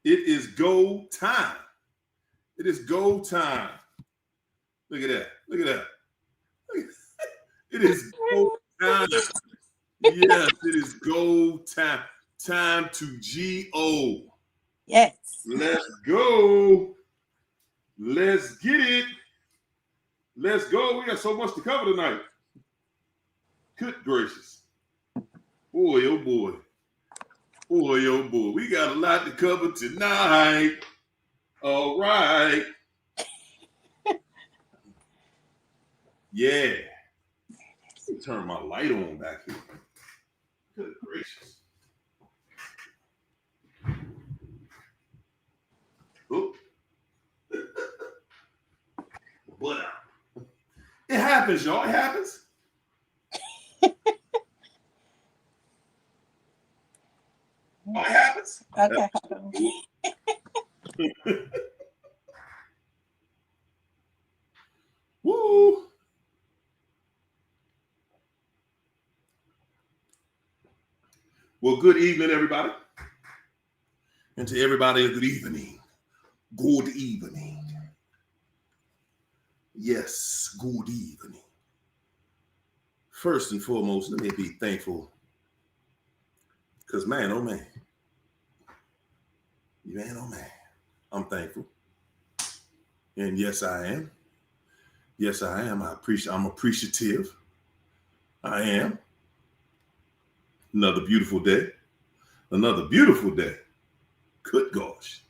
It is go time. It is go time. Look at that. Look at that. It is go time. Yes, it is go time. Time to G-O. Yes. Let's go. Let's get it. Let's go. We got so much to cover tonight. Good gracious. Boy, oh boy. Boy, oh boy. We got a lot to cover tonight. All right. Yeah. Let me turn my light on back here. Good gracious. Oh. But it happens, y'all. It happens. It happens. Okay. Woo. Well, good evening, everybody. And to everybody, good evening. Good evening. Yes, good evening. First and foremost, let me be thankful. Because, man, oh, man. Man, oh, man. I'm thankful. And yes, I am. Yes, I am. I'm appreciative. I am. Another beautiful day. Another beautiful day. Good gosh.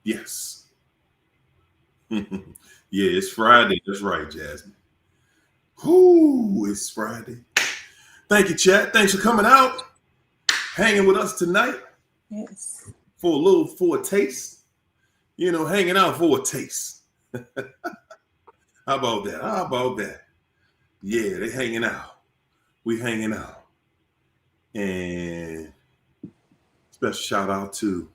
Yes. Yeah, it's Friday. That's right, Jasmine. Whoo, it's Friday. Thank you, chat. Thanks for coming out, hanging with us tonight. Yes. For a taste. Hanging out for a taste. How about that? How about that? Yeah, they hanging out. We hanging out. And special shout out to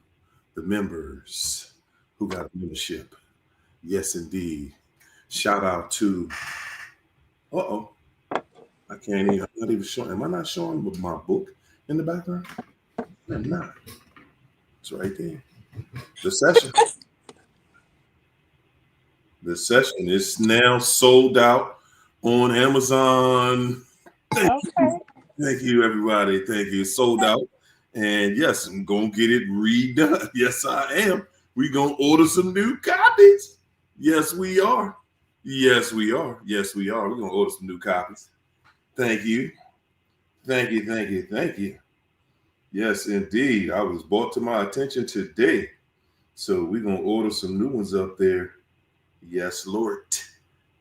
the members who got a membership. Yes, indeed. Shout out to I can't even. I'm not even showing. Am I not showing with my book in the background? I'm not. It's right there. The session. The session is now sold out on Amazon. Okay. Thank you, everybody. Thank you. It's sold out. And yes, I'm going to get it redone. Yes, I am. We're going to order some new copies. Yes, we are. Yes, we are. Yes, we are. We're going to order some new copies. Thank you. Thank you. Thank you. Thank you. Yes, indeed. I was brought to my attention today. So we're going to order some new ones up there. Yes, Lord.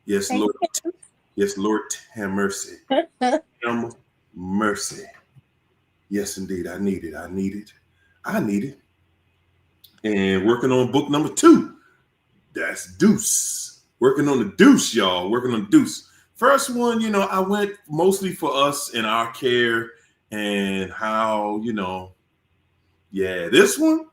Yes, Thank Lord. Yes, Lord. Have mercy. Have mercy. Yes, indeed. I need it. I need it. I need it. And working on book number 2. That's Deuce. Working on the Deuce, y'all. Working on Deuce. First one, I went mostly for us and our care and how, yeah, this one,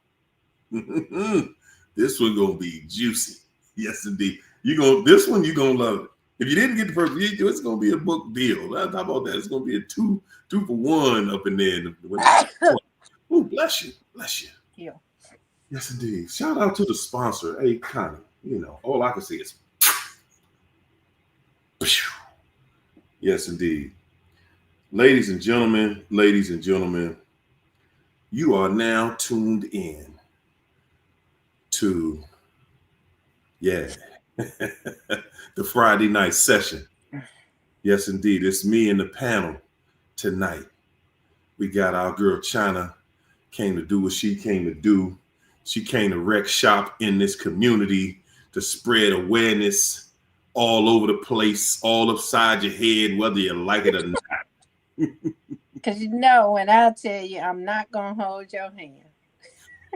this one gonna be juicy. Yes, indeed. This one you're gonna love it. If you didn't get the first, it's gonna be a book deal. How about that? It's gonna be a two for one up in there. Oh, bless you, bless you. Yeah. Yes, indeed. Shout out to the sponsor, Hey Connie. All I can say is, yes, indeed. Ladies and gentlemen, you are now tuned in to, yeah, the Friday night session. Yes, indeed. It's me and the panel tonight. We got our girl China came to do what she came to do. She came to wreck shop in this community to spread awareness all over the place, all upside your head, whether you like it or not. Because when I tell you, I'm not going to hold your hand.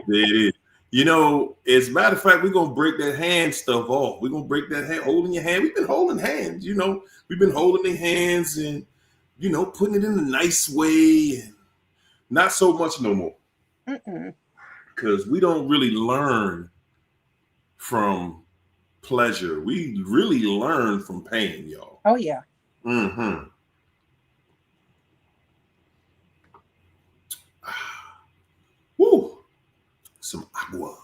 There it is. As a matter of fact, we're going to break that hand stuff off. We're going to break that hand, holding your hand. We've been holding hands, We've been holding their hands and, putting it in a nice way. And not so much no more. Because we don't really learn from pleasure. We really learn from pain, y'all. Oh, yeah. Mm-hmm. Woo. some agua.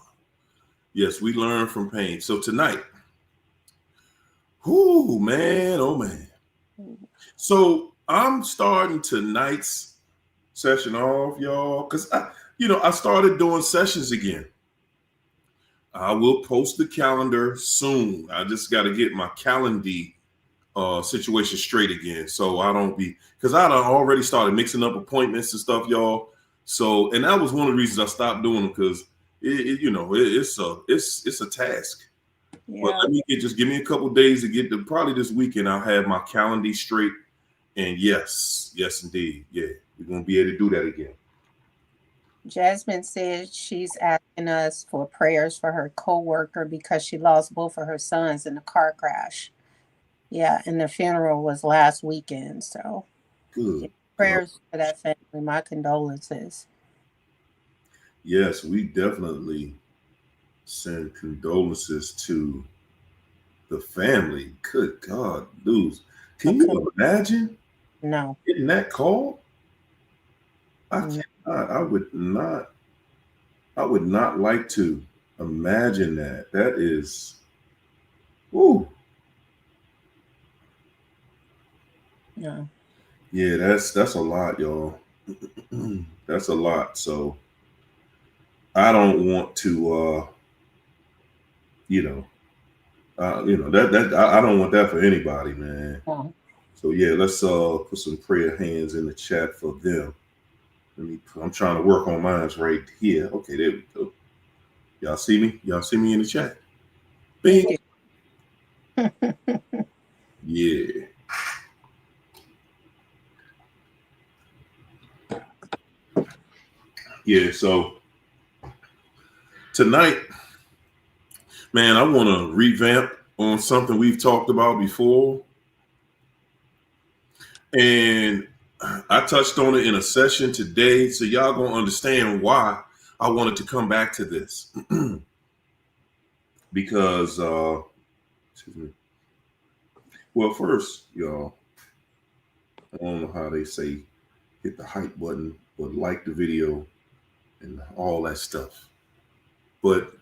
Yes, we learn from pain. So tonight, oh man. So I'm starting tonight's session off, y'all, because I started doing sessions again. I will post the calendar soon. I just got to get my calendar situation straight again, so I don't be, because I done already started mixing up appointments and stuff, y'all. So, and that was one of the reasons I stopped doing them, because it's a task. Yeah. But let me just give me a couple days to get to, probably this weekend I'll have my calendar straight. And yes indeed, yeah, we're gonna be able to do that again. Jasmine says she's asking us for prayers for her co-worker because she lost both of her sons in a car crash. Yeah, and the funeral was last weekend. So Good. prayers for that family. My condolences. Yes, we definitely send condolences to the family. Good God, dudes. Can you imagine No. getting that call? I No. cannot. I would not like to imagine that. That is, whoo. No. Yeah, that's a lot, y'all. That's a lot. So I don't want to that I don't want that for anybody, man. No. So yeah, let's put some prayer hands in the chat for them. I'm trying to work on mine right here. Okay, there we go. Y'all see me? Y'all see me in the chat? Bing. Yeah. Yeah, so tonight, man, I want to revamp on something we've talked about before. And I touched on it in a session today, so y'all gonna understand why I wanted to come back to this. Because excuse me. Well, first, y'all, I don't know how they say hit the hype button, but like the video and all that stuff. But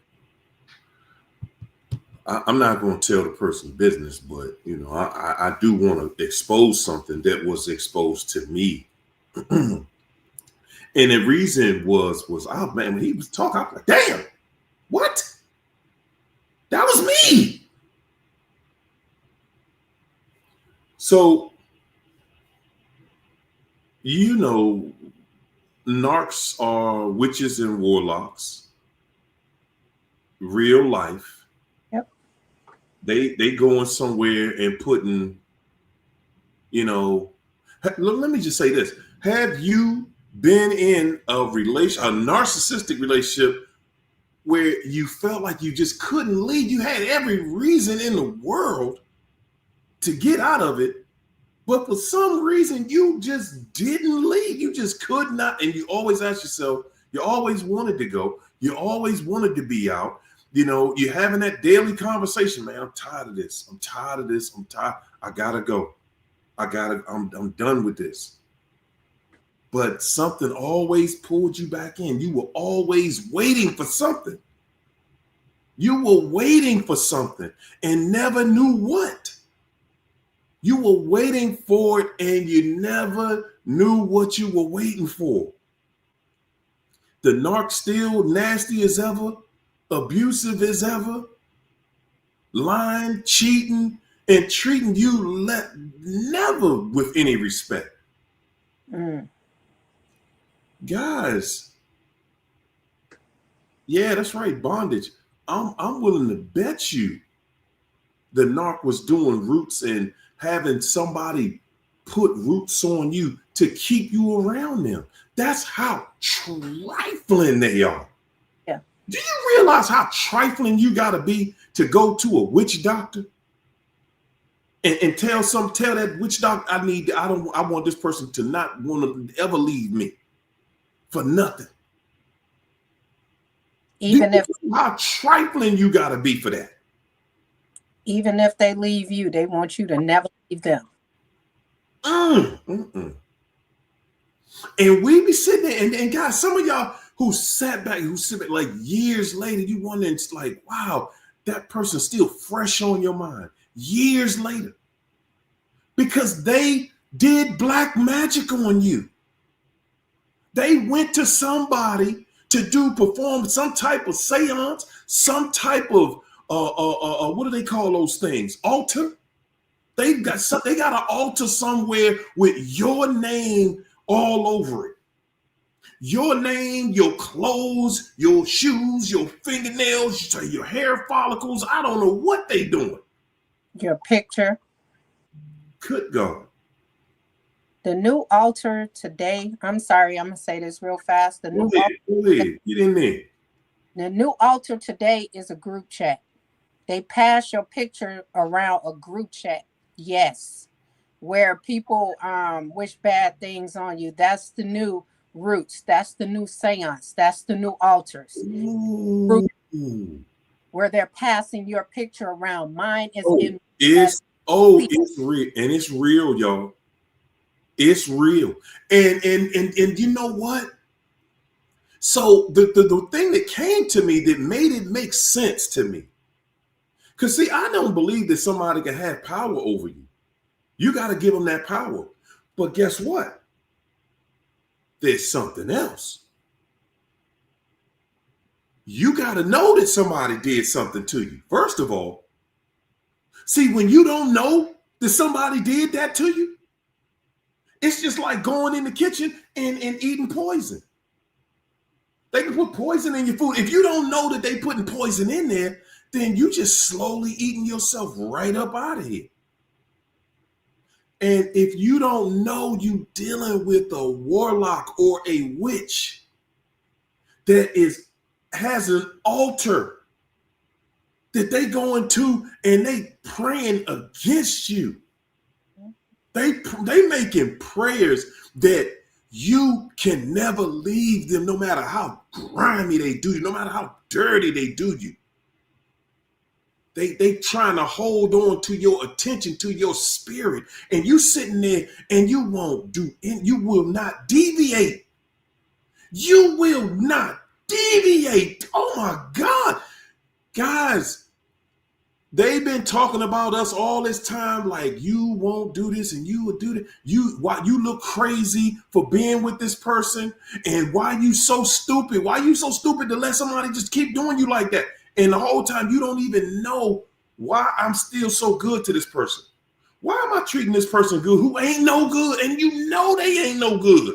I'm not going to tell the person business, but I do want to expose something that was exposed to me. And the reason was oh man, when he was talking, I was like, damn, what? That was me. So, narcs are witches and warlocks, real life. Yep. They going somewhere and putting, let me just say this. Have you been in a narcissistic relationship where you felt like you just couldn't leave? You had every reason in the world to get out of it, but for some reason you just didn't leave. You just could not. And you always ask yourself, you always wanted to go. You always wanted to be out. You're having that daily conversation, man. I'm tired of this. I'm tired of this. I'm tired. I gotta go. I'm done with this. But something always pulled you back in. You were always waiting for something. You were waiting for something and never knew what. You were waiting for it and you never knew what you were waiting for. The narc still nasty as ever, abusive as ever, lying, cheating, and treating you never with any respect. Guys, yeah, that's right, bondage. I'm willing to bet you the narc was doing roots and having somebody put roots on you to keep you around them. That's how trifling they are. Yeah. Do you realize how trifling you got to be to go to a witch doctor and tell that witch doctor I want this person to not want to ever leave me for nothing. Even if how trifling you got to be for that. Even if they leave you, they want you to never leave them. And we be sitting there, and guys, some of y'all, who sat back, who sit back like years later, you wonder, it's like, wow, that person's still fresh on your mind years later because they did black magic on you. They went to somebody to perform some type of seance, some type of what do they call those things? Altar. They got an altar somewhere with your name all over it. Your name, your clothes, your shoes, your fingernails, your hair follicles. I don't know what they doing. Your picture. Good God. The new altar today, I'm sorry, I'm going to say this real fast. Go ahead. Get in there. The new altar today is a group chat. They pass your picture around a group chat. Yes. Where people wish bad things on you. That's the new roots. That's the new seance. That's the new altars. Ooh. Where they're passing your picture around. Mine is in. It's real. And it's real, y'all. It's real. And you know what? So the thing that came to me that made it make sense to me. Because see, I don't believe that somebody can have power over you. You got to give them that power. But guess what? There's something else. You got to know that somebody did something to you. First of all, see, when you don't know that somebody did that to you, it's just like going in the kitchen and eating poison. They can put poison in your food. If you don't know that they putting poison in there, then you just slowly eating yourself right up out of here. And if you don't know you dealing with a warlock or a witch that has an altar that they go into and they praying against you. They making prayers that you can never leave them, no matter how grimy they do you, no matter how dirty they do you. They trying to hold on to your attention, to your spirit, and you sitting there and you will not deviate. You will not deviate. Oh my God. Guys, they've been talking about us all this time like you won't do this and you will do that. Why you look crazy for being with this person, and why you so stupid? Why you so stupid to let somebody just keep doing you like that? And the whole time you don't even know why I'm still so good to this person. Why am I treating this person good who ain't no good, and you know they ain't no good?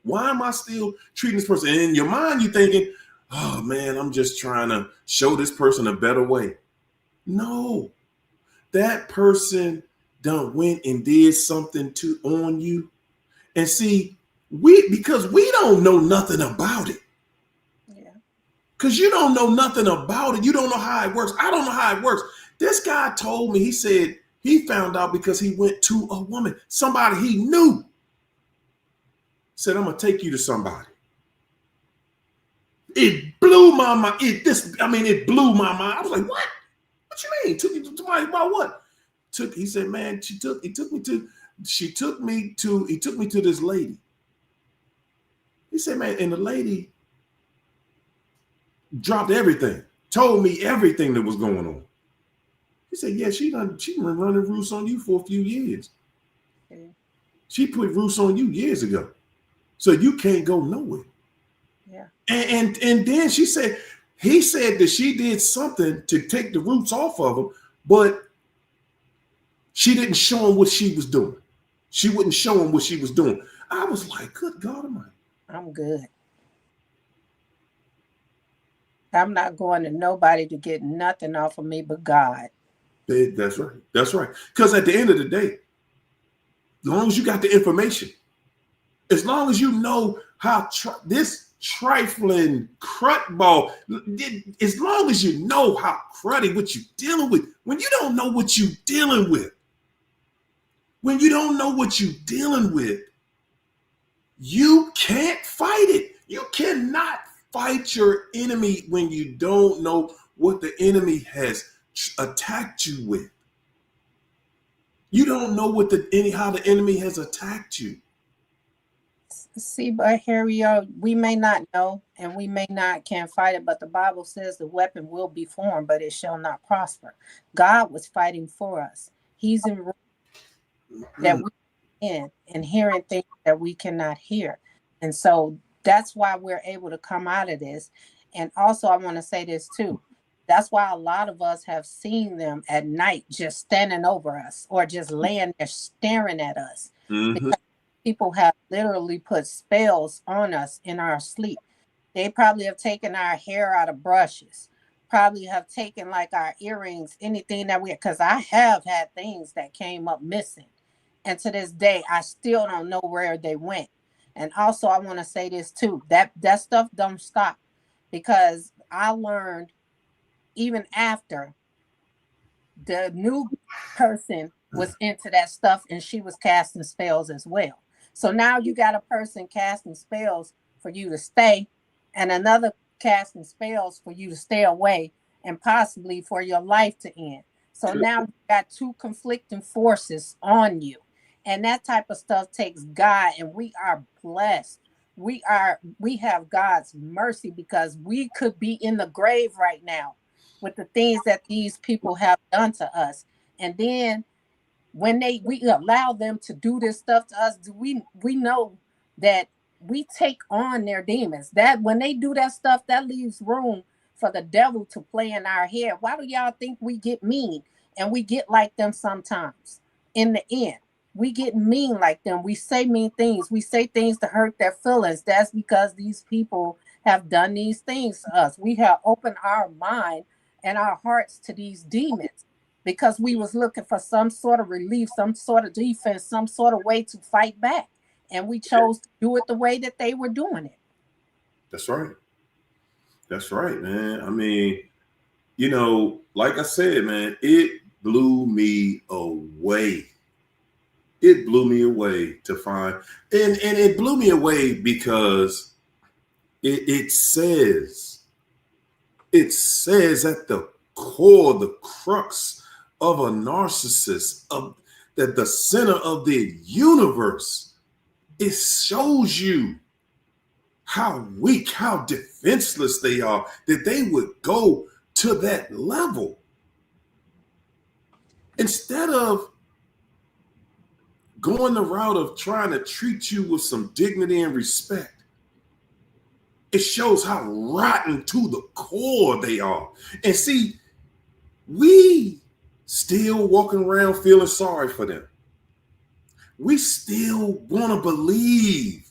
Why am I still treating this person? And in your mind, you're thinking, oh man, I'm just trying to show this person a better way. No, that person done went and did something on you. And see, because we don't know nothing about it. Yeah. Because you don't know nothing about it. You don't know how it works. I don't know how it works. This guy told me, he said he found out because he went to a woman, somebody he knew. Said, I'm going to take you to somebody. It blew my mind. It blew my mind. I was like, what? What you mean? Took you to somebody about what? He said, man, he took me to this lady. He said, man, and the lady dropped everything, told me everything that was going on. He said, yeah, she been running roosts on you for a few years. Okay. She put roosts on you years ago. So you can't go nowhere. Yeah. And then he said that she did something to take the roots off of him, but she didn't show him what she was doing. She wouldn't show him what she was doing. I was like, good God Almighty. I'm good. I'm not going to nobody to get nothing off of me but God. That's right. That's right. Because at the end of the day, as long as you got the information, as long as you know how this trifling crud ball, as long as you know how cruddy what you're dealing with, when you don't know what you're dealing with, you can't fight it. You cannot fight your enemy when you don't know what the enemy has attacked you with. You don't know how the enemy has attacked you. See, but here we are. We may not know and we may not can fight it, but the Bible says the weapon will be formed, but it shall not prosper. God was fighting for us. He's in that Mm, we in and hearing things that we cannot hear. And so that's why we're able to come out of this. And also I want to say this too. That's why a lot of us have seen them at night just standing over us or just laying there staring at us. mhm. Because people have literally put spells on us in our sleep. They probably have taken our hair out of brushes, probably have taken like our earrings, anything that we, because I have had things that came up missing. And to this day, I still don't know where they went. And also, I want to say this too, that stuff don't stop, because I learned even after the new person was into that stuff and she was casting spells as well. So now you got a person casting spells for you to stay and another casting spells for you to stay away and possibly for your life to end. So now you got two conflicting forces on you. And that type of stuff takes God, and we are blessed. We have God's mercy, because we could be in the grave right now with the things that these people have done to us. And then when we allow them to do this stuff to us, we know that we take on their demons. That when they do that stuff, that leaves room for the devil to play in our head. Why do y'all think we get mean and we get like them sometimes? In the end, we get mean like them. We say mean things. We say things to hurt their feelings. That's because these people have done these things to us. We have opened our mind and our hearts to these demons because we was looking for some sort of relief, some sort of defense, some sort of way to fight back. And we chose to do it the way that they were doing it. That's right. That's right, man. I mean, like I said, man, it blew me away. It blew me away to find, and it blew me away because it says, at the core, the crux of a narcissist, of that the center of the universe, it shows you how weak, how defenseless they are, that they would go to that level. Instead of going the route of trying to treat you with some dignity and respect, it shows how rotten to the core they are. And see, we still walking around feeling sorry for them. We still want to believe.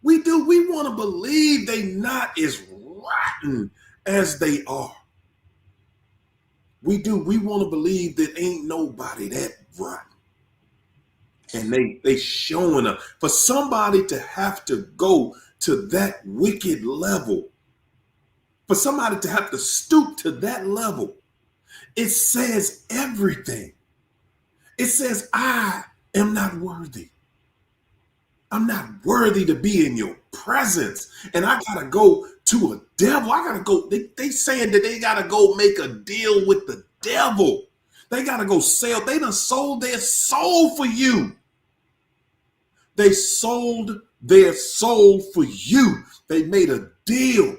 We do. We want to believe they not as rotten as they are. We do. We want to believe that ain't nobody that rotten. And they showing up. For somebody to have to go to that wicked level, for somebody to have to stoop to that level, it says everything. It says, I am not worthy. I'm not worthy to be in your presence. And I gotta go to a devil. I gotta go. They saying that they gotta go make a deal with the devil. They gotta go sell. They done sold their soul for you. They sold their soul for you. They made a deal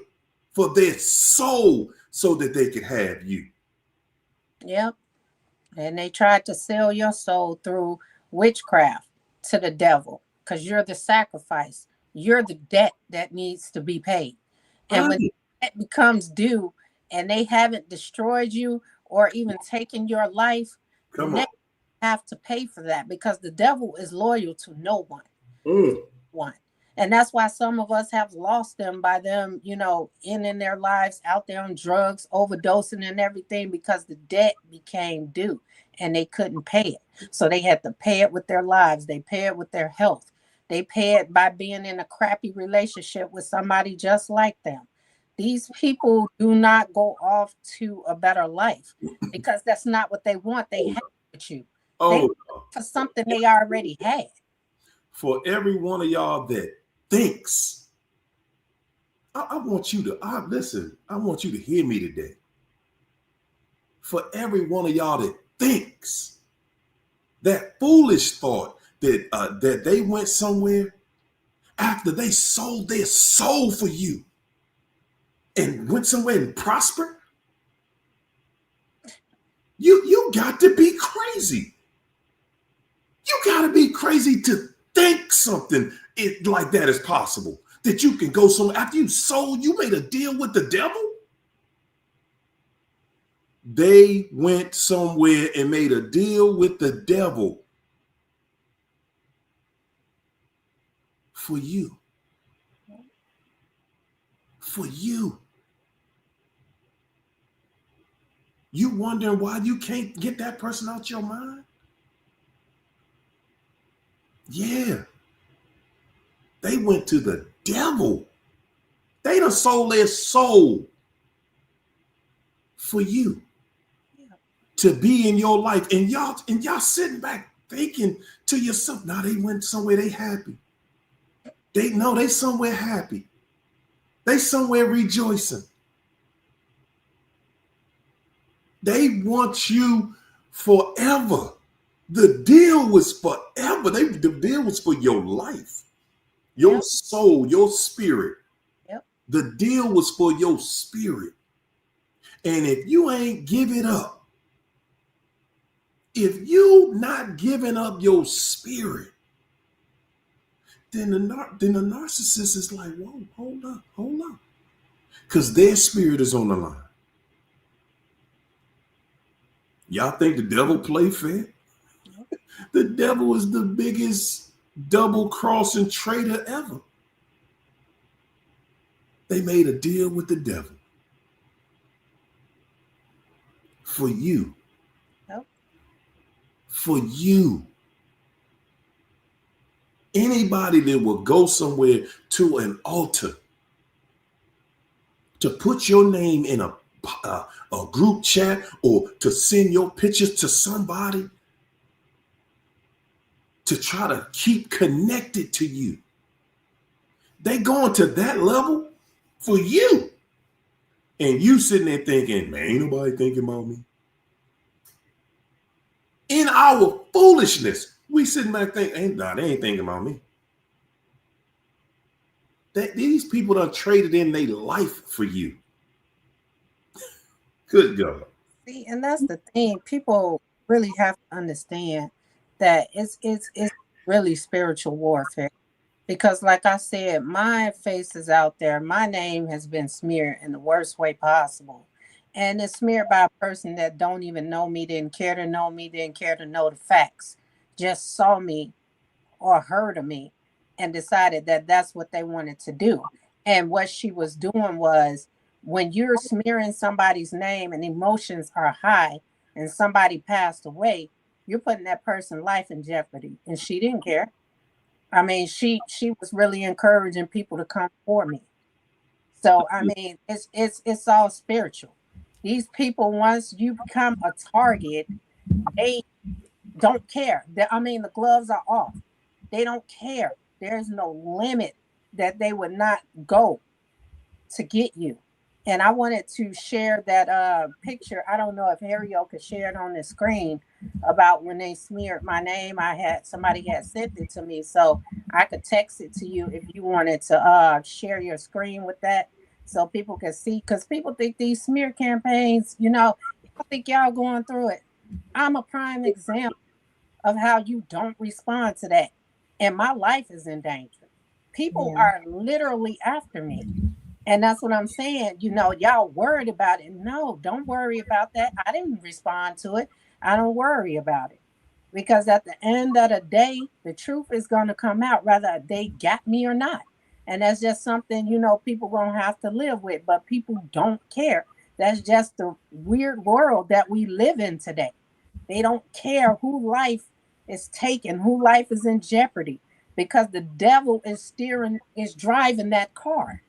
for their soul so that they could have you. Yep. And they tried to sell your soul through witchcraft to the devil, because you're the sacrifice. You're the debt that needs to be paid. And when Right. that becomes due and they haven't destroyed you or even taken your life, Come now on. you have to pay for that, because the devil is loyal to no one. Mm. One. And that's why some of us have lost them by them, ending their lives out there on drugs, overdosing and everything, because the debt became due and they couldn't pay it. So they had to pay it with their lives. They pay it with their health. They pay it by being in a crappy relationship with somebody just like them. These people do not go off to a better life, because that's not what they want. They have with you. They Oh, for something they already had. for every one of y'all that thinks, I want you to listen. I want you to hear me today. For every one of y'all that thinks that foolish thought that they went somewhere, after they sold their soul for you and went somewhere and prospered? You got to be crazy. You got to be crazy to think something like that is possible. That you can go somewhere after you made a deal with the devil. They went somewhere and made a deal with the devil for you. For you. You wondering why you can't get that person out your mind? Yeah. They went to the devil. They done sold their soul for you to be in your life. And y'all sitting back thinking to yourself, now they went somewhere they happy. They somewhere happy. They somewhere rejoicing. They want you forever. The deal was forever. The deal was for your life, your soul, your spirit. Yep. The deal was for your spirit. And if you ain't give it up, if you not giving up your spirit, then the narcissist is like, whoa, hold up. Because their spirit is on the line. Y'all think the devil play fair? The devil is the biggest double-crossing traitor ever. They made a deal with the devil for you. Yep. For you. Anybody that will go somewhere to an altar to put your name in a group chat or to send your pictures to somebody to try to keep connected to you. They going to that level for you. And you sitting there thinking, man, ain't nobody thinking about me. In our foolishness, we sitting back thinking, they ain't thinking about me. These people done traded in their life for you. Good God. See, and that's the thing. People really have to understand that it's really spiritual warfare. Because like I said, my face is out there. My name has been smeared in the worst way possible. And it's smeared by a person that don't even know me, didn't care to know me, didn't care to know the facts, just saw me or heard of me and decided that that's what they wanted to do. And what she was doing was, when you're smearing somebody's name and emotions are high and somebody passed away, you're putting that person's life in jeopardy. And she didn't care. I mean, she was really encouraging people to come for me. So I mean, it's all spiritual. These people, once you become a target, they don't care. I mean, the gloves are off. They don't care. There's no limit that they would not go to get you. And I wanted to share that picture. I don't know if Harrio could share it on the screen about when they smeared my name. Somebody had sent it to me, so I could text it to you if you wanted to share your screen with that so people can see. Because people think these smear campaigns, I think y'all going through it. I'm a prime example of how you don't respond to that. And my life is in danger. People are literally after me. And that's what I'm saying. Y'all worried about it. No, don't worry about that. I didn't respond to it. I don't worry about it. Because at the end of the day, the truth is going to come out, whether they got me or not. And that's just something, people going to have to live with. But people don't care. That's just the weird world that we live in today. They don't care who life is taken, who life is in jeopardy, because the devil is driving that car.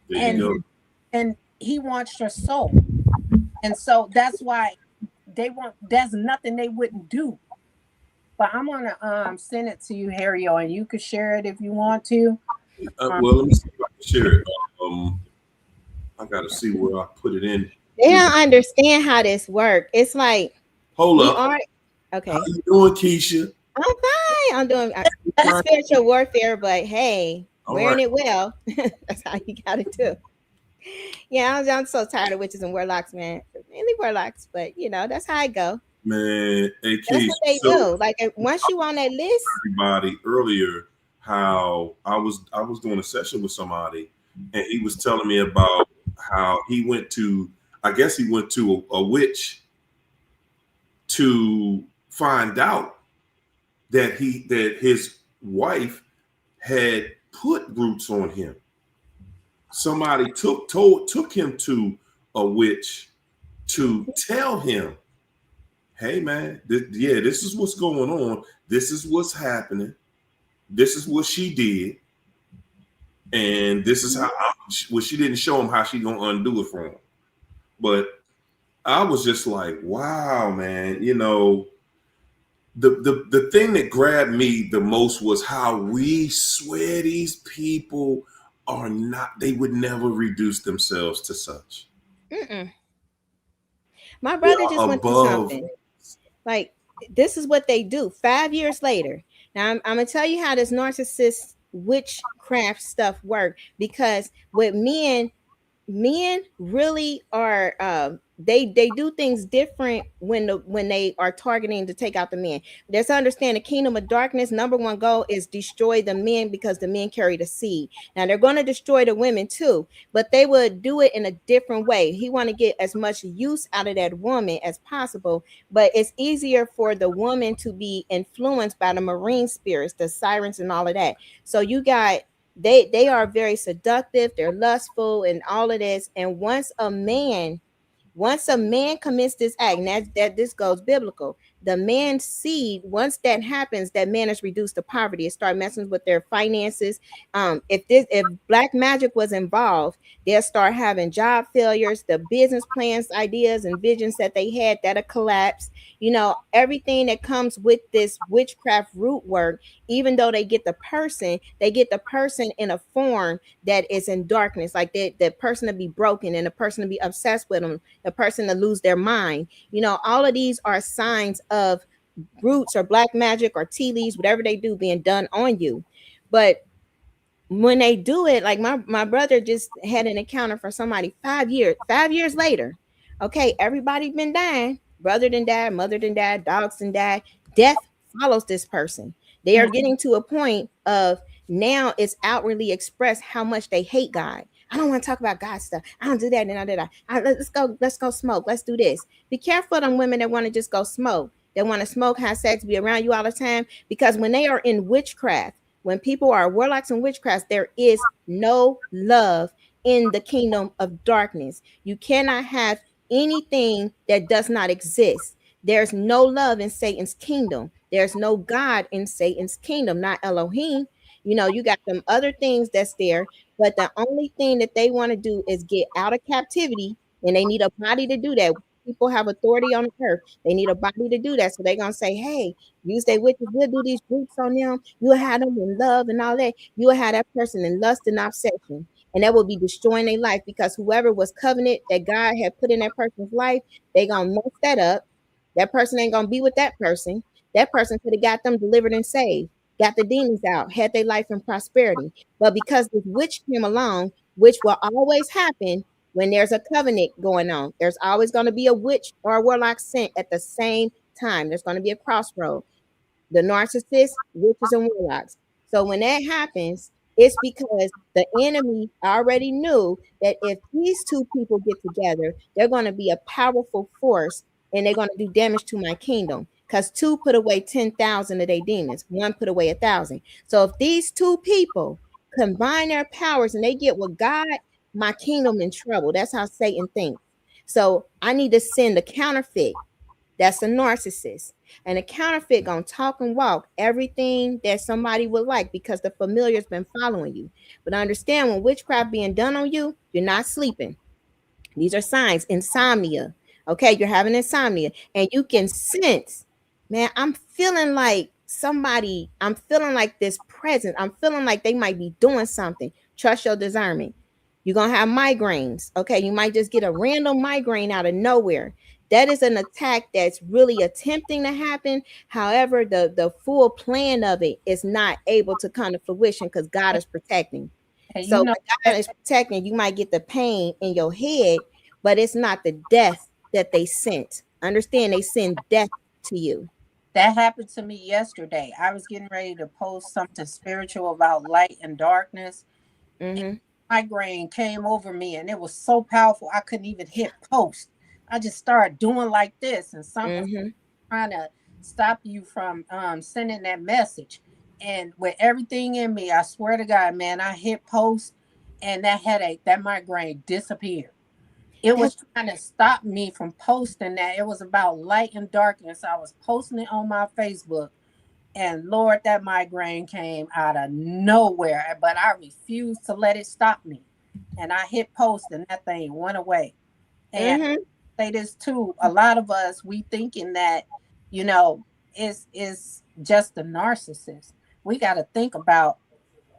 There you go. And he wants your soul. And so that's why there's nothing they wouldn't do. But I'm gonna send it to you, Harrio, and you could share it if you want to. Well, let me see if I can share it. I gotta see where I put it in. They don't understand how this works. It's like, hold up. Okay. How you doing, Keisha? I'm fine. I'm doing spiritual warfare, but hey, All right, wearing it well. That's how you got to do. Yeah, I'm so tired of witches and warlocks, man. Mainly warlocks, but that's how I go. man. Hey, That's Keith, what they so do. Like once you on that list, everybody earlier how I was doing a session with somebody, and he was telling me about how he went to, I guess he went to a witch to find out that his wife had put roots on him. Somebody took him to a witch to tell him, hey man, yeah, this is what's going on. This is what's happening. This is what she did, and this is how. Well, she didn't show him how she gonna undo it for him. But I was just like, wow, man. The thing that grabbed me the most was how we swear these people are not. They would never reduce themselves to such. mm-mm. My They brother just are went through above. something. Like this is what they do 5 years later. Now I'm gonna tell you how this narcissist witchcraft stuff work because with men really are they do things different when they are targeting to take out the men. Let's understand the kingdom of darkness number one goal is destroy the men because the men carry the seed. Now they're going to destroy the women too, but they would do it in a different way. He want to get as much use out of that woman as possible, but it's easier for the woman to be influenced by the marine spirits, the sirens and all of that. So you got they are very seductive, they're lustful and all of this. And once a man commits this act, and that this goes biblical, the man's seed, once that happens, that man is reduced to poverty. It start messing with their finances. If black magic was involved, they'll start having job failures, the business plans, ideas, and visions that they had that'll collapse. Everything that comes with this witchcraft root work, even though they get the person in a form that is in darkness, like that person to be broken and the person to be obsessed with them, the person to lose their mind. All of these are signs of roots or black magic or tea leaves, whatever they do, being done on you. But when they do it, like my brother just had an encounter for somebody 5 years later. Okay, everybody been dying. Brother done died, mother done died, dogs done died. Death follows this person. They are getting to a point of now it's outwardly expressed how much they hate God. I don't want to talk about God stuff. I don't do that. And I do that. Let's go smoke. Let's do this. Be careful of them women that want to just go smoke. They want to smoke, have sex, be around you all the time. Because when they are in witchcraft, when people are warlocks and witchcrafts, there is no love in the kingdom of darkness. You cannot have anything that does not exist. There's no love in Satan's kingdom. There's no God in Satan's kingdom, not Elohim. You got them other things that's there, but the only thing that they want to do is get out of captivity, and they need a body to do that. People have authority on the earth. They need a body to do that. So they're gonna say, hey, use their witches, we'll do these groups on them. You'll have them in love and all that. You'll have that person in lust and obsession. And that will be destroying their life because whoever was covenant that God had put in that person's life, they gonna mess that up. That person ain't gonna be with that person. That person could have got them delivered and saved, got the demons out, had their life in prosperity. But because this witch came along, which will always happen when there's a covenant going on, there's always going to be a witch or a warlock sent at the same time. There's going to be a crossroad, the narcissists, witches, and warlocks. So when that happens, it's because the enemy already knew that if these two people get together, they're going to be a powerful force and they're going to do damage to my kingdom. Because two put away 10,000 of their demons, one put away 1,000. So if these two people combine their powers and they get with God, my kingdom in trouble. That's how Satan thinks. So I need to send a counterfeit. That's a narcissist. And a counterfeit gonna talk and walk everything that somebody would like because the familiar's been following you. But understand when witchcraft being done on you, you're not sleeping. These are signs. Insomnia. Okay, you're having insomnia, and you can sense, man, I'm feeling like this presence. I'm feeling like they might be doing something. Trust your discernment. You're gonna have migraines. Okay, you might just get a random migraine out of nowhere. That is an attack that's really attempting to happen. However, the full plan of it is not able to come to fruition because God is protecting. And So you know when God is protecting, you might get the pain in your head, but it's not the death that they sent. Understand, they send death to you. that happened to me yesterday. I was getting ready to post something spiritual about light and darkness. Mm-hmm. Migraine came over me and it was so powerful I couldn't even hit post. I just started doing like this and something Mm-hmm. trying to stop you from sending that message. And with everything in me, I swear to God, man, I hit post and that headache, that migraine disappeared. It was That's trying to stop me from posting that. It was about light and darkness. I was posting it on my Facebook. And Lord, that migraine came out of nowhere, but I refused to let it stop me. And I hit post and that thing went away. And mm-hmm. I say this too, a lot of us, we thinking that, you know, is just the narcissist. We got to think about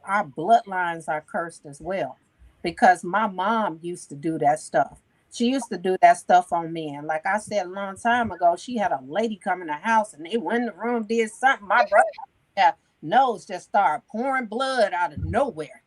our bloodlines are cursed as well. Because my mom used to do that stuff. She used to do that stuff on me. And like I said a long time ago, she had a lady come in the house and they went in the room, did something. My brother, yeah, nose just started pouring blood out of nowhere.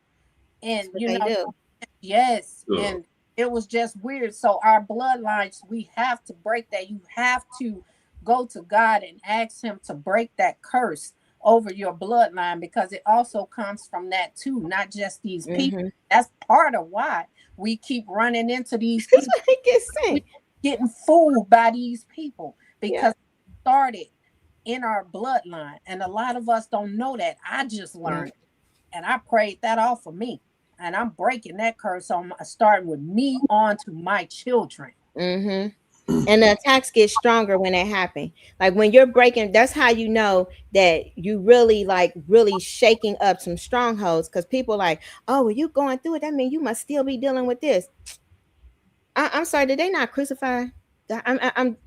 That's And what they do. yes, So, and it was just weird. So our bloodlines, we have to break that. You have to go to God and ask him to break that curse over your bloodline because it also comes from that too, not just these people. Mm-hmm. That's part of why we keep running into these That's people. what they get We sent. getting fooled by these people Yeah. because it started in our bloodline. And a lot of us don't know that. I just Yeah. learned and I prayed that off of me. And I'm breaking that curse on starting with me on to my children. Mm-hmm. And the attacks get stronger when it happen. Like when you're breaking, that's how you know that you really like really shaking up some strongholds. Because people like, oh, well, you going through it. That means you must still be dealing with this. I'm sorry, did they not crucify?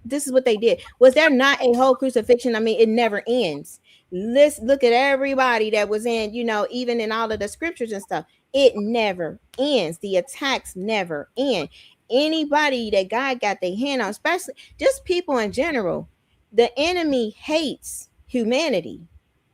This is what they did. Was there not a whole crucifixion? I mean, it never ends. Let's look at everybody that was in, even in all of the scriptures and stuff. It never ends. The attacks never end. Anybody that God got their hand on, especially just people in general, the enemy hates humanity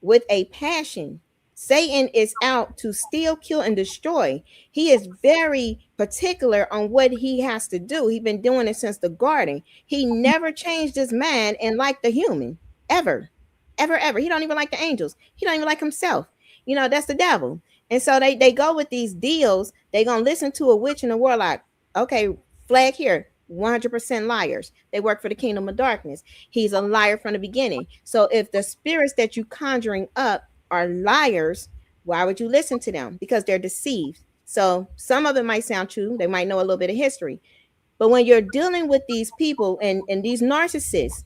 with a passion. Satan is out to steal, kill, and destroy. He is very particular on what he has to do. He's been doing it since the garden. He never changed his mind and liked the human ever, ever, ever. He don't even like the angels. He don't even like himself. That's the devil. And so they go with these deals. They gonna listen to a witch and a warlock. Okay, flag here. 100% liars. They work for the kingdom of darkness. He's a liar from the beginning. So if the spirits that you conjuring up are liars, why would you listen to them? Because they're deceived. So some of it might sound true. They might know a little bit of history. But when you're dealing with these people and these narcissists,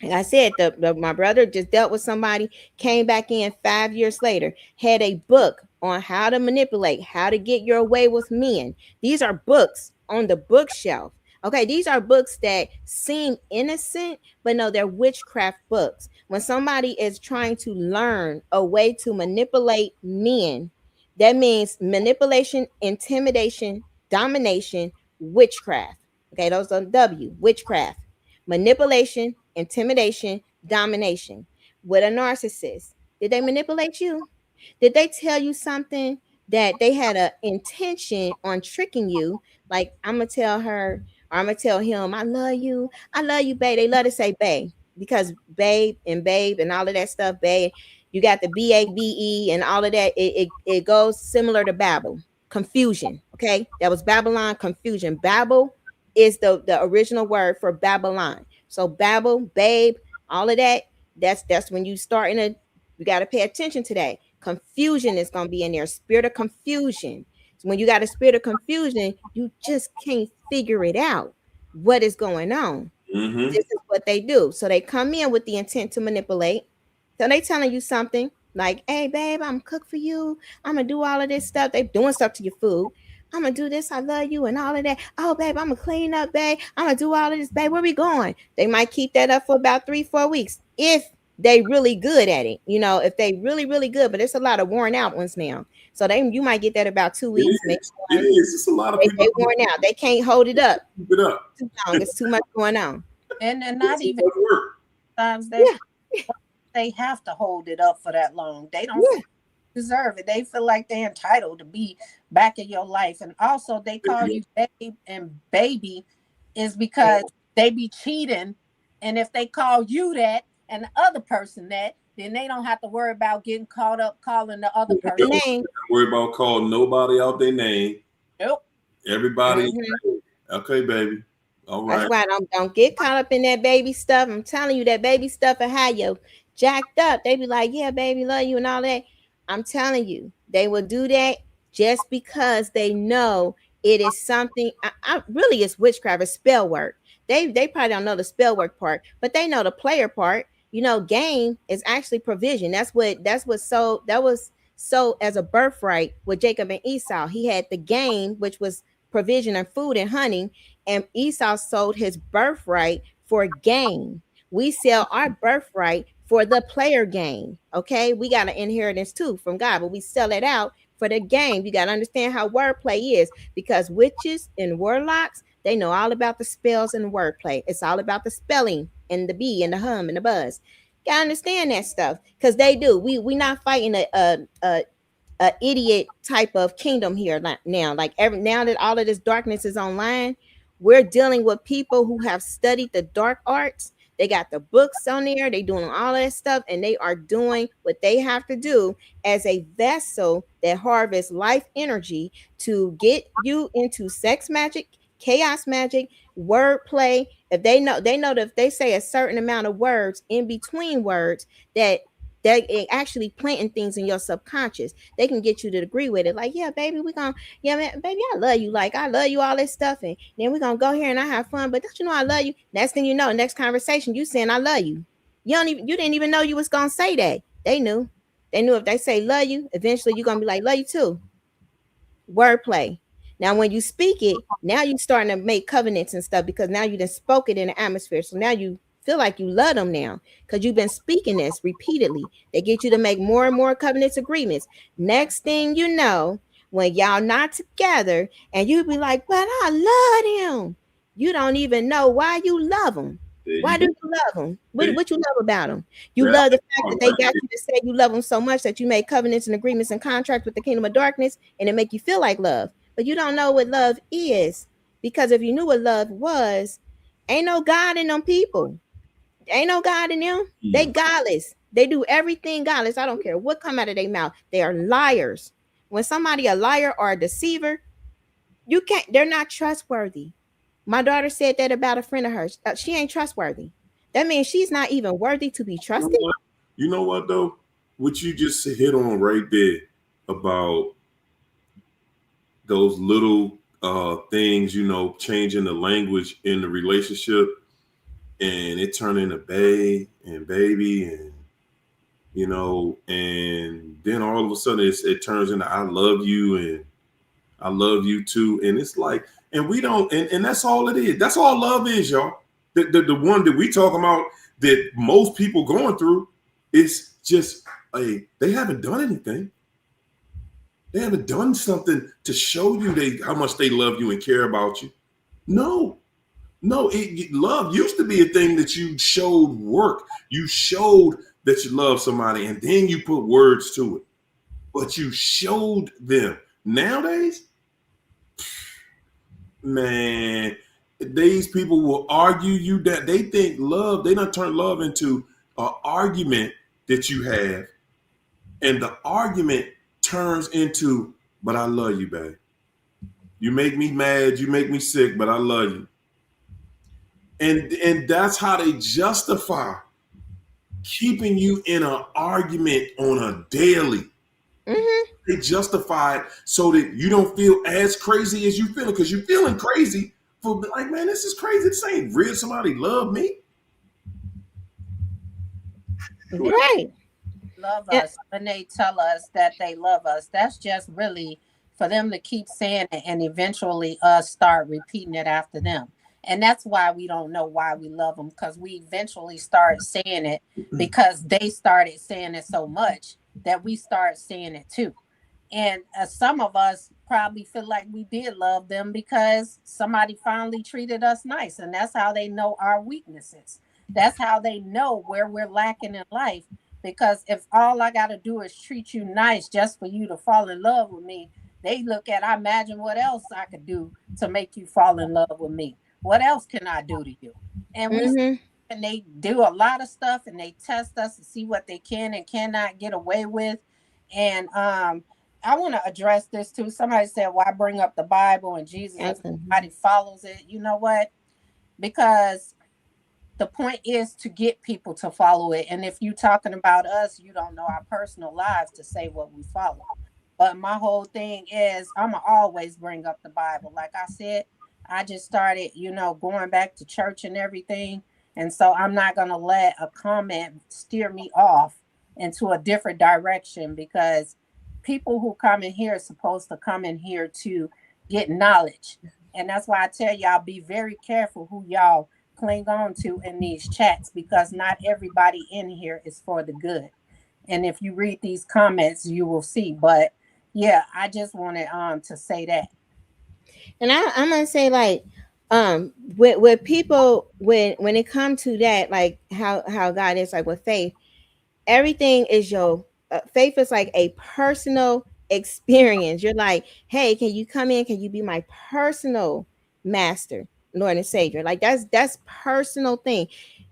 like I said, my brother just dealt with somebody, came back in 5 years later, had a book on how to manipulate, how to get your way with men. These are books on the bookshelf. Okay, these are books that seem innocent, but no, they're witchcraft books. When somebody is trying to learn a way to manipulate men, that means manipulation, intimidation, domination, witchcraft. Okay, those are W, witchcraft, manipulation, intimidation, domination. With a narcissist, did they manipulate you? Did they tell you something that they had an intention on tricking you? Like, I'm gonna tell her, or I'm gonna tell him, I love you, babe. They love to say babe because babe and all of that stuff, babe. You got the BABE and all of that. It goes similar to Babel, confusion. Okay, that was Babylon, confusion. Babel is the original word for Babylon. So Babel, babe, all of that. That's when you start in a. You got to pay attention to that. Confusion is going to be in there. Spirit of confusion. So when you got a spirit of confusion, you just can't figure it out. What is going on? mm-hmm. This is what they do. So they come in with the intent to manipulate. So they telling you something like, hey, babe, I'm cook for you. I'm going to do all of this stuff. They doing stuff to your food. I'm going to do this. I love you and all of that. Oh, babe, I'm going to clean up, babe. I'm going to do all of this, babe. Where we going? They might keep that up for about 3-4 weeks if they really good at it. If they really, really good. But it's a lot of worn out ones now. So you might get that about 2 It weeks, maybe is. It one. is. It's a lot of people They worn out. They can't hold it up keep it up. too long. It's too much going on. And not It's too even much work. times Yeah, they have to hold it up for that long. They don't yeah. feel deserve it. They feel like they're entitled to be back in your life. And also they There call you you babe and baby is because they be cheating. And if they call you that and the other person that, then they don't have to worry about getting caught up calling the other go. The person. Don't name. worry about calling nobody out their name. Nope. Everybody, Mhm. okay, baby. All That's right. why don't get caught up in that baby stuff. I'm telling you, that baby stuff and how you jacked up. They be like, yeah, baby, love you and all that. I'm telling you, they will do that just because they know it is something. Really, it's witchcraft, it's spell work. They probably don't know the spell work part, but they know the player part. You know, game is actually provision. That was so as a birthright with Jacob and Esau. He had the game, which was provision and food and honey, and Esau sold his birthright for gain. We sell our birthright for the player gain. Okay, we got an inheritance too from God, but we sell it out for the game. You got to understand how wordplay is, because witches and warlocks, they know all about the spells and wordplay. It's all about the spelling and the bee and the hum and the buzz. You gotta understand that stuff because they do. We not fighting a idiot type of kingdom here now. Like every now that all of this darkness is online, we're dealing with people who have studied the dark arts. They got the books on there, they doing all that stuff, and they are doing what they have to do as a vessel that harvests life energy to get you into sex magic, chaos magic, wordplay. If they know that if they say a certain amount of words in between words, that they actually planting things in your subconscious. They can get you to agree with it. Like, yeah, baby, yeah, man, baby, I love you. Like, I love you, all this stuff. And then we're gonna go here and I have fun. But don't you know I love you? Next thing you know, next conversation, you saying I love you. You didn't even know you was gonna say that. They knew. They knew if they say love you, eventually you're gonna be like, love you too. Wordplay. Now, when you speak it, now you starting to make covenants and stuff because now you done spoke it in the atmosphere. So now you feel like you love them now because you've been speaking this repeatedly. They get you to make more and more covenants agreements. Next thing you know, when y'all not together and you be like, but I love him. You don't even know why you love him. There Why you do go. you love them? There you What you love about them? You That's love the the fact part that they right got there. you to say you love them so much that you made covenants and agreements and contracts with the kingdom of darkness, and it make you feel like love. But you don't know what love is, because if you knew what love was, ain't no God in them people. Ain't no God in them. They Mm. godless. They do everything godless. I don't care what come out of their mouth. They are liars. When somebody a liar or a deceiver, you can't. They're not trustworthy. My daughter said that about a friend of hers. She ain't trustworthy. That means she's not even worthy to be You know trusted. what? You know what though? What you just hit on right there about those little things, changing the language in the relationship and it turned into bae and baby and then all of a sudden it turns into I love you and I love you too. And it's like, and we don't, and that's all it is. That's all love is, y'all. The one that we talk about that most people going through is just they haven't done anything. They haven't done something to show you how much they love you and care about you. No, no, love used to be a thing that you showed work. You showed that you love somebody and then you put words to it. But you showed them. Nowadays, man, these people will argue you that they think love, they don't turn love into an argument that you have. And the argument turns into, but I love you, babe. You make me mad, you make me sick, but I love you. And that's how they justify keeping you in an argument on a daily. Mm-hmm. They justify it so that you don't feel as crazy as you feeling because you're feeling crazy for like, man, this is crazy. This ain't real. Somebody love me. Right. Love Yeah. us when they tell us that they love us. That's just really for them to keep saying it and eventually us start repeating it after them. And that's why we don't know why we love them, because we eventually start saying it because they started saying it so much that we start saying it too. And some of us probably feel like we did love them because somebody finally treated us nice. And that's how they know our weaknesses. That's how they know where we're lacking in life. Because if all I got to do is treat you nice just for you to fall in love with me, they look at, I imagine what else I could do to make you fall in love with me. What else can I do to you? And we Mm-hmm. and they do a lot of stuff and they test us to see what they can and cannot get away with. And I want to address this too. Somebody said, why bring up the Bible and Jesus if Absolutely. nobody follows it? You know what? Because the point is to get people to follow it. And if you're talking about us, you don't know our personal lives to say what we follow. But my whole thing is I'ma always bring up the Bible. Like I said, I just started, going back to church and everything. And so I'm not gonna let a comment steer me off into a different direction because people who come in here are supposed to come in here to get knowledge. And that's why I tell y'all be very careful who y'all cling on to in these chats because not everybody in here is for the good. And if you read these comments, you will see. But yeah, I just wanted to say that. And I'm gonna say like, with people when it comes to that, like how God is like with faith, everything is your faith is like a personal experience. You're like, hey, can you come in? Can you be my personal master, Lord and Savior? Like that's personal thing.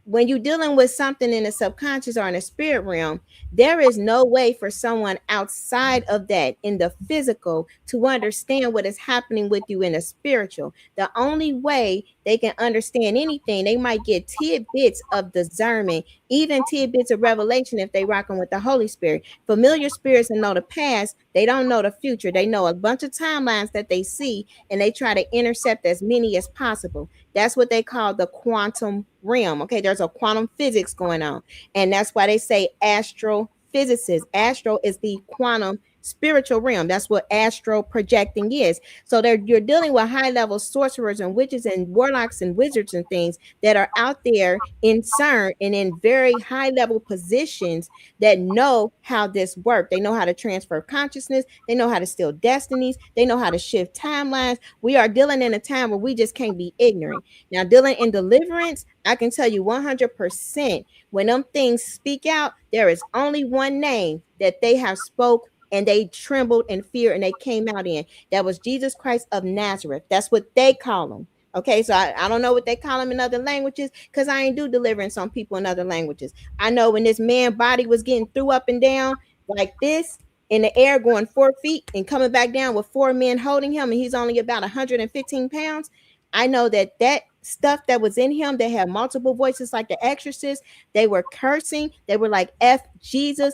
When you're dealing with something in the subconscious or in the spirit realm, there is no way for someone outside of that in the physical to understand what is happening with you in the spiritual. The only way they can understand anything, they might get tidbits of discernment, even tidbits of revelation if they rocking with the Holy Spirit. Familiar spirits and know the past, they don't know the future. They know a bunch of timelines that they see and they try to intercept as many as possible. That's what they call the quantum realm. Okay, there's a quantum physics going on. And that's why they say astrophysicists. Astro is the quantum spiritual realm. That's what astro projecting is. So you're dealing with high level sorcerers and witches and warlocks and wizards and things that are out there in CERN and in very high level positions that know how this works. They know how to transfer consciousness. They know how to steal destinies. They know how to shift timelines. We are dealing in a time where we just can't be ignorant. Now, dealing in deliverance, I can tell you 100% when them things speak out, there is only one name that they have spoke and they trembled in fear and they came out in. That was Jesus Christ of Nazareth. That's what they call him. Okay, so I don't know what they call him in other languages because I ain't do deliverance on people in other languages. I know when this man body was getting threw up and down like this in the air, going 4 feet and coming back down with four men holding him, and he's only about 115 pounds. I know that stuff that was in him, they had multiple voices like the exorcist. They were cursing. They were like, F Jesus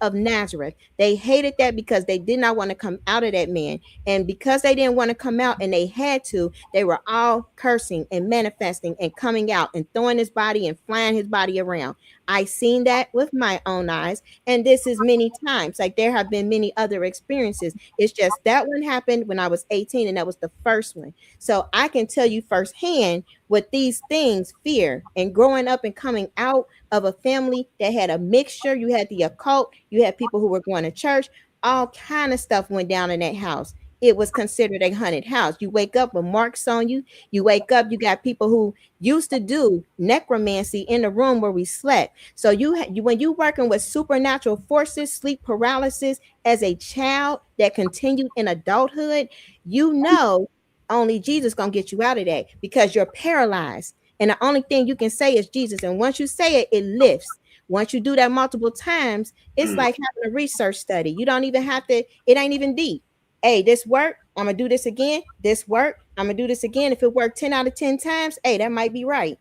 of Nazareth. They hated that because they did not want to come out of that man. And because they didn't want to come out and they had to, they were all cursing and manifesting and coming out and throwing his body and flying his body around. I seen that with my own eyes. And this is many times. Like there have been many other experiences. It's just that one happened when I was 18, and that was the first one. So I can tell you firsthand what these things fear and growing up and coming out of a family that had a mixture. You had the occult, you had people who were going to church, all kind of stuff went down in that house. It was considered a haunted house. You wake up with marks on you. You wake up, you got people who used to do necromancy in the room where we slept. So when you working with supernatural forces, sleep paralysis as a child that continued in adulthood, you know only Jesus gonna get you out of that because you're paralyzed. And the only thing you can say is Jesus. And once you say it, it lifts. Once you do that multiple times, it's Mm. like having a research study. You don't even have to, it ain't even deep. Hey, this work, I'm gonna do this again. This work, I'm gonna do this again. If it worked 10 out of 10 times, hey, that might be right.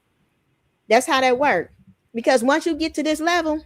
That's how that works. Because once you get to this level,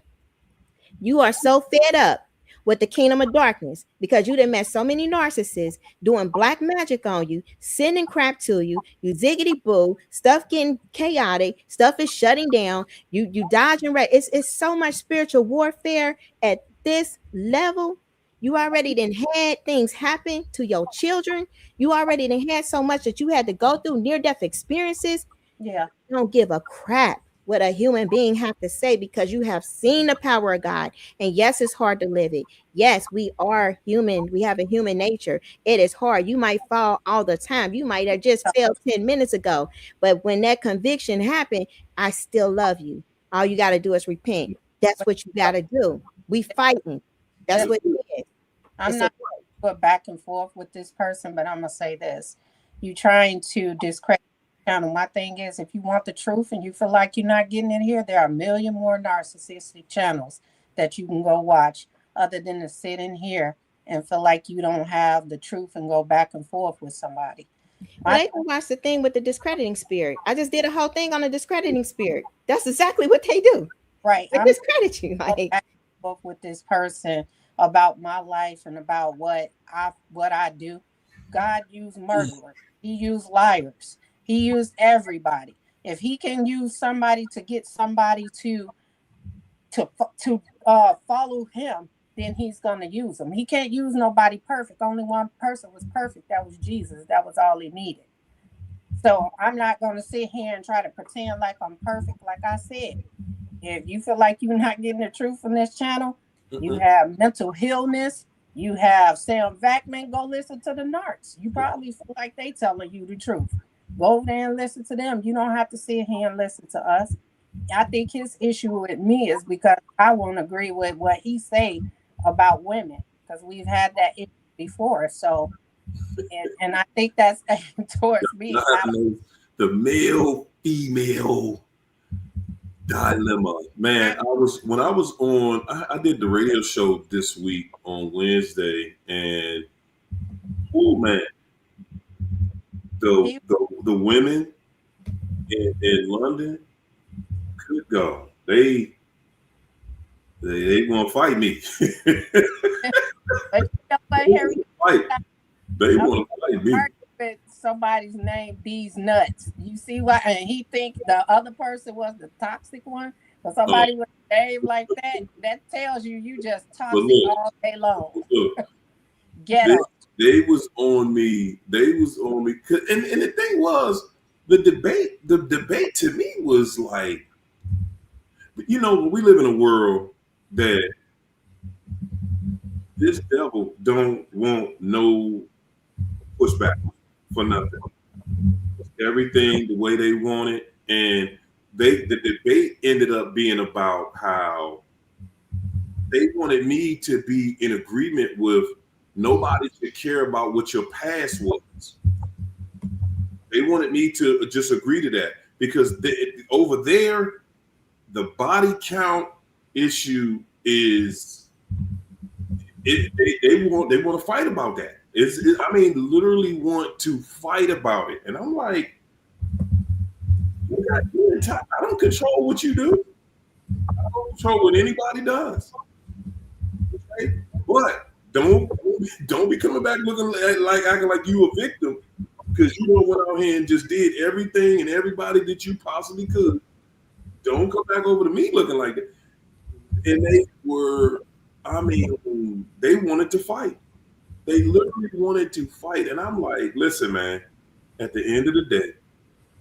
you are so fed up with the kingdom of darkness because you done met so many narcissists doing black magic on you, sending crap to you, you ziggity boo, stuff getting chaotic, stuff is shutting down, you dodging right. It's so much spiritual warfare at this level. You already done had things happen to your children. You already done had so much that you had to go through near-death experiences. Yeah. I don't give a crap what a human being have to say, because you have seen the power of God. And yes, it's hard to live it. Yes, we are human. We have a human nature. It is hard. You might fall all the time. You might have just failed 10 minutes ago. But when that conviction happened, I still love you. All you got to do is repent. That's what you got to do. We fighting. That's what it is. I'm It's not going back and forth with this person, but I'm gonna say this: you trying to discredit the channel. My thing is, if you want the truth and you feel like you're not getting it here, there are a million more narcissistic channels that you can go watch, other than to sit in here and feel like you don't have the truth and go back and forth with somebody. Well, My they can watch the thing with the discrediting spirit. I just did a whole thing on the discrediting spirit. That's exactly what they do. right, They I'm discredit you. go Like, back and forth with this person about my life and about what I do. God used murderers. He used liars. He used everybody. If he can use somebody to get somebody to follow him, then he's gonna use them. He can't use nobody perfect. Only one person was perfect. That was Jesus. That was all he needed. So I'm not gonna sit here and try to pretend like I'm perfect. Like I said, if you feel like you're not getting the truth from this channel, you have mental illness, you have Sam Vakman, go listen to the Narcs. You probably feel like they telling you the truth. Go there and listen to them. You don't have to sit here and listen to us. I think his issue with me is because I won't agree with what he say about women, because we've had that issue before. So, and I think that's towards me. The male female dilemma, man. When I was on, I did the radio show this week on Wednesday, and oh man, the women in London, good God, they want to fight me. But you know what, Harry? They want to fight me. With somebody's name, these nuts. You see why? And he think the other person was the toxic one. But somebody with a name like that, that tells you just toxic all day long. Get them. They was on me. They was on me. And the thing was, the debate to me was like, we live in a world that this devil don't want no pushback for nothing. Everything the way they want it. And the debate ended up being about how they wanted me to be in agreement with nobody should care about what your past was. They wanted me to just agree to that because over there, the body count issue is they want to fight about that. Literally want to fight about it, and I'm like, I don't control what you do. I don't control what anybody does. Okay? But don't be coming back looking like acting like you a victim because you went out here and just did everything and everybody that you possibly could. Don't come back over to me looking like that. And they were, they wanted to fight. They literally wanted to fight. And I'm like, listen, man, at the end of the day,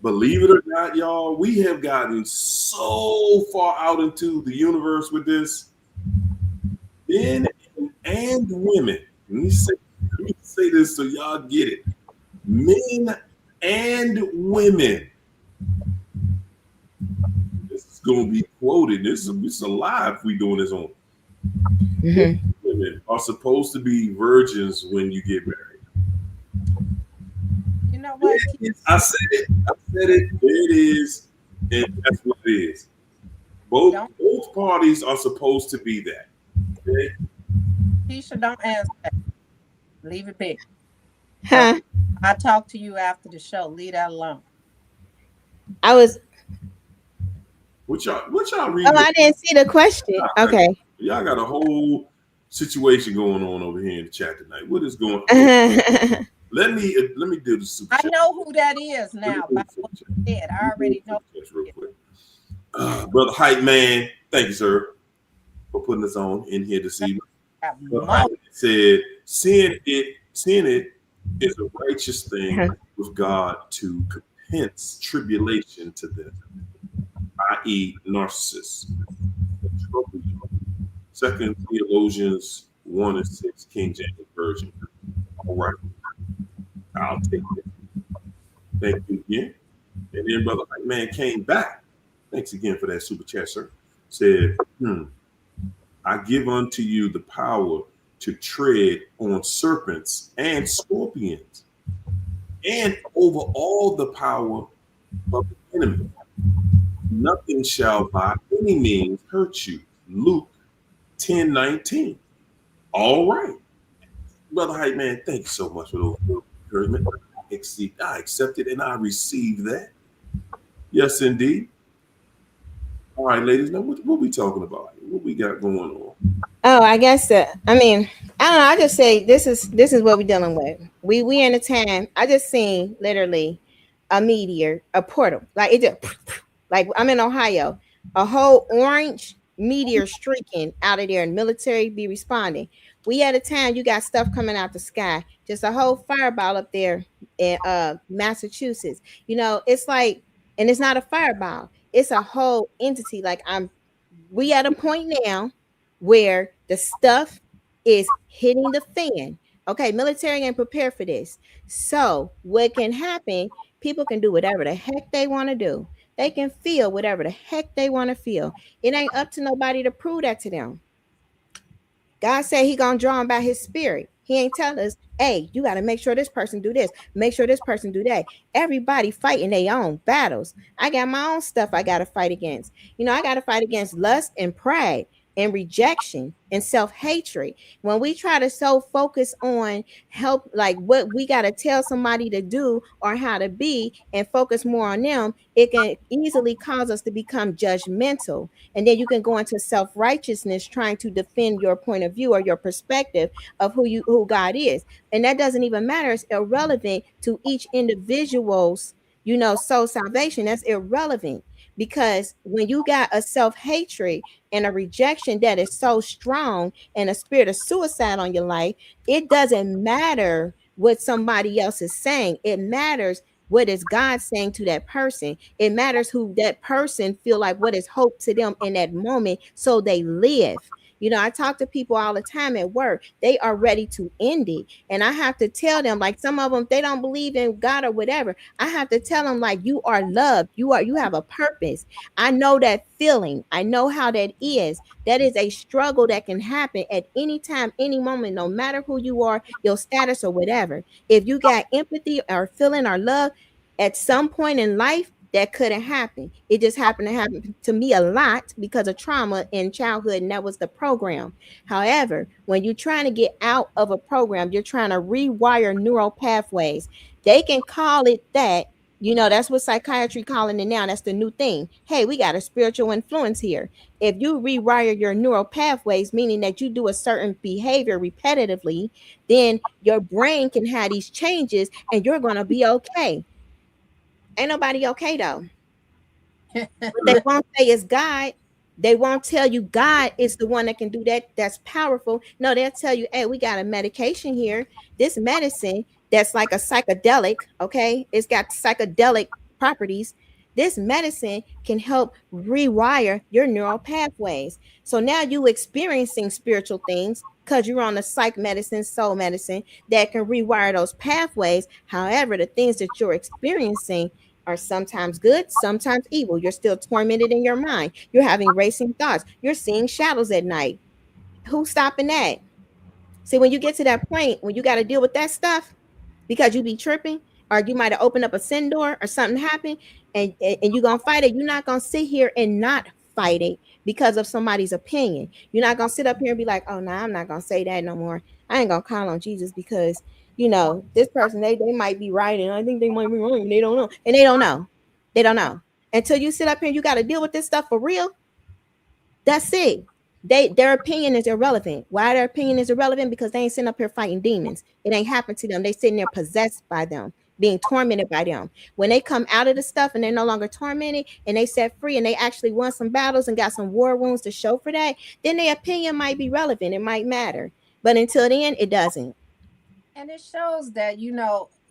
believe it or not, y'all, we have gotten so far out into the universe with this. Men and women. Let me say this so y'all get it. Men and women. This is going to be quoted. This is a lie if we doing this on. Women are supposed to be virgins when you get married. You know what? I said it. There it is. And that's what it is. Both parties are supposed to be that. Okay? Keisha, don't answer that. Leave it be. Huh? I'll talk to you after the show. Leave that alone. I was. What y'all reading? Oh, I didn't see the question. Okay. Y'all got a whole situation going on over here in the chat tonight. What is going on? Let me do the super chat. I know who that is now. By what you said, I already know. Real quick. Brother Hype Man, thank you, sir, for putting us on in here this evening. Said, seeing it is a righteous thing with God to compense tribulation to them. i.e., narcissists. Trouble you. Second Theologians 1 and 6, King James Version. All right, I'll take it. Thank you again. And then Brother Hype Man came back. Thanks again for that super chat, sir. Said, I give unto you the power to tread on serpents and scorpions and over all the power of the enemy. Nothing shall by any means hurt you. Luke 10:19. All right. Brother Hype Man, thank you so much for those encouragement. I accept it and I receive that. Yes, indeed. All right, ladies. Now, what we talking about? What we got going on? Oh, I guess that. I mean, I don't know. I just say this is what we're dealing with. We in a time. I just seen literally a meteor, a portal. Like it just like I'm in Ohio, a whole orange meteor streaking out of there, and military be responding. We at a time you got stuff coming out the sky, just a whole fireball up there in Massachusetts. You know, it's like, and it's not a fireball. It's a whole entity. Like we at a point now where the stuff is hitting the fan. Okay, military ain't prepared for this. So what can happen? People can do whatever the heck they want to do. They can feel whatever the heck they want to feel. It ain't up to nobody to prove that to them. God said he gonna draw them by his spirit. He ain't tell us, hey, you got to make sure this person do this, make sure this person do that. Everybody fighting their own battles. I got my own stuff I got to fight against. You know, I got to fight against lust and pride and rejection and self-hatred. When we try to so focus on help, like what we got to tell somebody to do or how to be, and focus more on them, it can easily cause us to become judgmental. And then you can go into self-righteousness trying to defend your point of view or your perspective of who God is. And that doesn't even matter. It's irrelevant to each individual's, soul salvation. That's irrelevant, because when you got a self-hatred and a rejection that is so strong and a spirit of suicide on your life, it doesn't matter what somebody else is saying. It matters what is God saying to that person. It matters who that person feel like, what is hope to them in that moment, so they live. I talk to people all the time at work. They are ready to end it. And I have to tell them, like, some of them, they don't believe in God or whatever. I have to tell them, like, you are loved. You have a purpose. I know that feeling. I know how that is. That is a struggle that can happen at any time, any moment, no matter who you are, your status or whatever. If you got empathy or feeling or love at some point in life, that couldn't happen. It just happened to happen to me a lot because of trauma in childhood, and that was the program. However, when you're trying to get out of a program, you're trying to rewire neural pathways. They can call it that. That's what psychiatry calling it now. That's the new thing. Hey, we got a spiritual influence here. If you rewire your neural pathways, meaning that you do a certain behavior repetitively, then your brain can have these changes and you're going to be okay. Ain't nobody okay though. What they won't say is God. They won't tell you God is the one that can do that. That's powerful. No, they'll tell you, hey, we got a medication here. This medicine that's like a psychedelic, okay? It's got psychedelic properties. This medicine can help rewire your neural pathways. So now you experiencing spiritual things because you're on the psych medicine, soul medicine that can rewire those pathways. However, the things that you're experiencing are sometimes good, sometimes evil. You're still tormented in your mind. You're having racing thoughts. You're seeing shadows at night. Who's stopping that? See, when you get to that point, when you got to deal with that stuff, because you be tripping, or you might have opened up a sin door or something happened, and you're going to fight it. You're not going to sit here and not fight it because of somebody's opinion. You're not going to sit up here and be like, oh, no, I'm not going to say that no more. I ain't going to call on Jesus because, this person, they might be right, and I think they might be wrong, and they don't know. And they don't know. They don't know. Until you sit up here and you got to deal with this stuff for real, that's it. Their opinion is irrelevant. Why their opinion is irrelevant? Because they ain't sitting up here fighting demons. It ain't happened to them. They sitting there possessed by them, being tormented by them. When they come out of the stuff and they're no longer tormented and they set free and they actually won some battles and got some war wounds to show for that, then their opinion might be relevant. It might matter. But until then, it doesn't. And it shows that,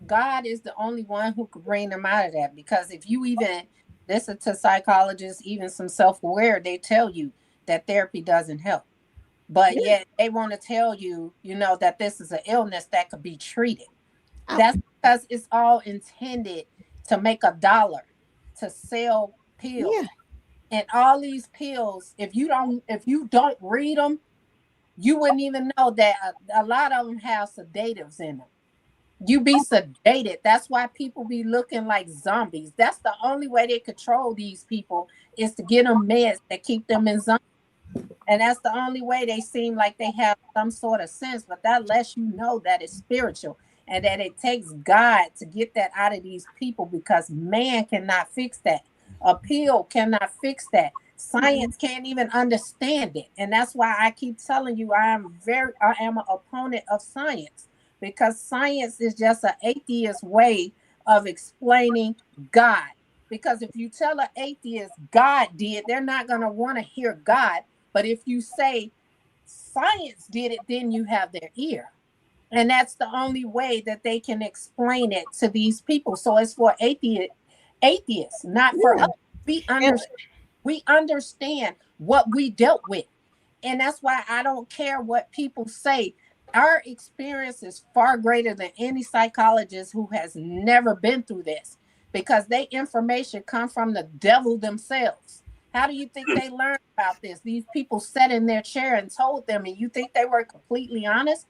God is the only one who could bring them out of that. Because if you even listen to psychologists, even some self-aware, they tell you that therapy doesn't help. But Yeah. yet they want to tell you, that this is an illness that could be treated. Oh, That's because it's all intended to make a dollar, to sell pills. yeah. And all these pills, if you don't read them, you wouldn't even know that a lot of them have sedatives in them. You be sedated. That's why people be looking like zombies. That's the only way they control these people, is to get them meds that keep them in zombies. And that's the only way they seem like they have some sort of sense. But that lets you know that it's spiritual and that it takes God to get that out of these people, because man cannot fix that. A pill cannot fix that. Mm-mm. Science can't even understand it. And that's why I keep telling you I am an opponent of science, because science is just an atheist way of explaining God. Because if you tell an atheist God did, they're not going to want to hear God. But if you say science did it, then you have their ear. And that's the only way that they can explain it to these people. So it's for atheists, not for Yeah. us. We And understand, we understand what we dealt with. And that's why I don't care what people say. Our experience is far greater than any psychologist who has never been through this, because they information come from the devil themselves. How do you think they learned about this? These people sat in their chair and told them, and you think they were completely honest?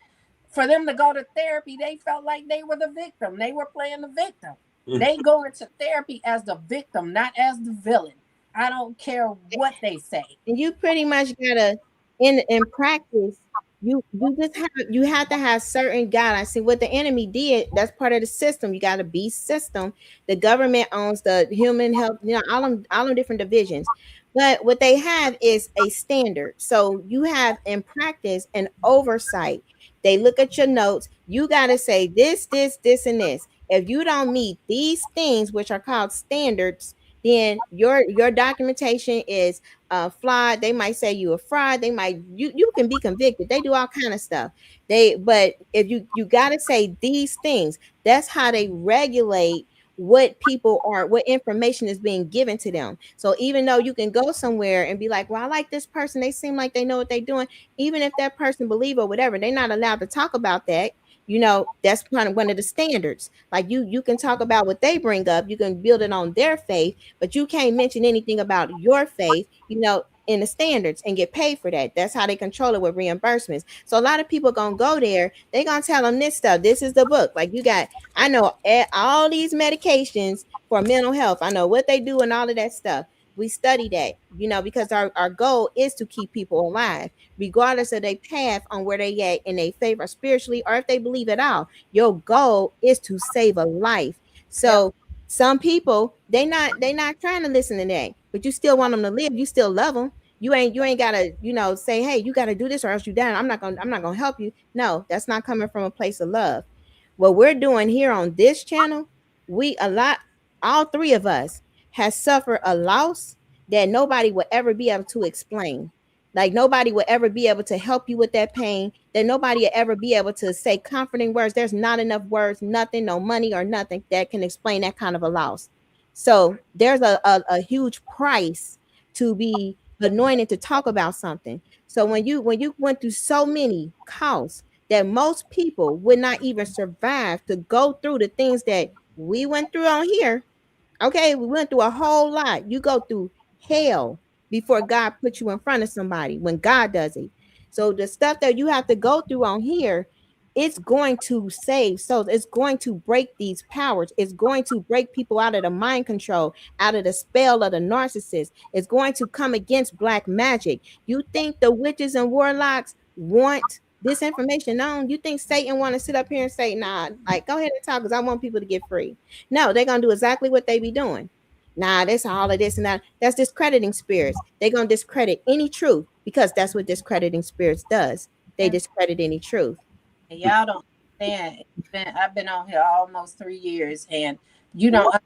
For them to go to therapy, they felt like they were the victim. They were playing the victim. They go into therapy as the victim, not as the villain. I don't care what they say. you pretty much gotta in practice, you have to have certain guidelines. See what the enemy did, that's part of the system. You gotta be system. The government owns the human health, all them different divisions. But what they have is a standard. So you have in practice an oversight. They look at your notes. You gotta say this, and this. If you don't meet these things, which are called standards, then your documentation is flawed. They might say you a fraud. You can be convicted. They do all kind of stuff. But if you got to say these things, that's how they regulate what information is being given to them. So even though you can go somewhere and be like, well, I like this person, they seem like they know what they're doing, even if that person believe or whatever, they're not allowed to talk about that. That's kind of one of the standards. Like you can talk about what they bring up, you can build it on their faith, but you can't mention anything about your faith, in the standards, and get paid for that. That's how they control it with reimbursements. So a lot of people gonna go there, they gonna tell them this stuff. This is the book. Like I know all these medications for mental health. I know what they do and all of that stuff. We study that, because our goal is to keep people alive, regardless of their path on where they at in their faith or spiritually, or if they believe at all. Your goal is to save a life. Yep. So some people they not trying to listen to that, but you still want them to live. You still love them. You ain't gotta say, hey, you gotta do this or else you down. I'm not gonna help you. No, that's not coming from a place of love. What we're doing here on this channel, we a lot all three of us has suffered a loss that nobody will ever be able to explain. Like nobody will ever be able to help you with that pain. That nobody will ever be able to say comforting words. There's not enough words, nothing, no money or nothing that can explain that kind of a loss. So there's a huge price to be anointed to talk about something. So when you went through so many costs that most people would not even survive to go through the things that we went through on here. Okay, we went through a whole lot. You go through hell before God puts you in front of somebody when God does it. So the stuff that you have to go through on here, it's going to save souls. It's going to break these powers. It's going to break people out of the mind control, out of the spell of the narcissist. It's going to come against black magic. You think the witches and warlocks want this information known? You think Satan want to sit up here and say, nah, like go ahead and talk because I want people to get free? No, they're gonna do exactly what they be doing. Nah, that's all of this and that. That's discrediting spirits. They're gonna discredit any truth because that's what discrediting spirits does. They And discredit any truth. y'all don't understand. I've been on here almost 3 years, and you don't understand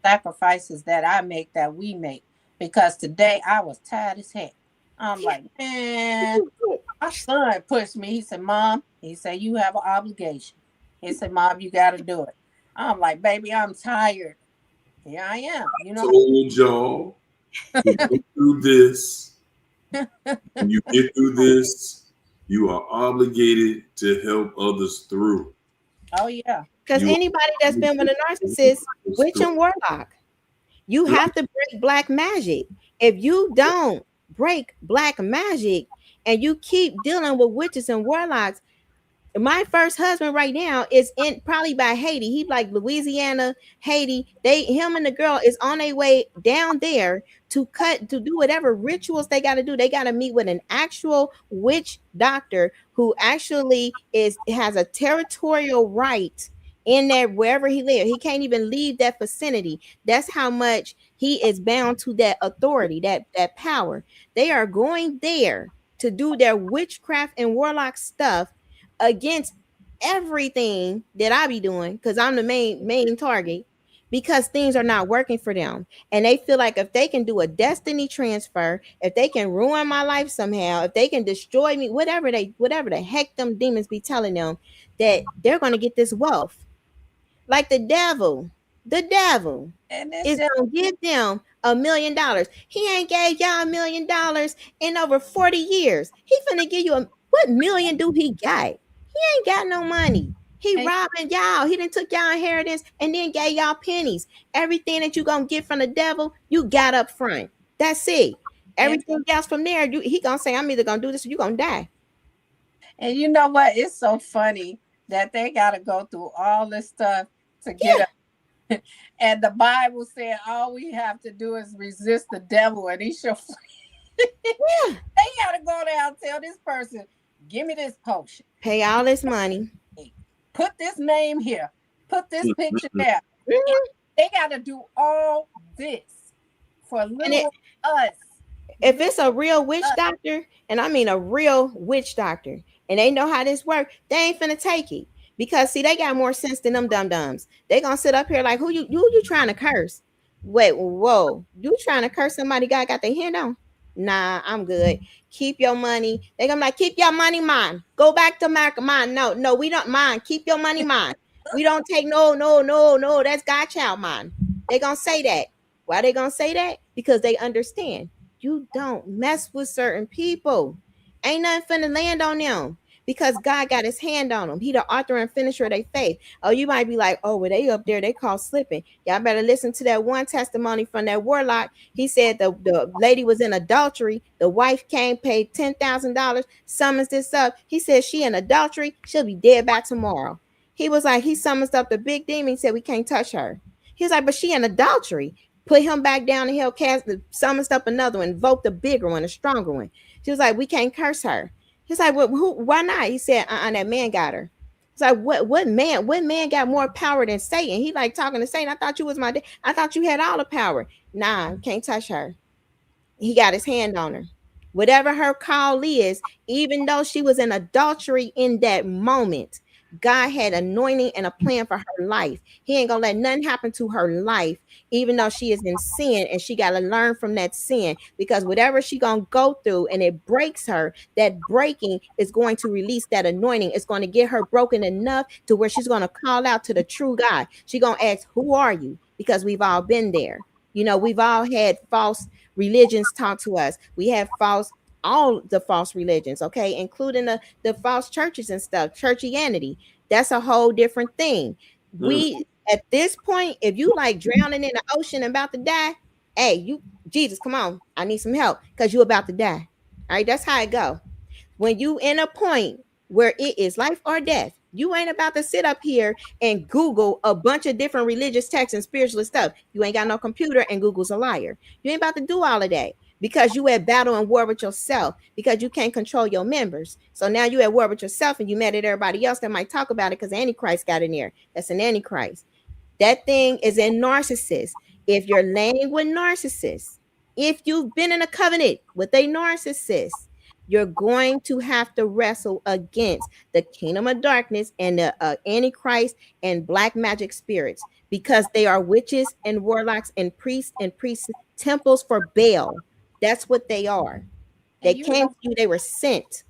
the sacrifices that I make, that we make. Because today I was tired as heck. I'm like, man, my son pushed me. He said, Mom, he said, you have an obligation. He said, Mom, you got to do it. I'm like, baby, I'm tired. Here I am. You know, Told y'all to go through this. When you get through this, you are obligated to help others through. oh yeah. Because You anybody are that's been with obligated a to help narcissist, others witch through. and warlock, you Right. have to break black magic. If you don't break black magic and you keep dealing with witches and warlocks, my first husband right now is in probably by Haiti. He like Louisiana, Haiti. Him and the girl is on their way down there to do whatever rituals they got to do. They got to meet with an actual witch doctor who actually has a territorial right in there wherever he lives. He can't even leave that vicinity. That's how much he is bound to that authority, that power. They are going there to do their witchcraft and warlock stuff against everything that I be doing because I'm the main target because things are not working for them. And they feel like if they can do a destiny transfer, if they can ruin my life somehow, if they can destroy me, whatever the heck them demons be telling them, that they're gonna get this wealth. Like the devil And it's is just, gonna give them $1 million. He ain't gave y'all $1 million in over 40 years. He finna give you what million do he got? He ain't got no money. He and, robbing y'all. He done took y'all inheritance and then gave y'all pennies. Everything that you gonna get from the devil, you got up front. That's it. and Everything else from there, he gonna say, I'm either gonna do this or you gonna die. and you know what? It's so funny that they gotta go through all this stuff to get Yeah, up. And the Bible said all we have to do is resist the devil and he shall flee. yeah. They gotta go there and tell this person, give me this potion. Pay all this money. Put this name here. Put this picture Mhm. there. And Mhm. they gotta do all this for And it little us. if Little it's a real witch us. doctor, and I mean a real witch doctor, and they know how this works, they ain't finna take it. Because see, they got more sense than them dum dums. They gonna sit up here like who you trying to curse? Wait, whoa, you trying to curse somebody God got their hand on? Nah, I'm good. Keep your money. They gonna be like, keep your money mine. Go back to America mine. No, no, we don't mind. Keep your money mine. We don't take no. That's Godchild mine. They gonna say that. Why they gonna say that? Because they understand you don't mess with certain people. Ain't nothing finna land on them because God got his hand on them. He the author and finisher of their faith. Oh, you might be like, oh, well, they up there, they call slipping. Y'all better listen to that one testimony from that warlock. He said the lady was in adultery. The wife came, paid $10,000, summons this up. He said she in adultery, she'll be dead by tomorrow. He was like, he summons up the big demon. He said, we can't touch her. He was like, but she in adultery. Put him back down the hill, cast the summoned up another one, invoked a bigger one, a stronger one. She was like, we can't curse her. He's like, well, why not? He said, that man got her. It's like, what man got more power than Satan? He like talking to Satan. I thought you was my dad. I thought you had all the power. Nah, can't touch her. He got his hand on her. Whatever her call is, even though she was in adultery in that moment, God had anointing and a plan for her life. He ain't gonna let nothing happen to her life, even though she is in sin, and she got to learn from that sin because whatever she gonna go through and it breaks her, that breaking is going to release that anointing. It's going to get her broken enough to where she's gonna call out to the true God. She gonna ask, "Who are you?" Because we've all been there. We've all had false religions taught to us. We have all the false religions, okay, including the false churches and stuff, churchianity. That's a whole different thing. Mm. We at this point, if you like drowning in the ocean and about to die, hey, you Jesus, come on, I need some help because you about to die. All right, that's how it go. When you in a point where it is life or death, you ain't about to sit up here and Google a bunch of different religious texts and spiritual stuff. You ain't got no computer and Google's a liar. You ain't about to do all of that because you at battle and war with yourself because you can't control your members. So now you at war with yourself and you mad at everybody else that might talk about it because Antichrist got in there. That's an Antichrist. That thing is in narcissists. If you're laying with narcissists, if you've been in a covenant with a narcissist, you're going to have to wrestle against the kingdom of darkness and the antichrist and black magic spirits because they are witches and warlocks and priests temples for Baal. That's what they are. They and you came know to you, they were sent.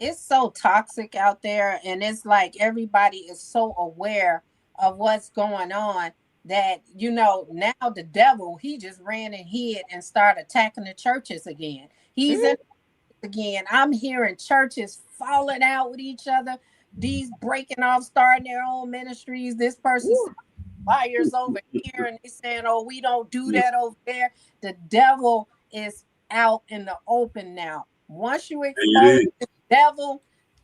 it's so toxic out there, and it's like everybody is so aware of what's going on that, you know, now the devil, he just ran and hid and started attacking the churches again. He's in again. I'm hearing churches falling out with each other, these breaking off, starting their own ministries. This person said fires over here, and they saying, oh, we don't do Yes, that over there. The devil is out in the open now. Once you it expose is. the devil,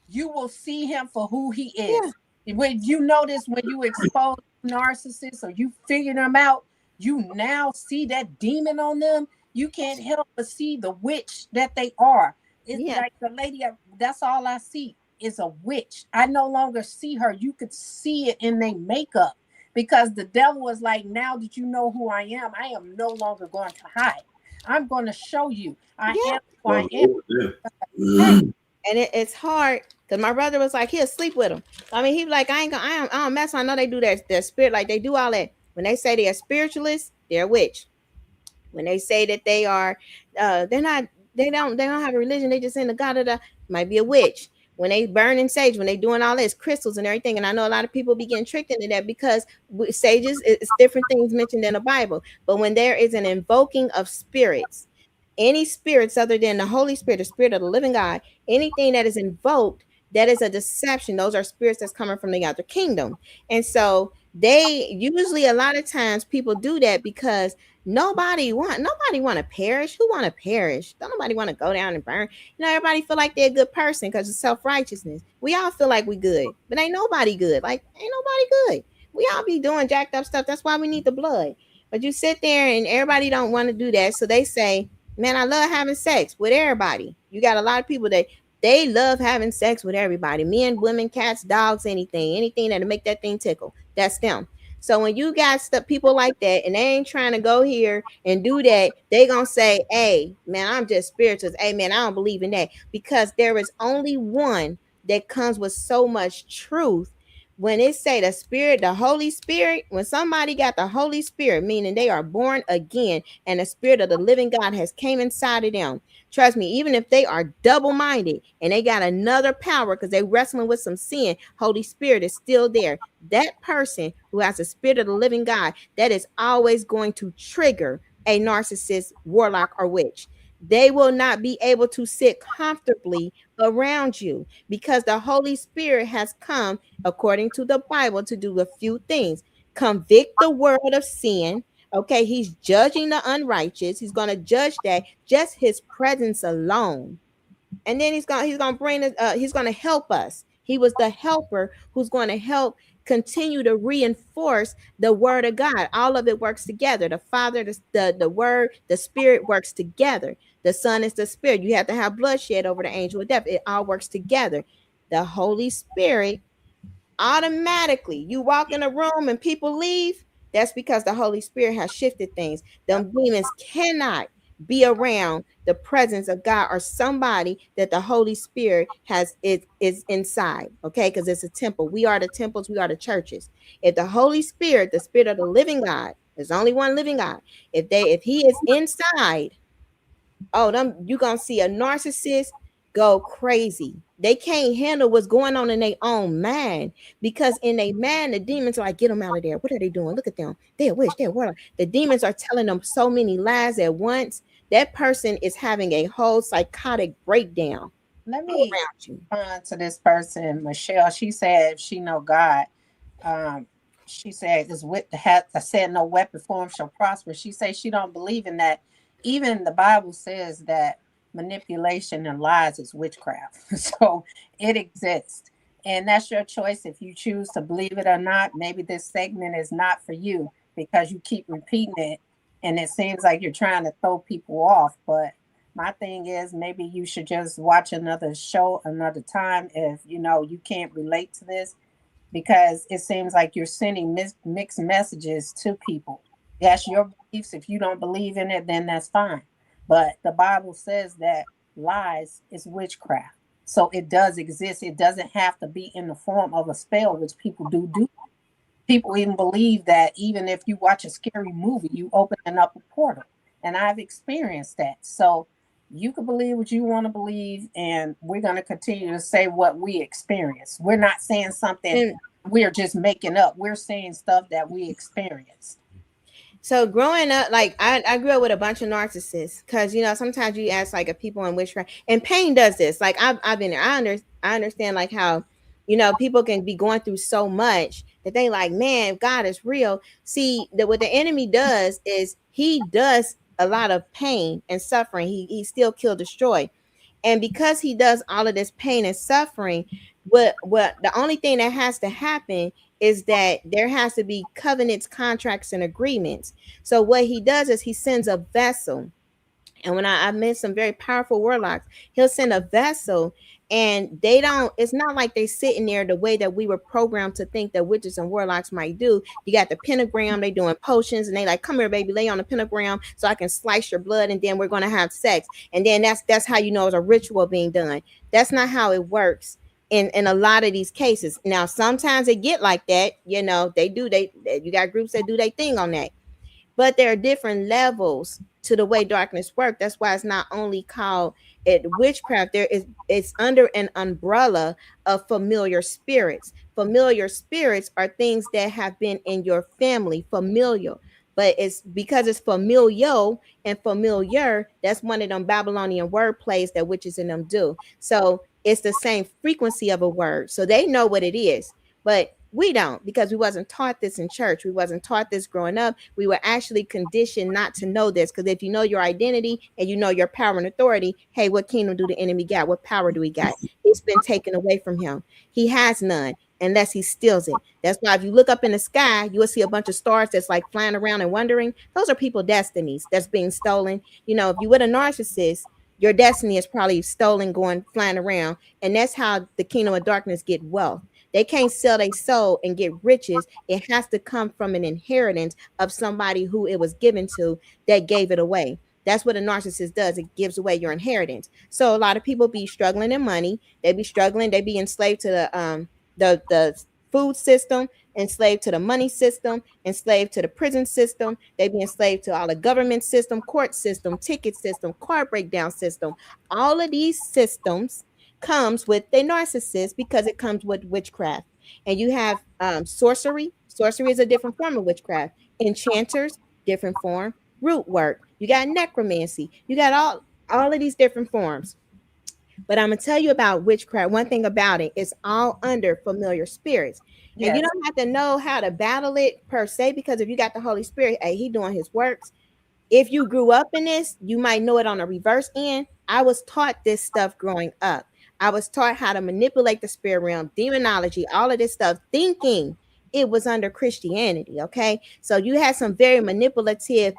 you will see him for who he Yeah. is. When you notice, when you expose narcissists or you figure them out, you now see that demon on them. You can't help but see the witch that they are. It's Yeah. like the lady, that's all I see is a witch. I no longer see her. You could see it in their makeup, because the devil was like, now that you know who I am no longer going to hide. I'm going to show you I Yeah. am who My I am. Lord, yeah. Right. And it's hard because my brother was like, he'll sleep with him. I mean, he be like, I don't mess. I know they do that. Their spirit, like they do all that. When they say they're spiritualists, they're a witch. When they say that they are, they're not. They don't have a religion. They just in the God of the might be a witch. When they burn in sage, when they doing all this crystals and everything, and I know a lot of people be getting tricked into that because sages, it's different things mentioned in the Bible. But when there is an invoking of spirits, any spirits other than the Holy Spirit, the Spirit of the living God, anything that is invoked, that is a deception. Those are spirits that's coming from the other kingdom. And so they usually, a lot of times people do that because nobody want to perish. Who want to perish? Don't nobody want to go down and burn. You know, everybody feel like they're a good person because of self-righteousness. We all feel like we good, but ain't nobody good. Like ain't nobody good. We all be doing jacked up stuff. That's why we need the blood. But you sit there and everybody don't want to do that. So they say, man, I love having sex with everybody. You got a lot of people that they love having sex with everybody. Men, women, cats, dogs, anything that'll make that thing tickle. That's them. So when you got stuff people like that and they ain't trying to go here and do that, they gonna say, hey, man, I'm just spiritualist. Hey man, I don't believe in that. Because there is only one that comes with so much truth. When it say the spirit, the Holy Spirit, when somebody got the Holy Spirit, meaning they are born again, and the spirit of the living God has came inside of them. Trust me, even if they are double-minded and they got another power because they wrestling with some sin, Holy Spirit is still there. That person who has the spirit of the living God, that is always going to trigger a narcissist, warlock, or witch. They will not be able to sit comfortably around you because the Holy Spirit has come, according to the Bible, to do a few things: convict the world of sin. Okay, he's judging the unrighteous. He's going to judge that just his presence alone. And then he's gonna bring us. He's going to help us. He was the helper who's going to help continue to reinforce the word of God. All of it works together. The Father, the Word, the Spirit works together. The Son is the Spirit. You have to have bloodshed over the angel of death. It all works together. The Holy Spirit, automatically you walk in a room and people leave, that's because the Holy Spirit has shifted things. Them demons cannot be around the presence of God or somebody that the Holy Spirit has is inside. Okay, because it's a temple. We are the temples, we are the churches. If the Holy Spirit, the Spirit of the living God, there's only one living God, if he is inside, oh, them you gonna see a narcissist go crazy. They can't handle what's going on in their own mind because in their mind, the demons are like, get them out of there. What are they doing? Look at them. They're a witch. They're what? The demons are telling them so many lies at once. That person is having a whole psychotic breakdown Let all me around you. respond to this person, Michelle. She said she know God. Um, she said is with the hat. I said no weapon form shall prosper. She said she don't believe in that. Even the Bible says that manipulation and lies is witchcraft. So it exists. And that's your choice if you choose to believe it or not. Maybe this segment is not for you because you keep repeating it and it seems like you're trying to throw people off. But my thing is maybe you should just watch another show another time if you know you can't relate to this, because it seems like you're sending mixed messages to people. That's your beliefs. If you don't believe in it, then that's fine. But the Bible says that lies is witchcraft. So it does exist. It doesn't have to be in the form of a spell, which people do. People even believe that even if you watch a scary movie, you opening up a portal. And I've experienced that. So you can believe what you want to believe, and we're going to continue to say what we experience. We're not saying something And we're just making up. We're saying stuff that we experienced. So growing up, like I grew up with a bunch of narcissists because sometimes you ask like a people in witchcraft and pain does this. Like I've been there. I understand like how people can be going through so much that they like, man, God is real. See that what the enemy does is he does a lot of pain and suffering. He still kill, destroy. And because he does all of this pain and suffering, what the only thing that has to happen is that there has to be covenants, contracts, and agreements. So what he does is he sends a vessel. And when I met some very powerful warlocks, he'll send a vessel, and they don't, it's not like they sitting there the way that we were programmed to think that witches and warlocks might do. You got the pentagram, they doing potions, and they like, come here, baby, lay on the pentagram so I can slice your blood, and then we're gonna have sex. And then that's how you know it's a ritual being done. That's not how it works in a lot of these cases. Now, sometimes they get like that, you got groups that do their thing on that, but there are different levels to the way darkness work. That's why it's not only called it witchcraft. It's under an umbrella of familiar spirits. Familiar spirits are things that have been in your family, familial. But it's because it's familial and familiar, that's one of them Babylonian word plays that witches in them do. So it's the same frequency of a word. So they know what it is. But we don't, because we wasn't taught this in church. We wasn't taught this growing up. We were actually conditioned not to know this, because if you know your identity and you know your power and authority, hey, what kingdom do the enemy got? What power do he got? It's been taken away from him. He has none unless he steals it. That's why if you look up in the sky, you will see a bunch of stars that's like flying around and wondering. Those are people's destinies that's being stolen. If you with a narcissist, your destiny is probably stolen, going flying around. And that's how the kingdom of darkness get wealth. They can't sell their soul and get riches. It has to come from an inheritance of somebody who it was given to that gave it away. That's what a narcissist does. It gives away your inheritance. So a lot of people be struggling in money. They be struggling. They be enslaved to the food system, enslaved to the money system, enslaved to the prison system. They be enslaved to all the government system, court system, ticket system, car breakdown system. All of these systems comes with a narcissist because it comes with witchcraft. And you have sorcery. Sorcery is a different form of witchcraft. Enchanters, different form. Root work. You got necromancy. You got all of these different forms. But I'm gonna tell you about witchcraft. One thing about it is all under familiar spirits. And you Yes. don't have to know how to battle it per se, because if you got the Holy Spirit, hey, he doing his works. If you grew up in this, you might know it on a reverse end. I was taught this stuff growing up. I was taught how to manipulate the spirit realm, demonology, all of this stuff, thinking it was under Christianity. Okay. So you had some very manipulative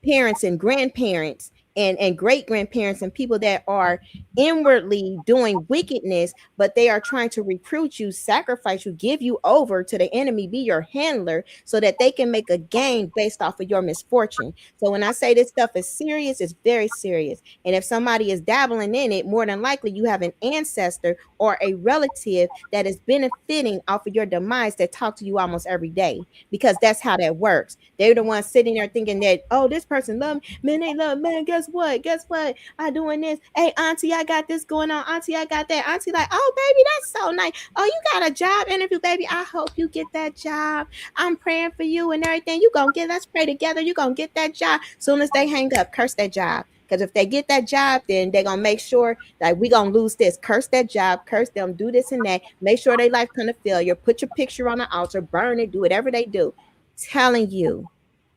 parents and grandparents and great grandparents and people that are inwardly doing wickedness, but they are trying to recruit you, sacrifice you, give you over to the enemy, be your handler so that they can make a gain based off of your misfortune. So when I say this stuff is serious, it's very serious. And if somebody is dabbling in it, more than likely you have an ancestor or a relative that is benefiting off of your demise that talk to you almost every day, because that's how that works. They're the ones sitting there thinking that, oh, this person love me. Man, they love, man, guess what? Guess what? I doing this. Hey, auntie, I got this going on. Auntie, I got that. Auntie, like, oh, baby, that's so nice. Oh, you got a job interview, baby. I hope you get that job. I'm praying for you and everything. You gonna get, let's pray together. You gonna get that job. Soon as they hang up, curse that job. Because if they get that job, then they're gonna make sure like we gonna lose this. Curse that job, curse them, do this and that. Make sure their life come to failure. Put your picture on the altar, burn it, do whatever they do. Telling you,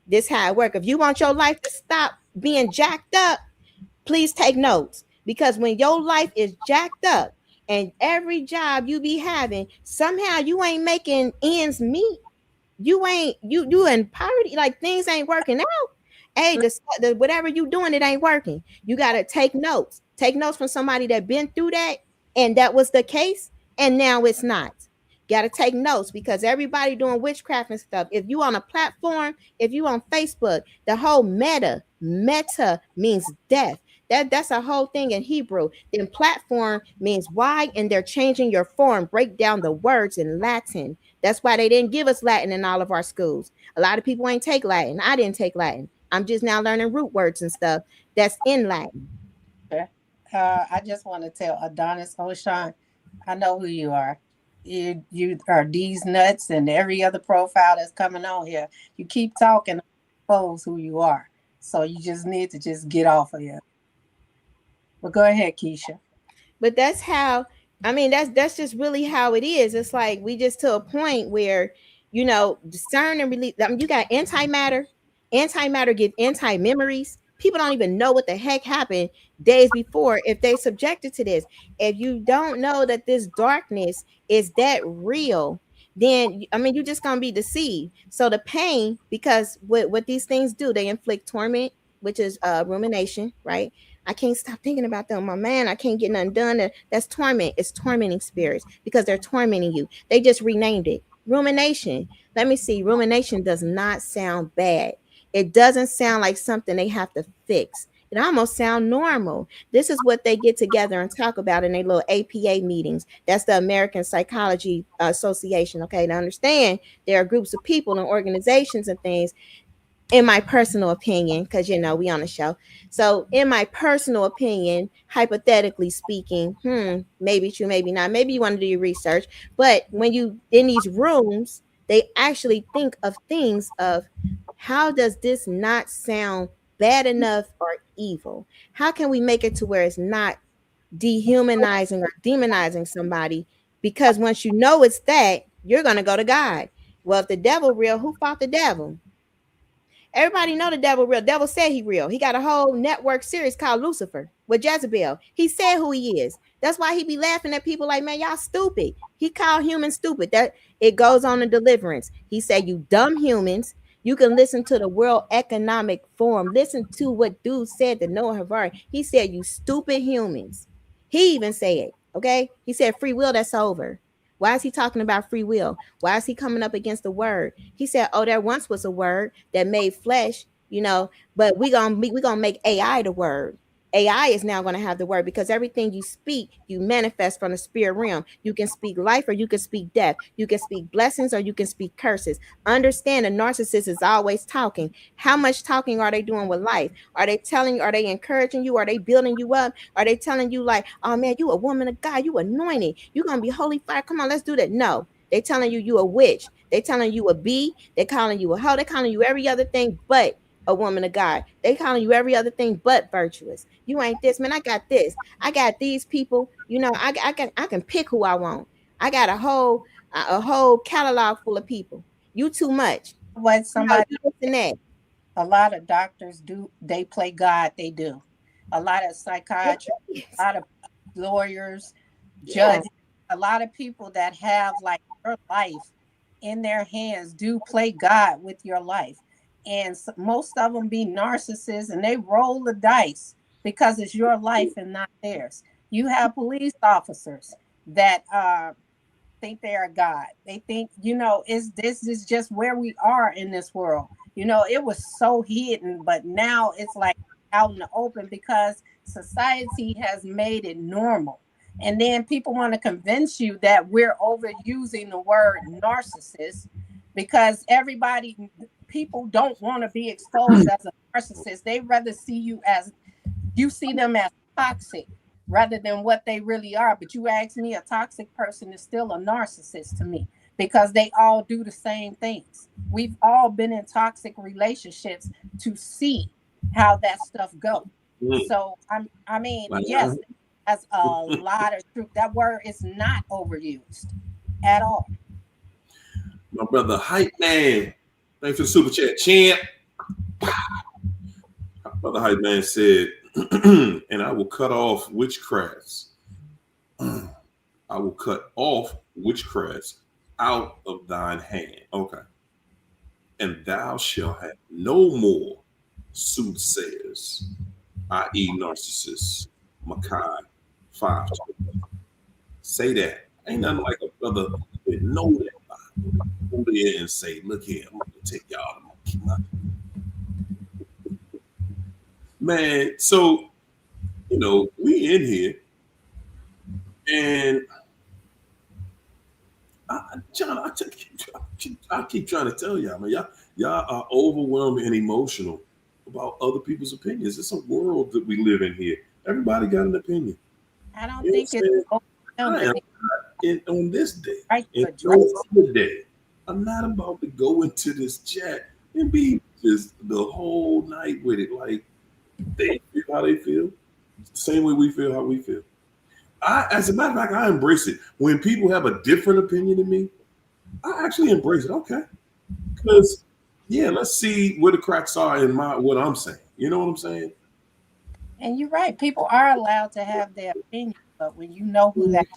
this how it work. If you want your life to stop being jacked up, please take notes, because when your life is jacked up and every job you be having, somehow you ain't making ends meet. You ain't you in poverty, like things ain't working out. Hey, the whatever you doing, it ain't working. You gotta take notes. Take notes from somebody that been through that, and that was the case, and now it's not. Gotta take notes, because everybody doing witchcraft and stuff. If you on a platform, if you on Facebook, the whole meta means death. That's a whole thing in Hebrew. Then platform means why, and they're changing your form. Break down the words in Latin. That's why they didn't give us Latin in all of our schools. A lot of people ain't take Latin. I didn't take Latin. I'm just now learning root words and stuff that's in Latin. Okay. I just want to tell Adonis Oshan, I know who you are. You are these nuts and every other profile that's coming on here. You keep talking, expose who you are. So you just need to just get off of here. But go ahead, Keisha. But that's how, I mean, that's just really how it is. It's like we just to a point where, discern and release. I mean, you got antimatter give anti-memories. People don't even know what the heck happened days before if they subjected to this. If you don't know that this darkness is that real, then I mean you're just gonna be deceived. So the pain, because what these things do, they inflict torment, which is rumination, right? I can't stop thinking about them. My man, I can't get nothing done. That's torment. It's tormenting spirits because they're tormenting you. They just renamed it rumination. Let me see. Rumination does not sound bad. It doesn't sound like something they have to fix. It almost sounds normal. This is what they get together and talk about in their little APA meetings. That's the American Psychology Association. Okay, to understand, there are groups of people and organizations and things, in my personal opinion, because we on the show. So in my personal opinion, hypothetically speaking, maybe true, maybe not. Maybe you want to do your research. But when you in these rooms, they actually think of things of how does this not sound bad enough or evil? How can we make it to where it's not dehumanizing or demonizing somebody? Because once you know it's that, you're gonna go to God. Well, if the devil real, who fought the devil? Everybody know the devil real. Devil said he real. He got a whole network series called Lucifer with Jezebel. He said who he is. That's why he be laughing at people like, man, y'all stupid. He called humans stupid. That it goes on in Deliverance. He said, you dumb humans. You can listen to the World Economic Forum. Listen to what dude said to Noah Harari. He said, you stupid humans. He even said, okay? He said, free will, that's over. Why is he talking about free will? Why is he coming up against the word? He said, "Oh, there once was a word that made flesh, but we gonna make AI the word. AI is now going to have the word because everything you speak, you manifest from the spirit realm. You can speak life or you can speak death. You can speak blessings or you can speak curses. Understand, a narcissist is always talking. How much talking are they doing with life? Are they telling you? Are they encouraging you? Are they building you up? Are they telling you like, oh man, you a woman of God, you anointed, you gonna be holy fire? Come on, let's do that. No, they telling you a witch. They telling you a bee. They calling you a hoe. They calling you every other thing but a woman of God. They calling you every other thing but virtuous. You ain't this, man. I got this. I got these people. I can pick who I want. I got a whole catalog full of people. You too much. What somebody, You this and that. a lot of doctors do, they play God. They do. A lot of psychiatrists, a lot of lawyers, Yeah. judges, a lot of people that have like your life in their hands do play God with your life. And most of them be narcissists and they roll the dice because it's your life and not theirs. You have police officers that think they are God. They think, is this is just where we are in this world. It was so hidden, but now it's like out in the open because society has made it normal. And then people want to convince you that we're overusing the word narcissist because people don't want to be exposed as a narcissist. They rather see them as toxic rather than what they really are. But you ask me, a toxic person is still a narcissist to me because they all do the same things. We've all been in toxic relationships to see how that stuff goes. So I mean, yes, that's a lot of truth. That word is not overused at all. My brother Hype Man, thanks for the super chat, champ. Brother Hype Man said, and I will cut off witchcrafts. I will cut off witchcrafts out of thine hand. Okay. And thou shalt have no more soothsayers, i.e., narcissists. Makai 5. Say that. Ain't nothing like a brother that know that Bible. Go there and say, look here, I'm gonna take y'all to my man. So, we in here, and John, I keep trying to tell y'all, man, y'all are overwhelmed and emotional about other people's opinions. It's a world that we live in here. Everybody got an opinion. I don't You know think what it's I'm saying? I am overwhelming. on this day Right, and to no address. other day. I'm not about to go into this chat and be just the whole night with it. Like they feel how they feel, same way we feel how we feel. As a matter of fact, I embrace it. When people have a different opinion than me, I actually embrace it. Okay, because yeah, let's see where the cracks are in my what I'm saying. You know what I'm saying? And you're right. People are allowed to have their opinion, but when you know who that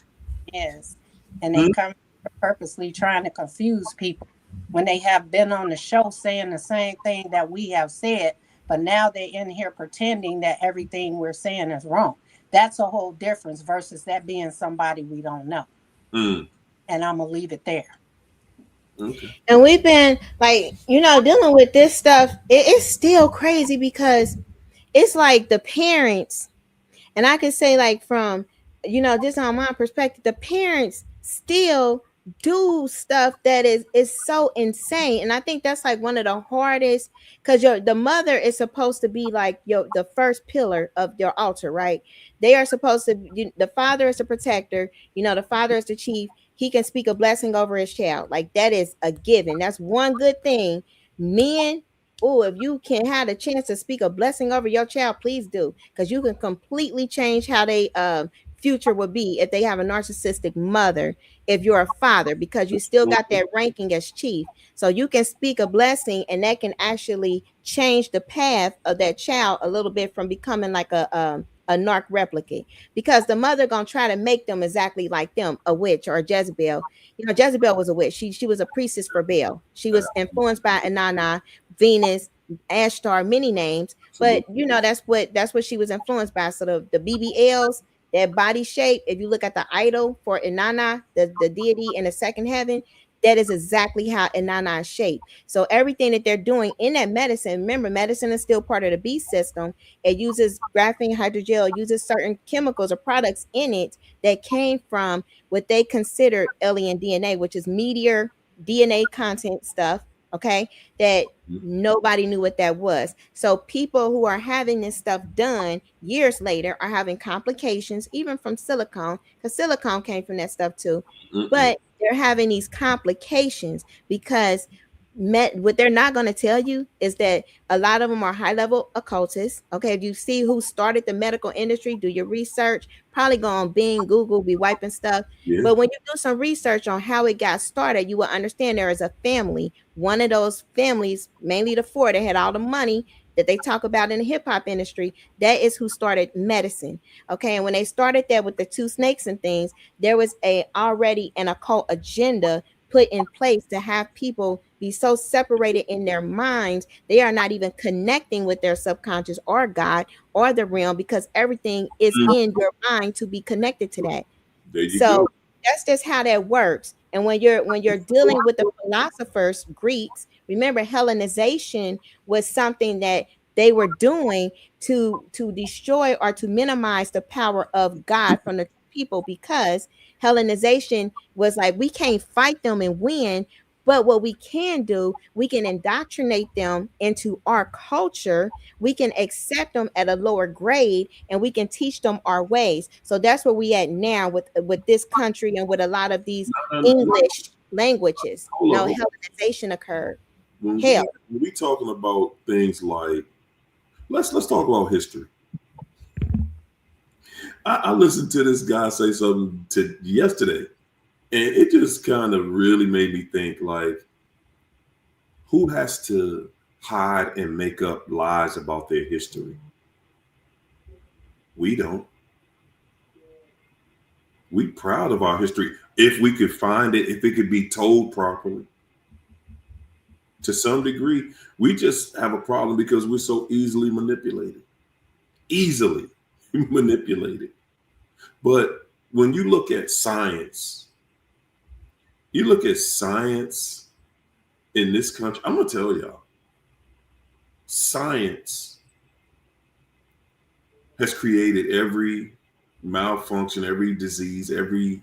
is, and they Mhm. come purposely trying to confuse people when they have been on the show saying the same thing that we have said, but now they're in here pretending that everything we're saying is wrong. That's a whole difference versus that being somebody we don't know. Mm, And I'm gonna leave it there. okay. And we've been like, dealing with this stuff. It's still crazy because it's like the parents, and I can say like from, just on my perspective, the parents still do stuff that is so insane. And I think that's like one of the hardest, because the mother is supposed to be like the first pillar of your altar, right? They are supposed to, the father is the protector, the father is the chief. He can speak a blessing over his child. Like that is a given. That's one good thing. Men, oh, if you can have a chance to speak a blessing over your child, please do, because you can completely change how they future would be if they have a narcissistic mother. If you're a father, because you still got that ranking as chief, so you can speak a blessing, and that can actually change the path of that child a little bit from becoming like a narc replicate, because the mother gonna try to make them exactly like them, a witch or a Jezebel. Jezebel was a witch. She was a priestess for Baal. She was influenced by Inanna, Venus, Ashtar, many names, but Absolutely. that's what she was influenced by. So the BBLs, that body shape, if you look at the idol for Inanna, the deity in the second heaven, that is exactly how Inanna is shaped. So everything that they're doing in that medicine, remember, medicine is still part of the beast system. It uses graphene hydrogel, uses certain chemicals or products in it that came from what they considered alien DNA, which is meteor DNA content stuff. Okay, that nobody knew what that was. So people who are having this stuff done years later are having complications, even from silicone, because silicone came from that stuff too. Mm-mm. But they're having these complications because what they're not going to tell you is that a lot of them are high level occultists. Okay, if you see who started the medical industry, do your research. Probably go on Bing, Google, be wiping stuff. Yeah. But when you do some research on how it got started, you will understand there is a family. One of those families, mainly the four that had all the money that they talk about in the hip hop industry, that is who started medicine. Okay, and when they started that with the two snakes and things, there was already an occult agenda put in place to have people be so separated in their minds they are not even connecting with their subconscious or God or the realm, because everything is Mm. in your mind to be connected to that. There you So go. that's just how that works. And when you're dealing with the philosophers, Greeks, remember Hellenization was something that they were doing to destroy or to minimize the power of God from the people, because Hellenization was like, we can't fight them and win, but what we can do, we can indoctrinate them into our culture. We can accept them at a lower grade, and we can teach them our ways. So that's where we at now with this country and with a lot of these English languages. Hold on. Hellenization occurred. When Hell, we talking about things like let's talk about history. I listened to this guy say something to yesterday, and it just kind of really made me think like, who has to hide and make up lies about their history? We don't. We proud of our history if we could find it, if it could be told properly. To some degree, we just have a problem because we're so easily manipulated. Easily manipulated. But when you look at science in this country, I'm gonna tell y'all, science has created every malfunction, every disease, every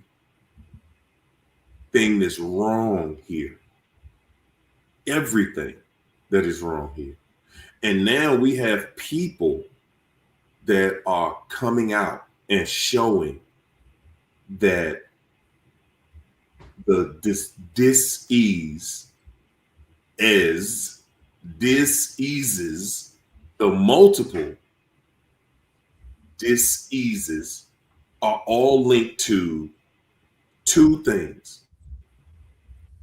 thing that's wrong here. Everything that is wrong here. And now we have people that are coming out and showing that the dis-ease as dis-eases, the multiple dis-eases are all linked to two things.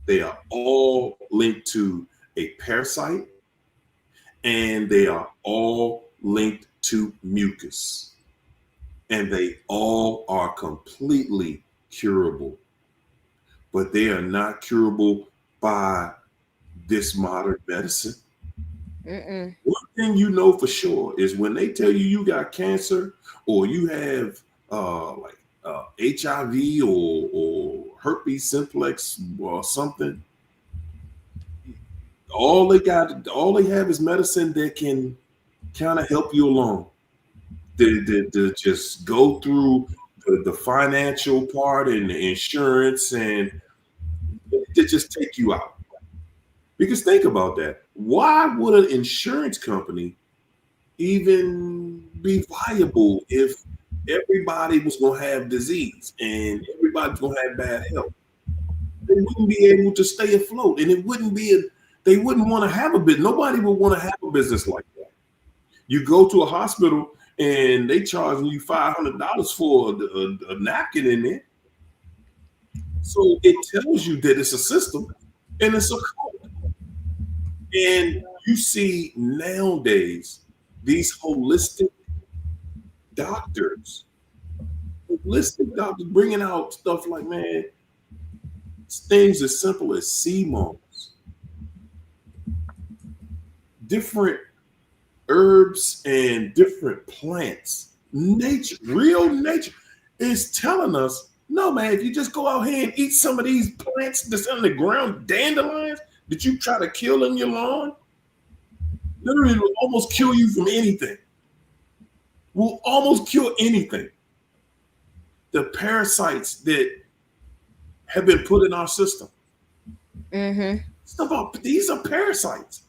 They are all linked to a parasite, and they are all linked to mucus. And they all are completely curable, but they are not curable by this modern medicine. Mm-mm. One thing you know for sure is when they tell you got cancer or you have like HIV or herpes simplex or something, all they have is medicine that can kind of help you along. To just go through the financial part and the insurance and to just take you out. Because think about that. Why would an insurance company even be viable if everybody was going to have disease and everybody's going to have bad health? They wouldn't be able to stay afloat, and it wouldn't be they wouldn't want to have a business. Nobody would want to have a business like that. You go to a hospital and they charging you $500 for a napkin in there. So it tells you that it's a system and it's a code. And you see nowadays these doctors, holistic doctors bringing out stuff like, man, things as simple as sea moss, different herbs and different plants. Nature, real nature is telling us, no, man, if you just go out here and eat some of these plants that's on the ground, dandelions that you try to kill in your lawn, literally will almost kill you from anything. Will almost kill anything. The parasites that have been put in our system. Mm-hmm. These are parasites.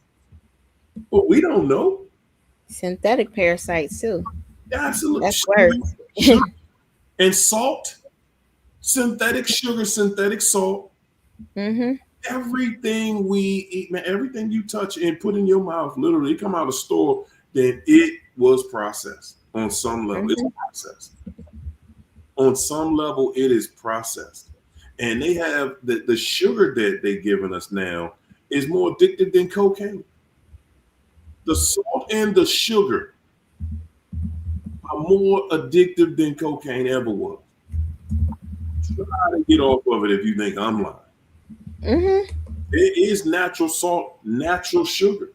But we don't know. Synthetic parasites too. Absolutely. That's worse. Sugar and salt, synthetic sugar, synthetic salt. Mm-hmm. Everything we eat, man, everything you touch and put in your mouth, literally come out of the store, then it was processed on some level. It's processed. On some level, it is processed. And they have the sugar that they're giving us now is more addictive than cocaine. The salt and the sugar are more addictive than cocaine ever was. Try to get off of it if you think I'm lying. Mm-hmm. It is natural salt, natural sugar.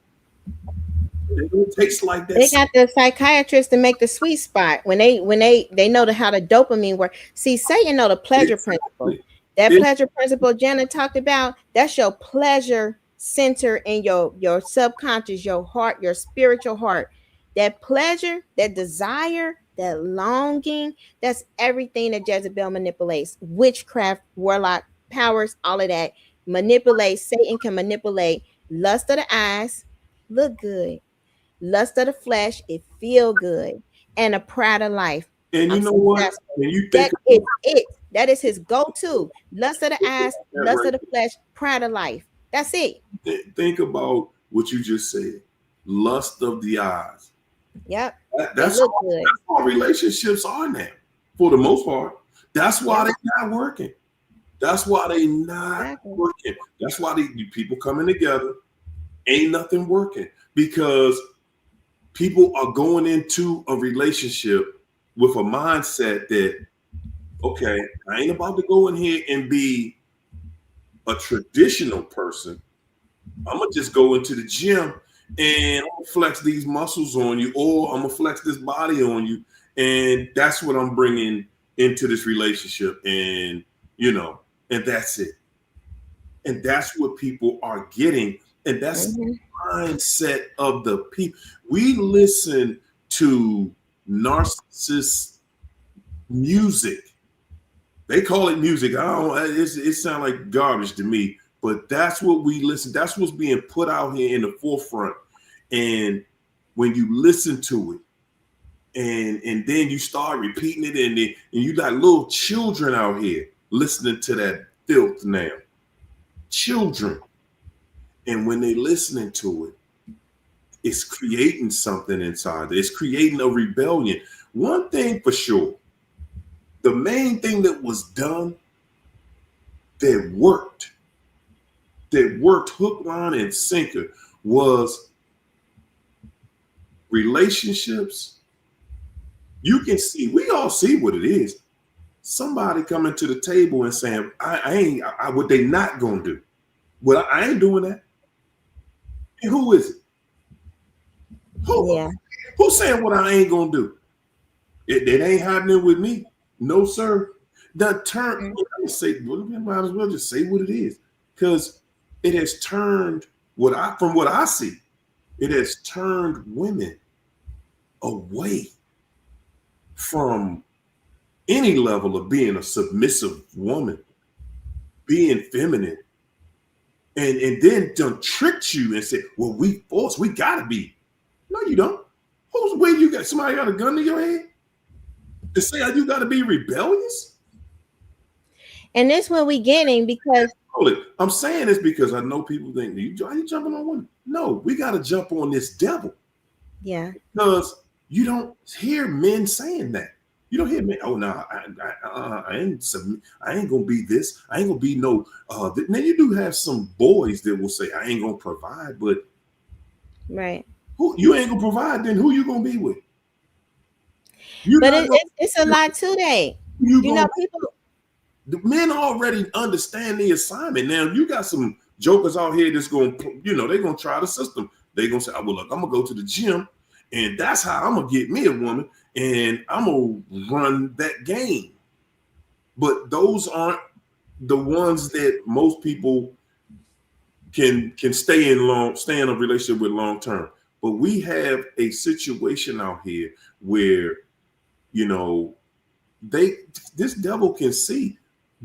It don't taste like that. They got the psychiatrists to make the sweet spot when they know how the dopamine work. See, say you know the pleasure principle. That pleasure principle Janet talked about, that's your pleasure center in your subconscious, your heart, your spiritual heart. That pleasure, that desire, that longing, that's everything that Jezebel manipulates. Witchcraft, warlock, powers, all of that. Manipulate. Satan can manipulate lust of the eyes, look good. Lust of the flesh, it feel good. And a pride of life. And you know what? When you think that is it. That is his go-to. Lust of the eyes, lust of the flesh, pride of life. That's it. Think about what you just said. Lust of the eyes. Yep. That's all relationships are now, for the most part. That's why they're not working. That's why they not working. That's why people coming together, ain't nothing working. Because people are going into a relationship with a mindset that, okay, I ain't about to go in here and be a traditional person. I'm going to just go into the gym and I'm gonna flex these muscles on you, or I'm going to flex this body on you. And that's what I'm bringing into this relationship. And, and that's it. And that's what people are getting. And that's the mindset of the people. We listen to narcissist music. They call it music. It sounds like garbage to me, but that's what we listen. That's what's being put out here in the forefront. And when you listen to it, and then you start repeating it, and you got little children out here listening to that filth now. Children. And when they listening to it, it's creating something inside. It's creating a rebellion. One thing for sure, the main thing that was done that worked hook, line, and sinker was relationships. You can see, we all see what it is. Somebody coming to the table and saying, what they not gonna do. Well, I ain't doing that. And who is it? Who's saying what I ain't gonna do? It ain't happening with me. No, sir. The term, let me say, might as well just say what it is. Because it has turned from what I see, it has turned women away from any level of being a submissive woman, being feminine, and then done tricked you and said, well, we gotta be. No, you don't. Who's way you got? Somebody got a gun to your head to say you gotta be rebellious? And that's what we getting because I'm saying this because I know people think, are you jumping on women? No, we gotta jump on this devil. Yeah. Because you don't hear men saying that. You don't hear men. Oh no, I ain't gonna be this. I ain't gonna be no. Now you do have some boys that will say, I ain't gonna provide, but right. Who you ain't gonna provide? Then who you gonna be with? It's a lot today. You know, people. The men already understand the assignment. Now you got some jokers out here that's gonna, they're gonna try the system. They're gonna say, well, look, I'm gonna go to the gym, and that's how I'm gonna get me a woman. And I'm gonna run that game. But those aren't the ones that most people can stay in a relationship with long term. But we have a situation out here where, this devil can see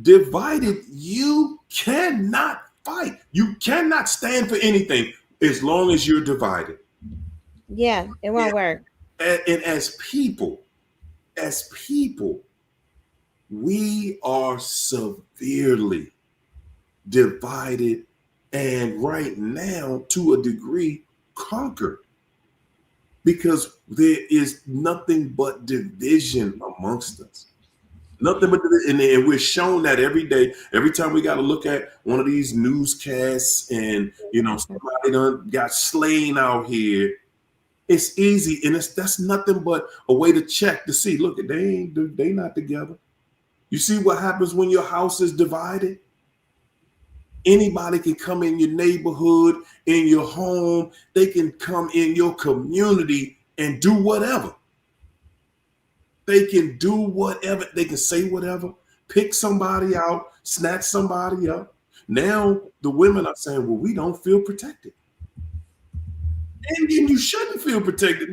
divided. You cannot fight. You cannot stand for anything as long as you're divided. Yeah, it won't work. And as people, we are severely divided, and right now, to a degree, conquered, because there is nothing but division amongst us. Nothing but division. And we're shown that every day. Every time we got to look at one of these newscasts, and somebody done got slain out here. It's easy, and that's nothing but a way to check to see. Look, they not together. You see what happens when your house is divided? Anybody can come in your neighborhood, in your home. They can come in your community and do whatever. They can do whatever. They can say whatever. Pick somebody out, snatch somebody up. Now the women are saying, well, we don't feel protected. And you shouldn't feel protected.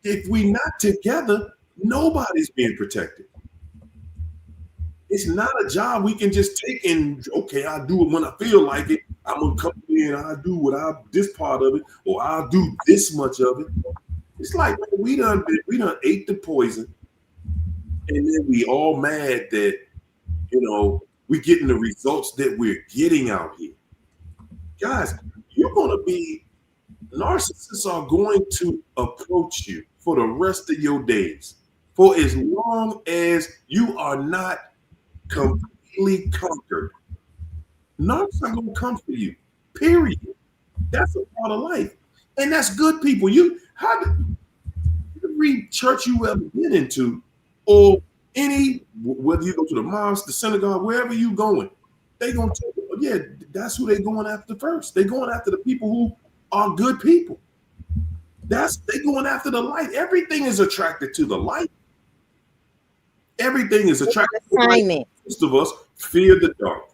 If we're not together, nobody's being protected. It's not a job we can just take and, okay, I'll do it when I feel like it. I'm going to come in, I'll do this part of it, or I'll do this much of it. It's like, man, we done ate the poison, and then we all mad that, we're getting the results that we're getting out here. Guys, narcissists are going to approach you for the rest of your days, for as long as you are not completely conquered. Narcs are going to come for you, period. That's a part of life. And that's good people. Every church you ever been into, or whether you go to the mosque, the synagogue, wherever you going, they going to tell you, yeah, that's who they going after first. They going after the people who are good people. They going after the light. Everything is attracted to the light. Everything is attracted to the light. Most of us fear the dark.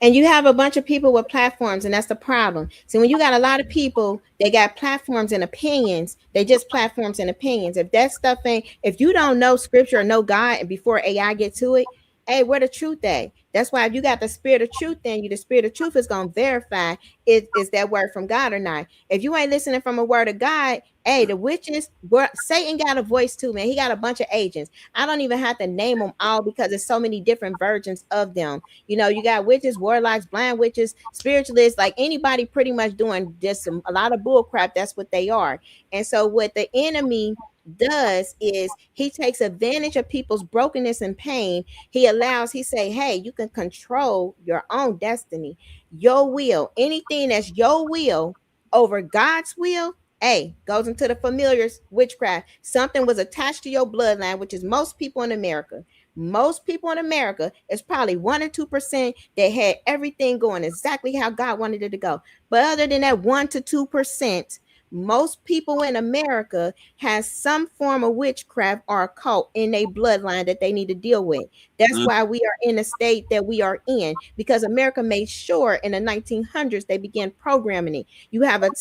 And you have a bunch of people with platforms, and that's the problem. So when you got a lot of people, they got platforms and opinions, they just platforms and opinions. If that stuff if you don't know scripture or know God, and before AI get to it, Hey, where the truth at? That's why if you got the spirit of truth in you, the spirit of truth is gonna verify is that word from God or not. If you ain't listening from a word of God, hey, the witches, Satan got a voice too, man. He got a bunch of agents. I don't even have to name them all because there's so many different versions of them. You know, you got witches, warlocks, blind witches, spiritualists, like anybody pretty much doing just a lot of bull crap. That's what they are. And so what the enemy does is he takes advantage of people's brokenness and pain. He say, hey, you can control your own destiny, your will, anything that's your will over God's will. Hey, goes into the familiars witchcraft. Something was attached to your bloodline, which is most people in America. Most people in America is probably 1 or 2% that had everything going exactly how God wanted it to go. But other than that 1 to 2%, most people in America has some form of witchcraft or occult in their bloodline that they need to deal with. That's Mm, why we are in the state that we are in, because America made sure in the 1900s they began programming it. You have a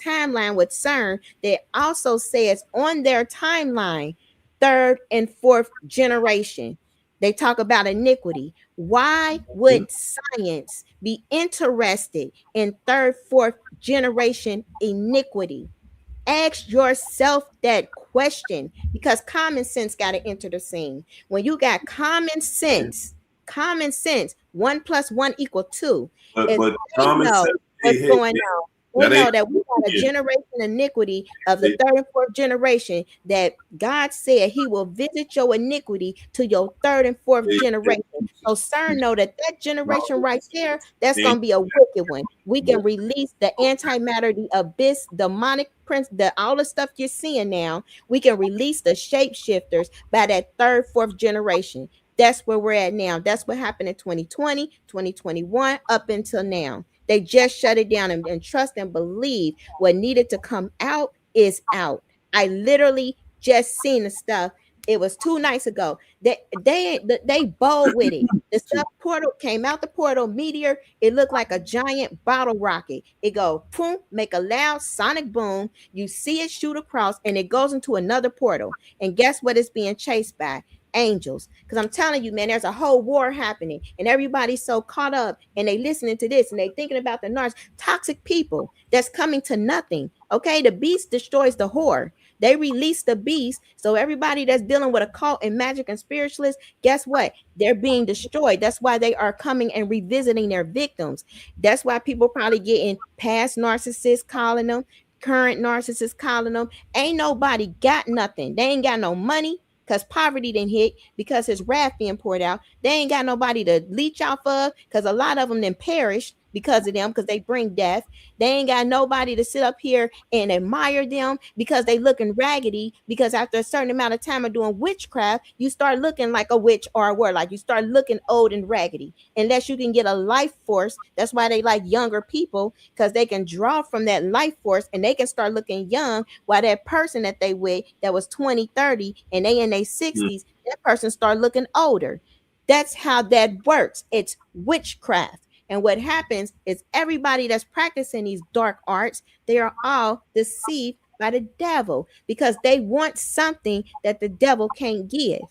timeline with CERN that also says on their timeline, third and fourth generation. They talk about iniquity. Why mm, would science be interested in third, fourth generation iniquity? Ask yourself that question, because common sense got to enter the scene. When you got common sense, 1 plus 1 equal 2. but If but they common know sense, hey, what's hey, going hey, on, they that ain't know that we got a yeah, generation iniquity of the they, third and fourth generation, that God said he will visit your iniquity to your third and fourth they, generation. So CERN know that that no, generation right there, that's they going ain't, to be a wicked one. We can no, release the antimatter, the abyss, demonic prince, all the stuff you're seeing now. We can release the shapeshifters by that third, fourth generation. That's where we're at now. That's what happened in 2020, 2021, up until now. They just shut it down, and trust and believe what needed to come out is out. I literally just seen the stuff. It was 2 nights ago. They bold with it. The stuff portal came out the portal meteor. It looked like a giant bottle rocket. It go boom, make a loud sonic boom. You see it shoot across, and it goes into another portal. And guess what it's being chased by? Angels. Because I'm telling you, man, there's a whole war happening, and everybody's so caught up, and they listening to this, and they thinking about the Narcs, toxic people that's coming to nothing. Okay, the beast destroys the whore. They release the beast, so everybody that's dealing with occult and magic and spiritualists, guess what? They're being destroyed. That's why they are coming and revisiting their victims. That's why people probably getting past narcissists calling them, current narcissists calling them. Ain't nobody got nothing. They ain't got no money because poverty didn't hit, because his wrath being poured out. They ain't got nobody to leech off of, because a lot of them then perished because of them, because they bring death. They ain't got nobody to sit up here and admire them because they looking raggedy, because after a certain amount of time of doing witchcraft, you start looking like a witch or a warlock. You start looking old and raggedy unless you can get a life force. That's why they like younger people, because they can draw from that life force and they can start looking young, while that person that they with that was 20, 30, and they in their mm, 60s, that person start looking older. That's how that works. It's witchcraft. And what happens is everybody that's practicing these dark arts, they are all deceived by the devil, because they want something that the devil can't give.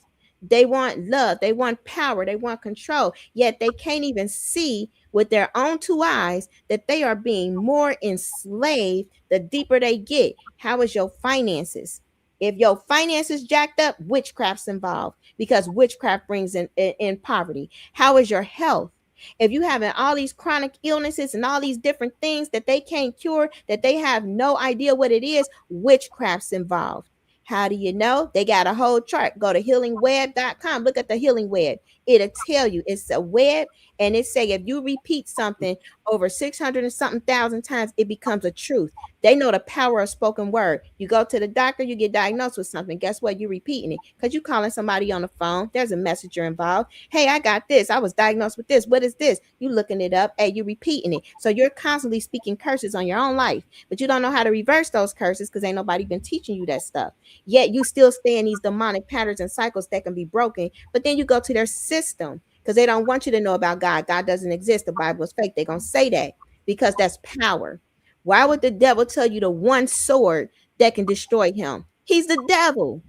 They want love, they want power, they want control, yet they can't even see with their own 2 eyes that they are being more enslaved the deeper they get. How is your finances? If your finances jacked up, witchcraft's involved, because witchcraft brings in poverty. How is your health? If you having all these chronic illnesses and all these different things that they can't cure, that they have no idea what it is, witchcraft's involved. How do you know? They got a whole chart. Go to healingweb.com. Look at the healing web. It'll tell you it's a web, and it say if you repeat something over 600 and something thousand times, it becomes a truth. They know the power of spoken word. You go to the doctor, you get diagnosed with something. Guess what? You're repeating it because you're calling somebody on the phone. There's a messenger involved. Hey, I got this. I was diagnosed with this. What is this? You looking it up. Hey, you're repeating it. So you're constantly speaking curses on your own life, but you don't know how to reverse those curses because ain't nobody been teaching you that stuff. Yet you still stay in these demonic patterns and cycles that can be broken. But then you go to their system because they don't want you to know about God. God doesn't exist. The Bible is fake. They're going to say that because that's power. Why would the devil tell you the one sword that can destroy him? He's the devil.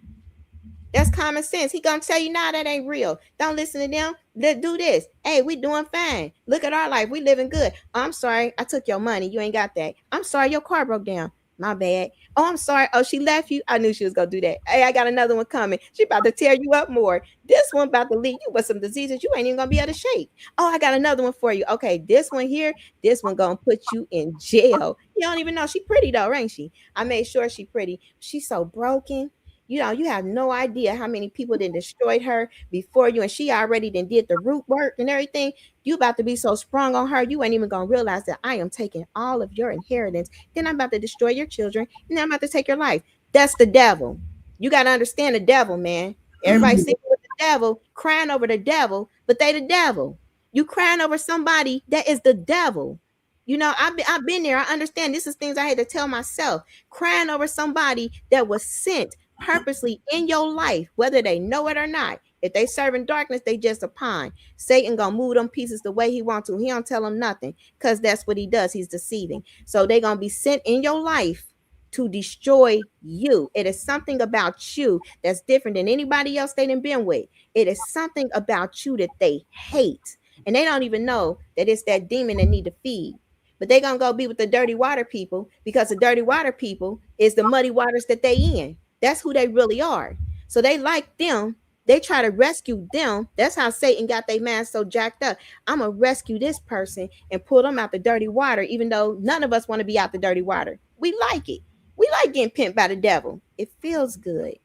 That's common sense. He gonna tell you, nah, that ain't real. Don't listen to them. Let's do this. Hey, we doing fine. Look at our life. We living good. Oh, I'm sorry. I took your money. You ain't got that. I'm sorry. Your car broke down. My bad. Oh, I'm sorry. Oh, she left you. I knew she was gonna do that. Hey, I got another one coming. She about to tear you up more. This one about to leave you with some diseases you ain't even gonna be able to shake. Oh, I got another one for you. Okay, this one here, this one gonna put you in jail. You don't even know. She pretty though, ain't she? I made sure she pretty. She's so broken. You know, you have no idea how many people then destroyed her before you, and she already then did the root work and everything. You about to be so sprung on her, you ain't even gonna realize that I am taking all of your inheritance. Then I'm about to destroy your children, and then I'm about to take your life. That's the devil. You gotta understand the devil, man. Everybody sitting with the devil, crying over the devil, but they the devil. You crying over somebody that is the devil. You know, I've been there. I understand. This is things I had to tell myself. Crying over somebody that was sent purposely in your life, whether they know it or not. If they serve in darkness, they just a pawn. Satan gonna move them pieces the way he wants to. He don't tell them nothing, because that's what he does. He's deceiving. So they gonna be sent in your life to destroy you. It is something about you that's different than anybody else they done been with. It is something about you that they hate, and they don't even know that it's that demon that need to feed. But they gonna go be with the dirty water people, because the dirty water people is the muddy waters that they in. That's who they really are. So they like them. They try to rescue them. That's how Satan got their man so jacked up. I'm going to rescue this person and pull them out the dirty water, even though none of us want to be out the dirty water. We like it. We like getting pimped by the devil. It feels good.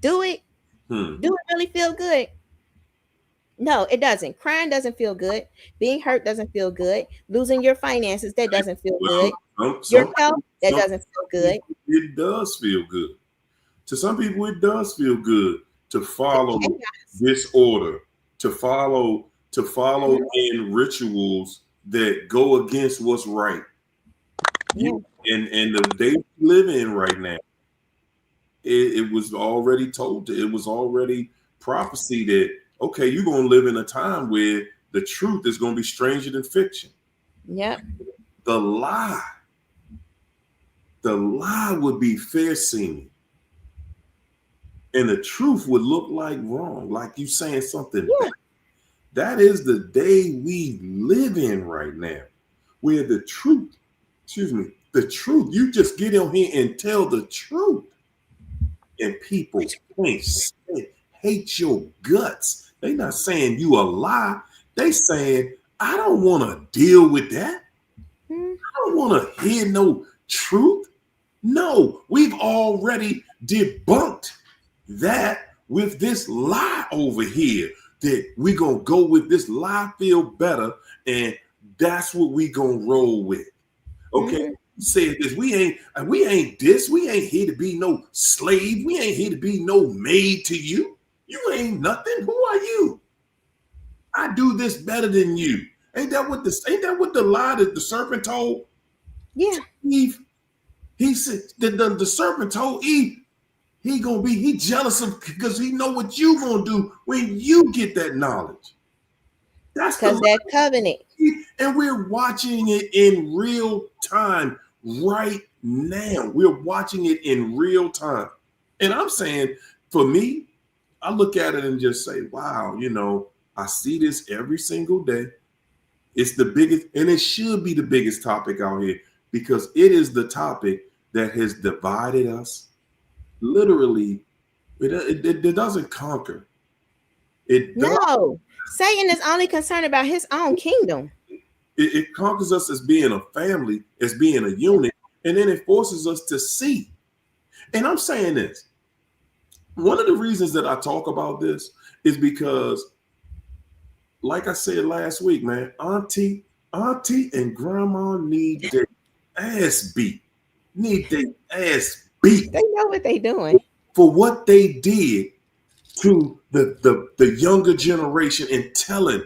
Do it. Do it really feel good? No, it doesn't. Crying doesn't feel good. Being hurt doesn't feel good. Losing your finances, that doesn't feel good. Your health, that doesn't feel good. It does feel good. To some people, it does feel good to follow this order, to follow in rituals that go against what's right. And the day we live in right now, it was already told. It was already prophecy that, okay, you're going to live in a time where the truth is going to be stranger than fiction. Yep. The lie would be fair seeming. And the truth would look like wrong, like you saying something bad. That is the day we live in right now, where the truth, you just get on here and tell the truth. And people hate your guts. They not saying you a lie. They saying, I don't want to deal with that. I don't want to hear no truth. No, we've already debunked that with this lie over here, that we gonna go with this lie, feel better, and that's what we gonna roll with. Okay, said this, we ain't this, we ain't here to be no slave, we ain't here to be no maid to you. You ain't nothing. Who are you? I do this better than you. Ain't that what the lie that the serpent told? Yeah. Eve. He said the serpent told Eve, he jealous of, because he know what you gonna do when you get that knowledge. That's because that covenant. And we're watching it in real time right now. We're watching it in real time. And I'm saying, for me, I look at it and just say, wow, I see this every single day. It's the biggest, and it should be the biggest topic out here, because it is the topic that has divided us. Literally, it doesn't conquer. No, Satan is only concerned about his own kingdom. It conquers us as being a family, as being a unit, and then it forces us to see. And I'm saying this. One of the reasons that I talk about this is because, like I said last week, man, auntie and grandma need their ass beat. They know what they doing. For what they did to the younger generation, and telling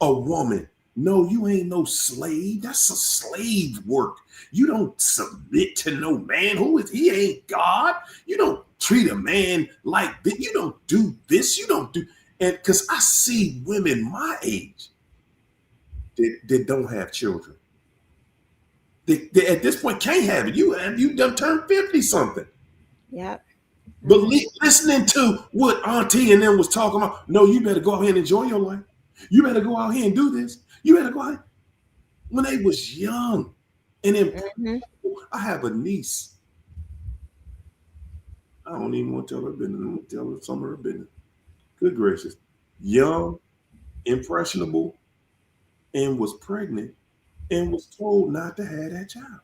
a woman, no, you ain't no slave. That's a slave work. You don't submit to no man. He ain't God. You don't treat a man like that. You don't do this. You don't do. And because I see women my age that don't have children. They at this point can't have it. You done turned 50 something. Yep. But listening to what Auntie and them was talking about, no, you better go out here and enjoy your life. You better go out here and do this. You better go out when they was young. And then I have a niece. I don't even want to tell her business. I'm gonna tell her some of her business. Good gracious. Young, impressionable, and was pregnant and was told not to have that child.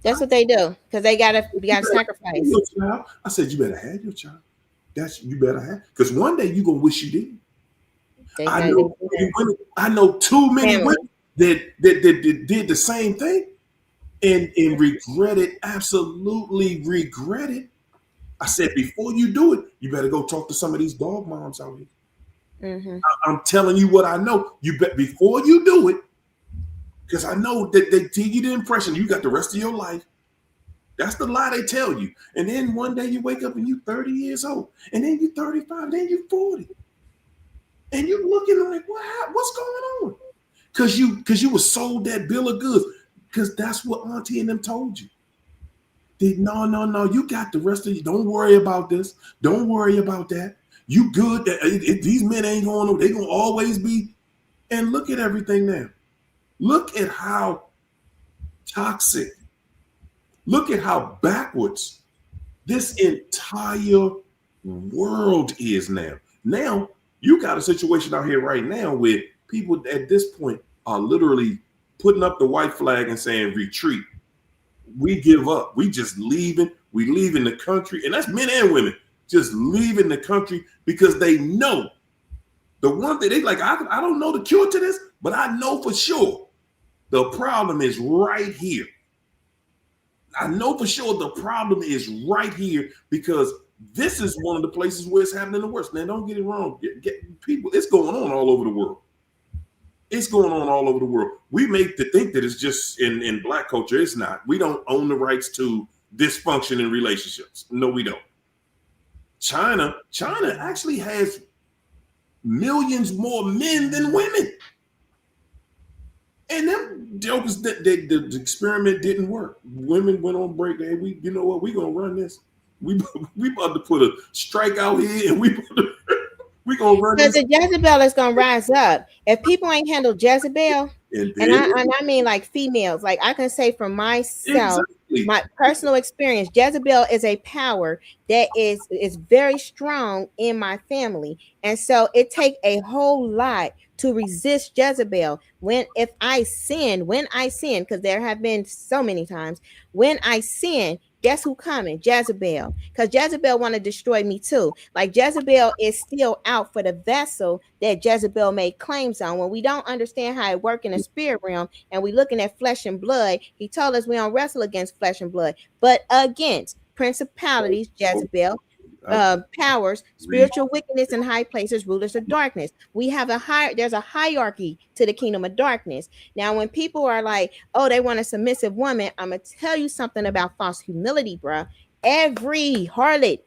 That's what they do because they gotta sacrifice. I said, you better have your child. That's you better have because one day you're gonna wish you did. I know too many women that did the same thing and regret it, absolutely regret it. I said, before you do it, you better go talk to some of these dog moms out here. I'm telling you what I know. You bet before you do it, because I know that they give you the impression you got the rest of your life. That's the lie they tell you. And then one day you wake up and you're 30 years old, and then you're 35, then you're 40. And you're looking like, what's going on? Because you were sold that bill of goods. Because that's what Auntie and them told you. No, you got the rest of you. Don't worry about this. Don't worry about that. You good. These men ain't going, they're going to always be. And look at everything now. Look at how toxic. Look at how backwards this entire world is now. Now, you got a situation out here right now where people at this point are literally putting up the white flag and saying, retreat. We give up. We just leaving. We leaving the country. And that's men and women just leaving the country because they know the one thing they like, I don't know the cure to this, but I know for sure the problem is right here. I know for sure the problem is right here because this is one of the places where it's happening the worst. Now, don't get it wrong. People, it's going on all over the world. It's going on all over the world. We make to think that it's just in Black culture. It's not. We don't own the rights to dysfunction in relationships. No, we don't. China actually has millions more men than women. And them jokers that the experiment didn't work. Women went on break. Hey, you know what? We gonna run this. We about to put a strike out here, and we gonna run this. Because the Jezebel is gonna rise up. If people ain't handled Jezebel, and I mean like females, like I can say for myself, my personal experience, Jezebel is a power that is very strong in my family, and so it takes a whole lot to resist Jezebel. When I sin, because there have been so many times when I sin, guess who coming? Jezebel. Because Jezebel want to destroy me too. Like Jezebel is still out for the vessel that Jezebel made claims on. When we don't understand how it works in the spirit realm and we looking at flesh and blood, he told us we don't wrestle against flesh and blood, but against principalities, Jezebel, powers, spiritual wickedness in high places, rulers of darkness. We have there's a hierarchy to the kingdom of darkness. Now, when people are like, oh, they want a submissive woman, I'm gonna tell you something about false humility, bruh. Every harlot,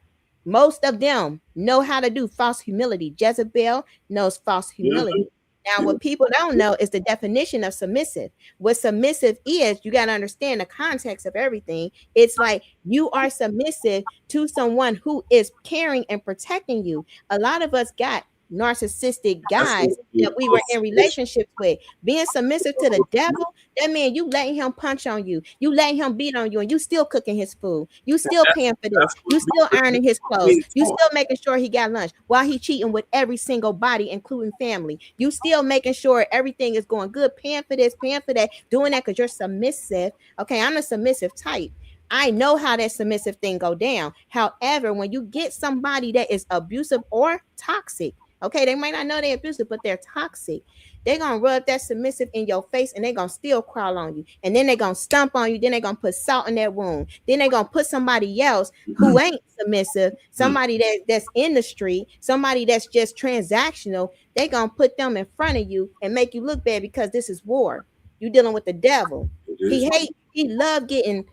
most of them know how to do false humility. Jezebel knows false humility. Now, what people don't know is the definition of submissive. What submissive is, you got to understand the context of everything. It's like you are submissive to someone who is caring and protecting you. A lot of us got narcissistic guys that we were in relationships with. Being submissive to the devil, that means you letting him punch on you, you letting him beat on you, and you still cooking his food, you still paying for this, you still ironing his clothes, you still making sure he got lunch while he cheating with every single body, including family. You still making sure everything is going good, paying for this, paying for that, doing that because you're submissive. Okay, I'm a submissive type. I know how that submissive thing go down. However, when you get somebody that is abusive or toxic, okay, they might not know they're abusive, but they're toxic. They're going to rub that submissive in your face and they're going to still crawl on you. And then they're going to stomp on you. Then they're going to put salt in that wound. Then they're going to put somebody else who ain't submissive, somebody that's in the street, somebody that's just transactional. They're going to put them in front of you and make you look bad because this is war. You're dealing with the devil. He love getting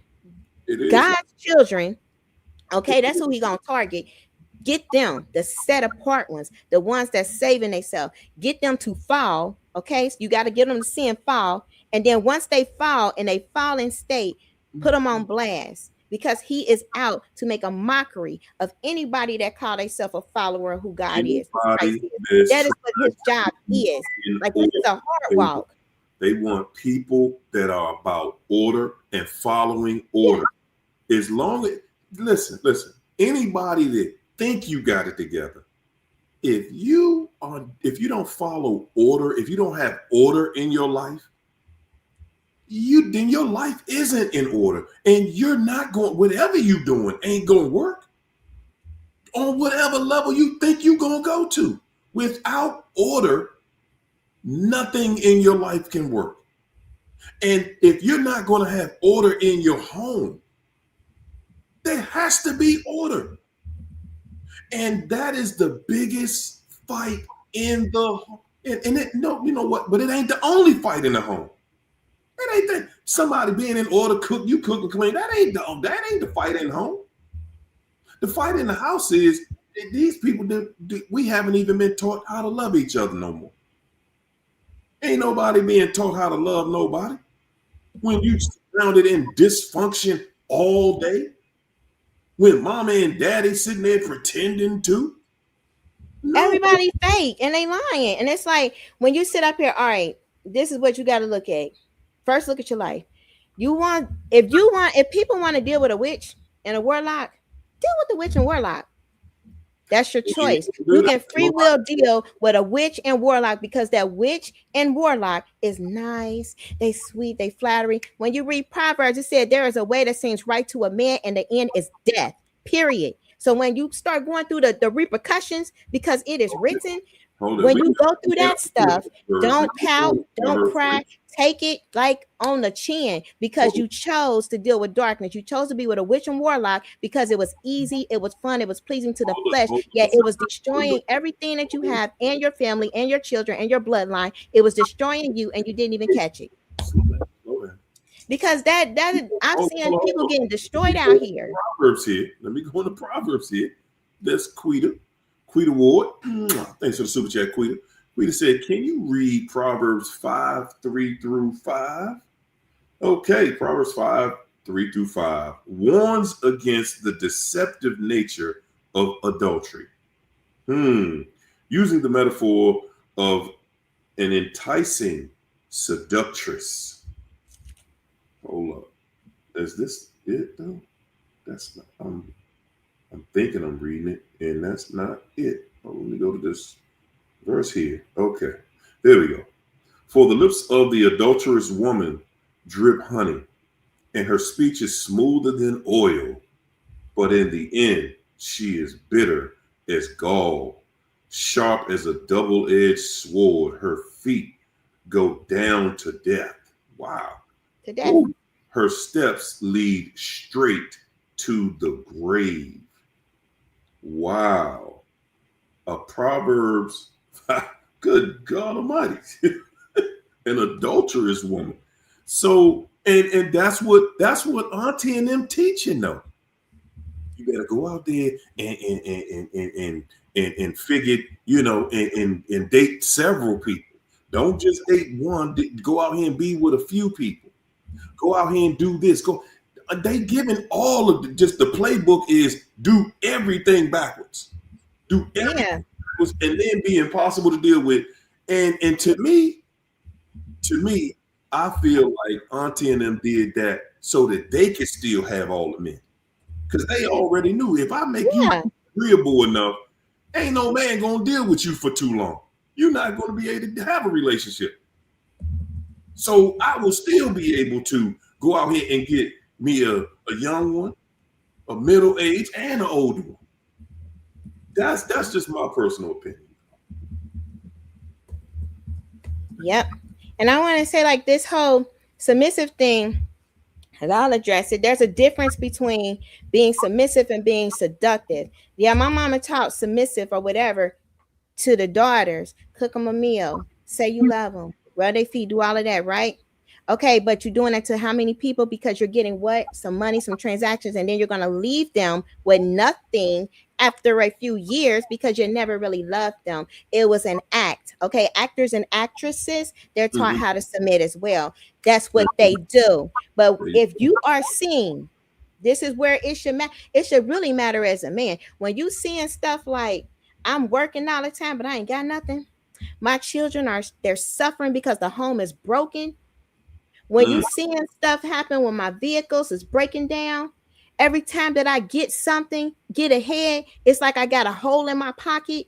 God's children. Okay, that's who he going to target. Get them, the set apart ones, the ones that's saving themselves. Get them to fall. Okay, so you got to get them to sin, fall, and then once they fall in a fallen state, put them on blast. because he is out to make a mockery of anybody that call themselves a follower of who God is, who Christ Anybody is. that's That is what trying his to job be is. in Like this order, is a hard they, walk. they want people that are about order and following Yeah. order. As long as listen, anybody that think you got it together, if you don't follow order, if you don't have order in your life, then your life isn't in order, and you're not going. Whatever you doing ain't gonna work on whatever level you think you're gonna go to. Without order, nothing in your life can work. And if you're not gonna have order in your home, there has to be order. And that is the biggest fight in the and it no, you know what? But it ain't the only fight in the home. It ain't that somebody being in order, cook and clean. That ain't the fight in the home. The fight in the house is these people we haven't even been taught how to love each other no more. Ain't nobody being taught how to love nobody. When you surrounded in dysfunction all day, when mama and daddy sitting there pretending to, no. Everybody fake and they lying. And it's like when you sit up here, all right, this is what you got to look at. First, look at your life. If people want to deal with a witch and a warlock, deal with the witch and warlock. That's your If you choice. do You that, can free will deal with a witch and warlock because that witch and warlock is nice. They sweet, they flattery. When you read Proverbs, it said there is a way that seems right to a man, and the end is death. Period. So when you start going through the repercussions, because it is written, hold it. when you go through that stuff, don't pout, don't Her cry, take it like on the chin because you chose to deal with darkness. You chose to be with a witch and warlock because it was easy, it was fun, it was pleasing to the flesh, yet it was destroying everything that you have and your family and your children and your bloodline. It was destroying you and you didn't even catch it. Because that I'm seeing people getting destroyed out here. Proverbs here. Let me go into Proverbs here. That's Quita Ward. Thanks for the super chat, Quita. Quita said, "Can you read Proverbs 5:3-5?" Okay, Proverbs 5:3-5 warns against the deceptive nature of adultery. Using the metaphor of an enticing seductress. Hold up. Is this it though? That's not. I'm thinking I'm reading it, and that's not it. Let me go to this verse here. Okay, there we go. For the lips of the adulterous woman drip honey, and her speech is smoother than oil, but in the end she is bitter as gall, sharp as a double-edged sword. Her feet go down to death. Wow. To death. Ooh. Her steps lead straight to the grave. Wow. A Proverbs, good God Almighty, an adulterous woman. So, and that's what Auntie and them teaching though. You better go out there and figure, and date several people. Don't just date one. Go out here and be with a few people. Go out here and do this. They giving all of just the playbook is do everything backwards. Do everything backwards and then be impossible to deal with. And to me, I feel like Auntie and them did that so that they could still have all the men. Because they already knew if I make you agreeable enough, ain't no man gonna deal with you for too long. You're not gonna be able to have a relationship. So I will still be able to go out here and get me a young one, a middle age, and an older one. That's just my personal opinion. Yep. And I want to say, like, this whole submissive thing, and I'll address it. There's a difference between being submissive and being seductive. Yeah, my mama taught submissive or whatever to the daughters. Cook them a meal. Say you love them. Rub their feet. Do all of that, right? Okay, but you're doing it to how many people? Because you're getting what? Some money, some transactions, and then you're going to leave them with nothing after a few years because you never really loved them. It was an act. Okay, actors and actresses, they're taught how to submit as well. That's what they do. But if you are seen This is where it should matter. It should really matter as a man. When you seeing stuff like, I'm working all the time, but I ain't got nothing. My children they're suffering because the home is broken. When you Mm. seeing stuff happen when my vehicles is breaking down, every time that I get something, get ahead, it's like I got a hole in my pocket.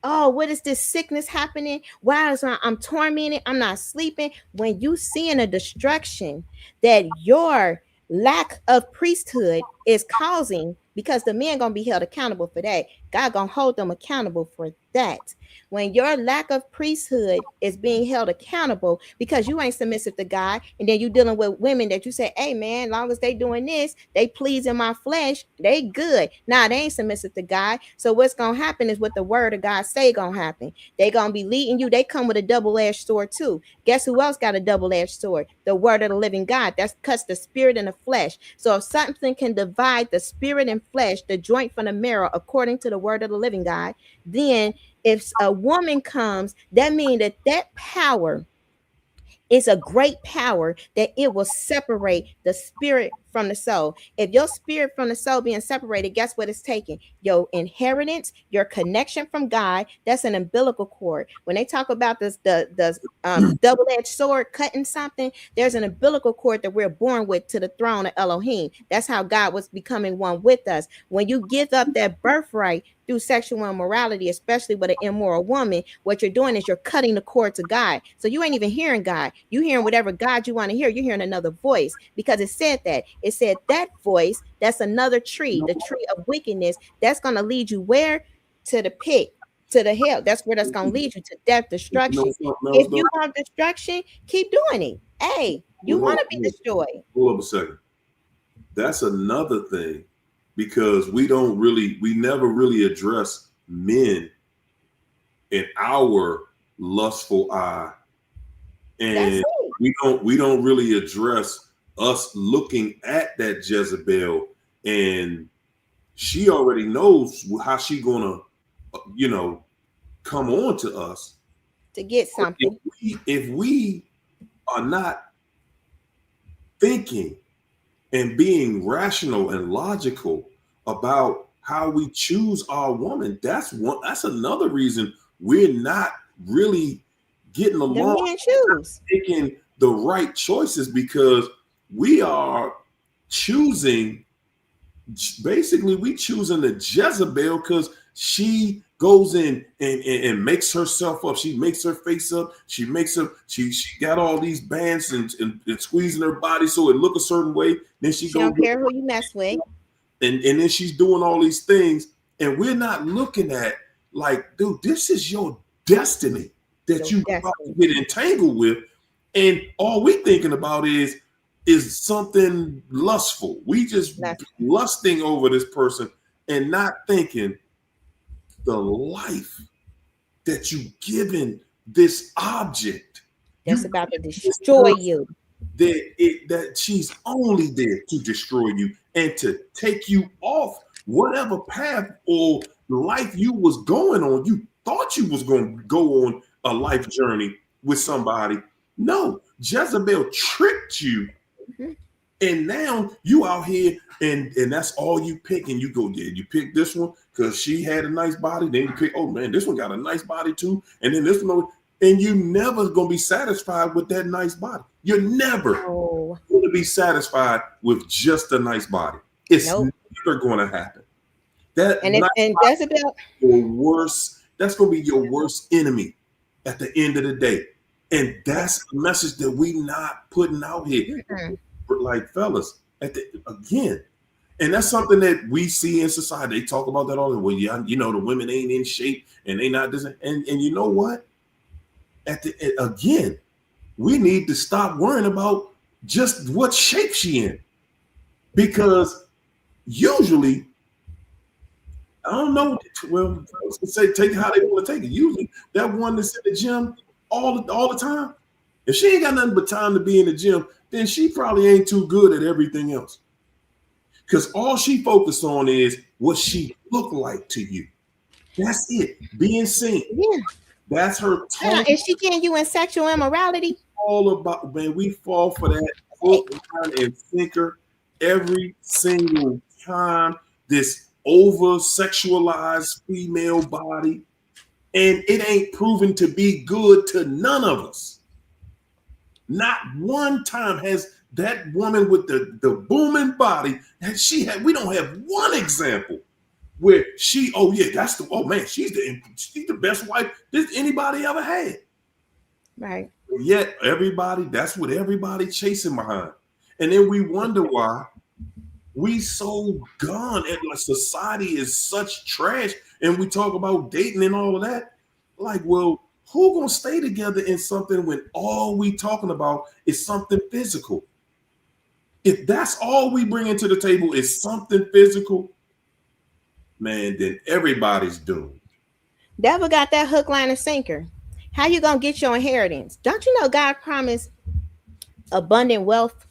Oh, what is this sickness happening? Why is I'm tormented? I'm not sleeping. When you seeing a destruction that your lack of priesthood is causing, because the men gonna be held accountable for that. God gonna hold them accountable for that. When your lack of priesthood is being held accountable because you ain't submissive to God, and then you dealing with women that you say, hey man, long as they doing this, they pleasing my flesh, they good. Nah, they ain't submissive to God. So what's gonna happen is what the word of God say gonna happen. They gonna be leading you. They come with a double-edged sword too. Guess who else got a double-edged sword? The word of the living God. That cuts the spirit and the flesh. So if something can divide the spirit and flesh, the joint from the marrow, according to the word of the living God, then if a woman comes, that means that power is a great power, that it will separate the spirit from the soul. If your spirit from the soul being separated, guess what it's taking? Your inheritance, your connection from God. That's an umbilical cord. When they talk about this, the double-edged sword cutting something, there's an umbilical cord that we're born with to the throne of Elohim. That's how God was becoming one with us. When you give up that birthright through sexual immorality, especially with an immoral woman, what you're doing is you're cutting the cord to God. So you ain't even hearing God. You hearing whatever God you want to hear. You're hearing another voice, because it said that. It said that voice, that's another tree, the tree of wickedness, that's going to lead you where? To the pit, to the hell. That's where that's going to lead you, to death, You know destruction. something else If though? you want destruction, keep doing it. Hey, you want to be destroyed. Hold up a second. That's another thing, because we never really address men in our lustful eye, That's and it. we don't really address us looking at that Jezebel, and she already knows how she gonna, you know, come on to us. To get But if something. we are not thinking and being rational and logical about how we choose our woman, that's another reason we're not really getting The along, men choose. making the right choices, because we are choosing, basically we choosing the Jezebel, because she goes in and makes herself up. She makes her face up. She makes her, she got all these bands and squeezing her body so it look a certain way. Then she She goes, don't care who you mess with. and then she's doing all these things, and we're not looking at, like, dude, this is your destiny that Your you about to destiny. get entangled with, and all we thinking about is something lustful. We just That's lusting over this person and not thinking the life that you given this object. that's You about to this destroy person you. that she's only there to destroy you and to take you off whatever path or life you was going on. You thought you was going to go on a life journey with somebody. No, Jezebel tricked you, Mhm. and now you out here, and that's all you pick, and you go, yeah, you pick this one because she had a nice body. Then you pick, oh man, this one got a nice body too, and then this one, and you never gonna be satisfied with that nice body. You're never Oh, gonna be satisfied with just a nice body. It's nope. never gonna happen. That And it's nice and body Jezebel. is your worst. That's gonna be your worst enemy at the end of the day, and that's the message that we not putting out here, Mm-mm. like fellas. Again, and that's something that we see in society. They talk about that all the way. Well, yeah, the women ain't in shape and they not this, and you know what? Again, we need to stop worrying about just what shape she in, because usually, I don't know. Well, folks can say take it how they want to take it. Usually, that one that's in the gym all the time, if she ain't got nothing but time to be in the gym, then she probably ain't too good at everything else. Because all she focused on is what she looked like to you. That's it. Being seen. Yeah. That's her tone. Is she getting you in sexual immorality? All about, man. We fall for that Hey, hook, line, and sinker every single time, this over sexualized female body, and it ain't proven to be good to none of us. Not one time has that woman with the booming body, and we don't have one example where oh yeah, oh man, she's the best wife this anybody ever had. Right. Yet that's what everybody chasing behind. And then we wonder why we so gone and like society is such trash, and we talk about dating and all of that. Like, well, who gonna stay together in something when all we talking about is something physical? If that's all we bring into the table is something physical, man, then everybody's doomed. Devil got that hook, line, and sinker. How you gonna get your inheritance? Don't you know God promised abundant wealth?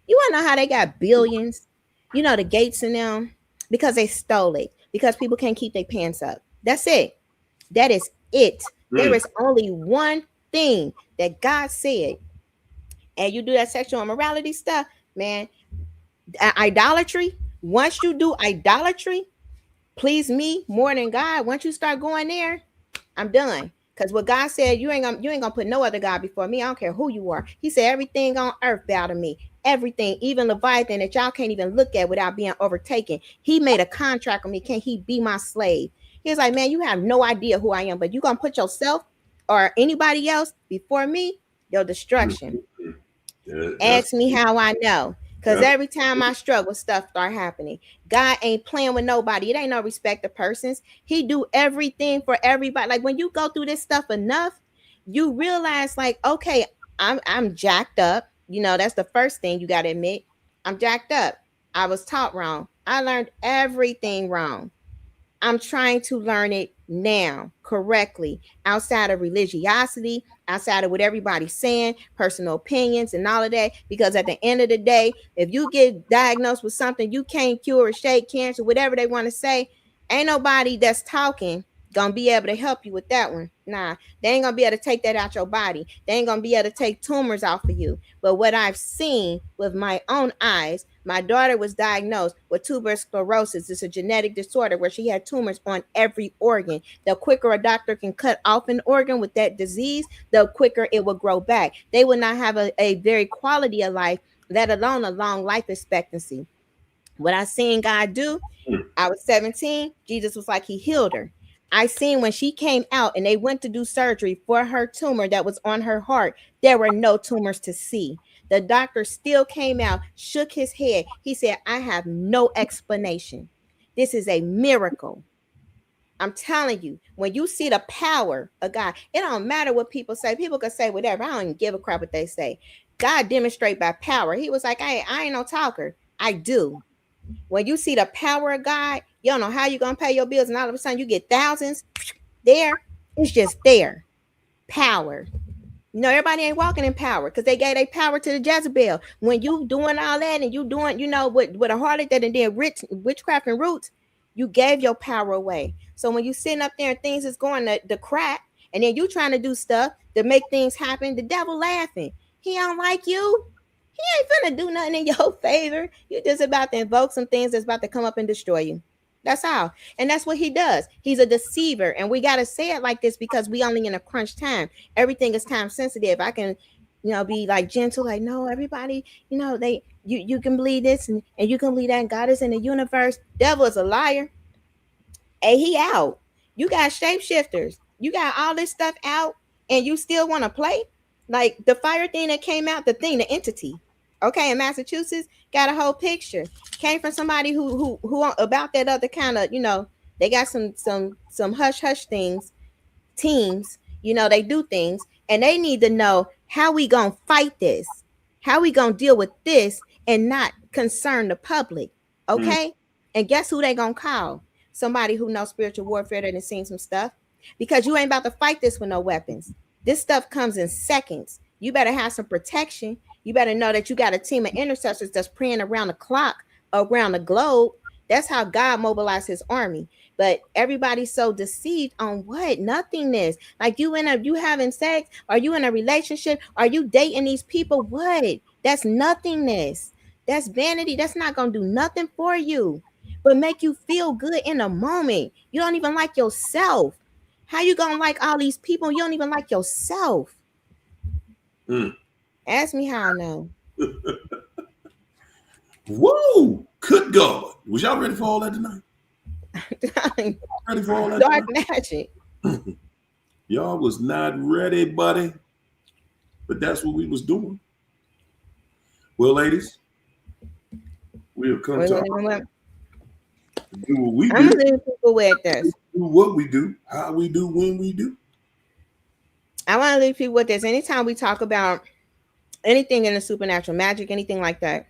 You wanna know how they got billions? You know the Gates in them? Because they stole it. Because people can't keep their pants up. That's it. That is it. There is only one thing that God said. And you do that sexual immorality stuff, man. Idolatry. Once you do idolatry, please me more than God. Once you start going there, I'm done. Because what God said, you ain't gonna put no other God before me. I don't care who you are. He said everything on earth bow to me. Everything, even Leviathan that y'all can't even look at without being overtaken. He made a contract with me. Can he be my slave? He was like, man, you have no idea who I am, but you gonna put yourself or anybody else before me, your destruction. Ask me how I know. Because every time I struggle, stuff start happening. God ain't playing with nobody. It ain't no respect of persons. He do everything for everybody. Like when you go through this stuff enough, you realize like, okay, I'm jacked up. You know, that's the first thing you got to admit. I'm jacked up. I was taught wrong. I learned everything wrong. I'm trying to learn it now correctly, outside of religiosity, outside of what everybody's saying, personal opinions and all of that. Because at the end of the day, if you get diagnosed with something you can't cure or shake, cancer, whatever they want to say, ain't nobody that's talking gonna be able to help you with that one. Nah, they ain't gonna be able to take that out your body. They ain't gonna be able to take tumors off of you. But what I've seen with my own eyes, my daughter was diagnosed with tuberous sclerosis. It's a genetic disorder where she had tumors on every organ. The quicker a doctor can cut off an organ with that disease, the quicker it will grow back. They will not have a very quality of life, let alone a long life expectancy. What I seen God do, I was 17. Jesus was like, he healed her. I seen when she came out and they went to do surgery for her tumor that was on her heart, there were no tumors to see. The doctor still came out, shook his head. He said, I have no explanation. This is a miracle. I'm telling you, when you see the power of God, it don't matter what people say. People can say whatever. I don't even give a crap what they say. God demonstrate by power. He was like, I ain't no talker. I do. When you see the power of God, you don't know how you're going to pay your bills. And all of a sudden you get thousands there. It's just there. Power. You know, everybody ain't walking in power because they gave their power to the Jezebel. When you doing all that and you doing, you know, with a harlot that and did witchcraft and roots, you gave your power away. So when you sitting up there and things is going to crap, and then you trying to do stuff to make things happen, the devil laughing. He don't like you. He ain't finna do nothing in your favor. You're just about to invoke some things that's about to come up and destroy you. That's all. And that's what he does. He's a deceiver. And we got to say it like this because we only in a crunch time. Everything is time sensitive. I can, you know, be like gentle, like, no, everybody, you know, you can believe this and you can believe that. And God is in the universe. Devil is a liar. Hey, he out. You got shapeshifters. You got all this stuff out and you still want to play? Like the fire thing that came out, the entity. Okay, in Massachusetts, got a whole picture. Came from somebody who about that other kind of, you know, they got some hush hush things, teams, you know, they do things, and they need to know how we gonna fight this, how we gonna deal with this, and not concern the public. Okay, and guess who they gonna call? Somebody who knows spiritual warfare that has seen some stuff, because you ain't about to fight this with no weapons. This stuff comes in seconds. You better have some protection. You better know that you got a team of intercessors that's praying around the clock, around the globe. That's how God mobilized his army. But everybody's so deceived on what? Nothingness. Like you having sex? Are you in a relationship? Are you dating these people? What? That's nothingness. That's vanity. That's not gonna do nothing for you, but make you feel good in a moment. You don't even like yourself. How you gonna like all these people? You don't even like yourself. Mm. Ask me how I know. Whoa! Good God. Was y'all ready for all that tonight? Ready for all that Dark tonight? magic. Y'all was not ready, buddy. But that's what we was doing. Well, ladies, we have come Wait, to wait, wait, wait. do what we I'm do, gonna leave people with this. do what we do, how we do, when we do. I want to leave people with this. Anytime we talk about anything in the supernatural, magic, anything like that,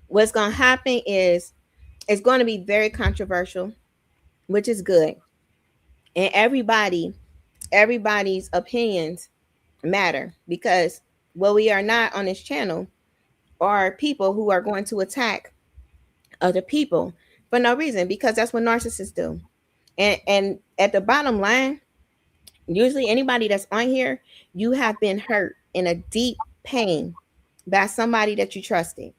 what's going to happen is it's going to be very controversial, which is good. And everybody's opinions matter, because what we are not on this channel are people who are going to attack other people for no reason, because that's what narcissists do. And at the bottom line, usually anybody that's on here, you have been hurt in a deep pain by somebody that you trusted.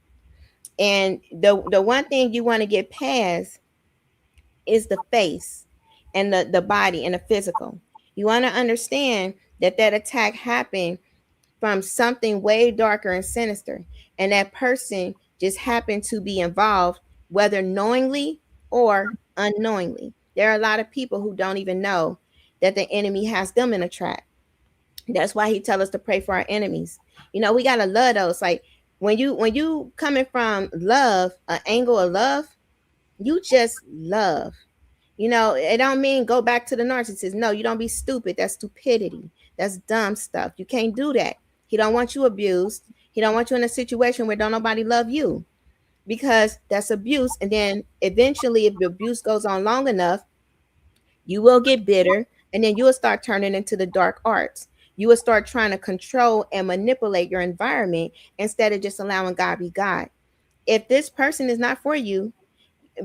And the one thing you want to get past is the face and the body and the physical. You want to understand that that attack happened from something way darker and sinister, and that person just happened to be involved, whether knowingly or unknowingly. There are a lot of people who don't even know that the enemy has them in a trap. That's why he tell us to pray for our enemies. You know, we gotta love those. Like when you coming from love, an angle of love, you just love. You know, it don't mean go back to the narcissist. No, you don't be stupid. That's stupidity. That's dumb stuff. You can't do that. He don't want you abused. He don't want you in a situation where don't nobody love you, because that's abuse. And then eventually, if the abuse goes on long enough, you will get bitter, and then you will start turning into the dark arts. You will start trying to control and manipulate your environment instead of just allowing God be God. If this person is not for you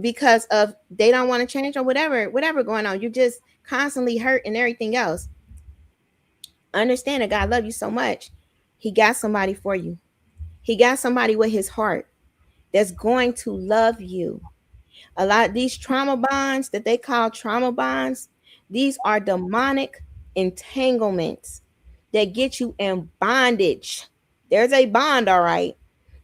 because of they don't want to change or whatever going on, you're just constantly hurt and everything else, understand that God loves you so much. He got somebody for you. He got somebody with his heart that's going to love you. A lot of these trauma bonds that they call trauma bonds, these are demonic entanglements that get you in bondage. There's a bond, all right.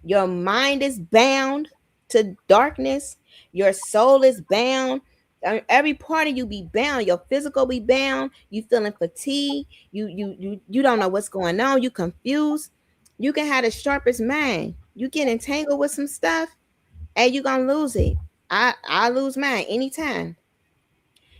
Your mind is bound to darkness. Your soul is bound. Every part of you be bound. Your physical be bound. You feeling fatigue. You don't know what's going on. You confused. You can have the sharpest mind. You get entangled with some stuff, and you gonna lose it. I lose mine anytime,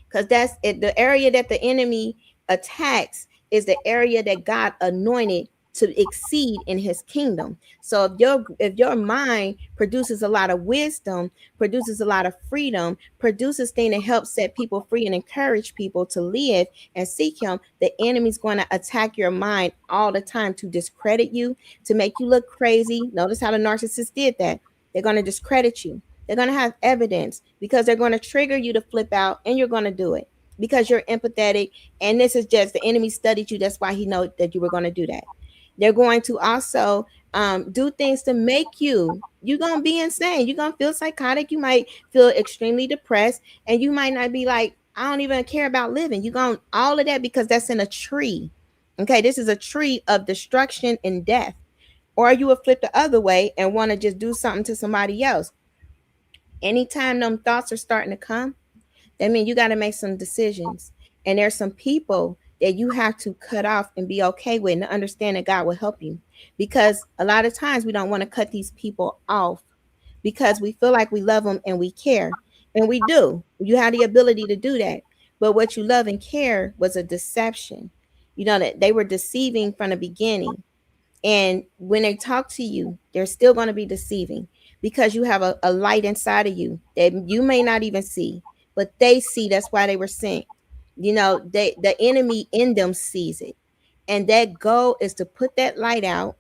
because that's it. The area that the enemy attacks is the area that God anointed to exceed in his kingdom. So if your mind produces a lot of wisdom, produces a lot of freedom, produces things that help set people free and encourage people to live and seek him, the enemy's going to attack your mind all the time to discredit you, to make you look crazy. Notice how the narcissist did that. They're going to discredit you. They're going to have evidence, because they're going to trigger you to flip out, and you're going to do it because you're empathetic. And this is just the enemy studied you. That's why he knows that you were going to do that. They're going to also do things to make you're going to be insane. You're going to feel psychotic. You might feel extremely depressed, and you might not be like, I don't even care about living. You're going all of that, because that's in a tree. Okay, this is a tree of destruction and death. Or you will flip the other way and want to just do something to somebody else. Anytime them thoughts are starting to come, that means you got to make some decisions. And there's some people that you have to cut off and be okay with, and understand that God will help you. Because a lot of times we don't want to cut these people off, because we feel like we love them and we care. And we do. You have the ability to do that. But what you love and care was a deception. You know, that they were deceiving from the beginning. And when they talk to you, they're still going to be deceiving, because you have a light inside of you that you may not even see, but they see. That's why they were sent. You know, the enemy in them sees it. And that goal is to put that light out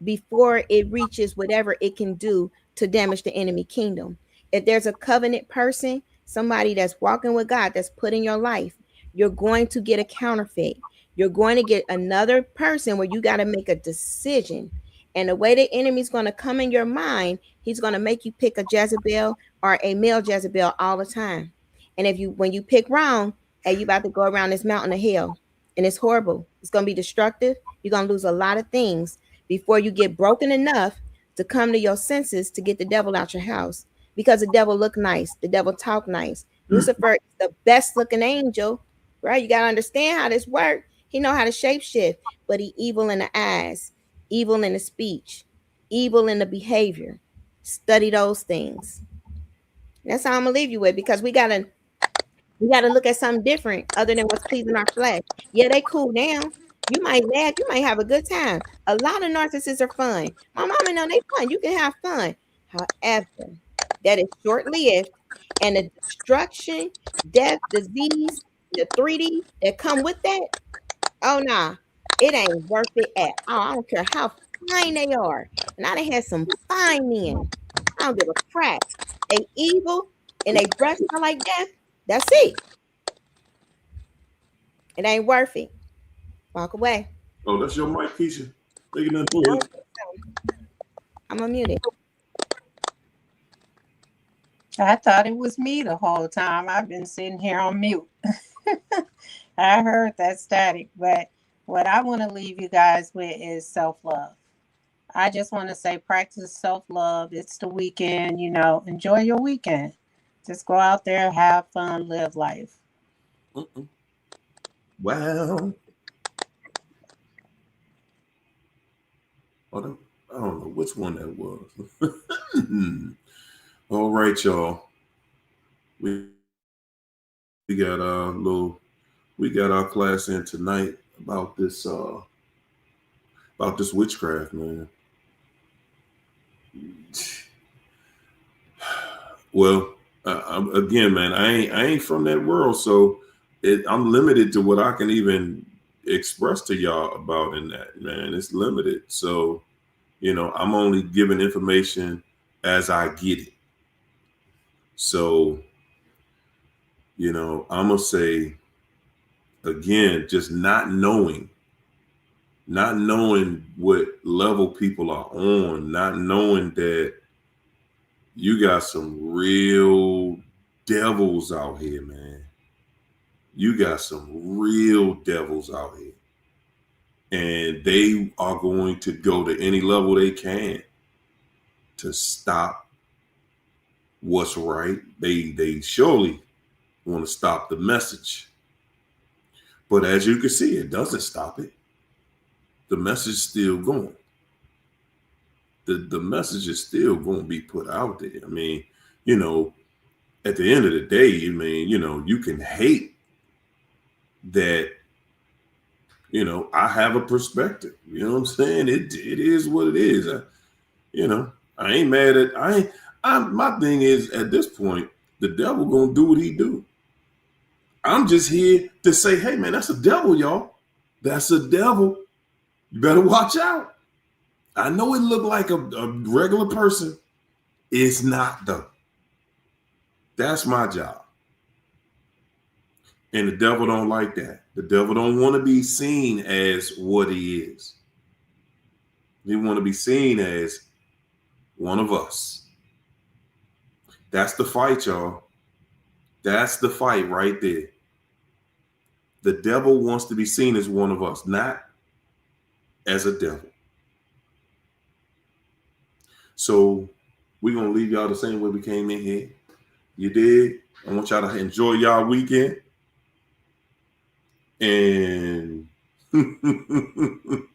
before it reaches whatever it can do to damage the enemy kingdom. If there's a covenant person, somebody that's walking with God, that's put in your life, you're going to get a counterfeit. You're going to get another person where you got to make a decision. And the way the enemy's going to come in your mind He's going to make you pick a Jezebel or a male Jezebel all the time. And when you pick wrong, hey, you about to go around this mountain of hell. And it's horrible. It's going to be destructive. You're going to lose a lot of things before you get broken enough to come to your senses to get the devil out your house. Because the devil look nice. The devil talk nice. Lucifer is the best looking angel, right? You got to understand how this works. He know how to shapeshift, but he evil in the eyes, evil in the speech, evil in the behavior. Study those things. That's how I'm gonna leave you with, because we gotta look at something different other than what's pleasing our flesh. Yeah, they cool now. You might laugh, you might have a good time. A lot of narcissists are fun. My mama know they fun. You can have fun. However, that is short-lived, and the destruction, death, disease, the 3D that come with that, oh nah, it ain't worth it at all. I don't care how fine they are. And I done had some fine men. I don't give a crap. They evil and they breath smell like death. That's it. It ain't worth it. Walk away. Oh, that's your mic, Keisha. Thinking nothing to it. I'm unmuted. I thought it was me the whole time. I've been sitting here on mute. I heard that static, but what I want to leave you guys with is self-love. I just want to say practice self-love. It's the weekend, enjoy your weekend. Just go out there, have fun, live life. Wow. I don't know which one that was. All right, y'all. We got our class in tonight about this witchcraft, man. Well, again, man, I ain't from that world, so I'm limited to what I can even express to y'all about in that, man. It's limited, so I'm only giving information as I get it. So, I'm gonna say again, just not knowing what level people are on, not knowing that you got some real devils out here, man. You got some real devils out here. And they are going to go to any level they can to stop what's right. They surely want to stop the message. But as you can see, it doesn't stop it. The message is still going. The message is still going to be put out there. I mean, at the end of the day, I mean, you can hate that, I have a perspective. You know what I'm saying? It is what it is. I ain't mad at my thing is, at this point, the devil gonna do what he do. I'm just here to say, hey man, that's a devil, y'all. That's a devil. You better watch out. I know it looked like a regular person. It's not though. That's my job. And the devil don't like that. The devil don't want to be seen as what he is. He want to be seen as one of us. That's the fight, y'all. That's the fight right there. The devil wants to be seen as one of us, not as a devil. So we're going to leave y'all the same way we came in here. You did. I want y'all to enjoy y'all weekend. And man,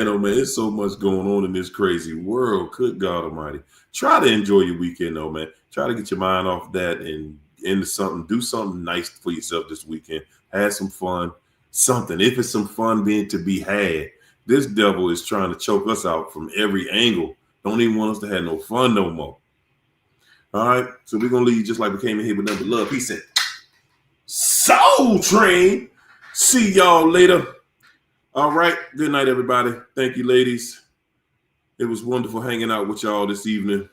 oh man, there's so much going on in this crazy world. Good God Almighty. Try to enjoy your weekend, though, man. Try to get your mind off that and into something. Do something nice for yourself this weekend. Have some fun. Something. If it's some fun being to be had, this devil is trying to choke us out from every angle. Don't even want us to have no fun no more. All right. So we're going to leave just like we came in here with nothing but love, peace, and Soul Train. See y'all later. All right. Good night, everybody. Thank you, ladies. It was wonderful hanging out with y'all this evening.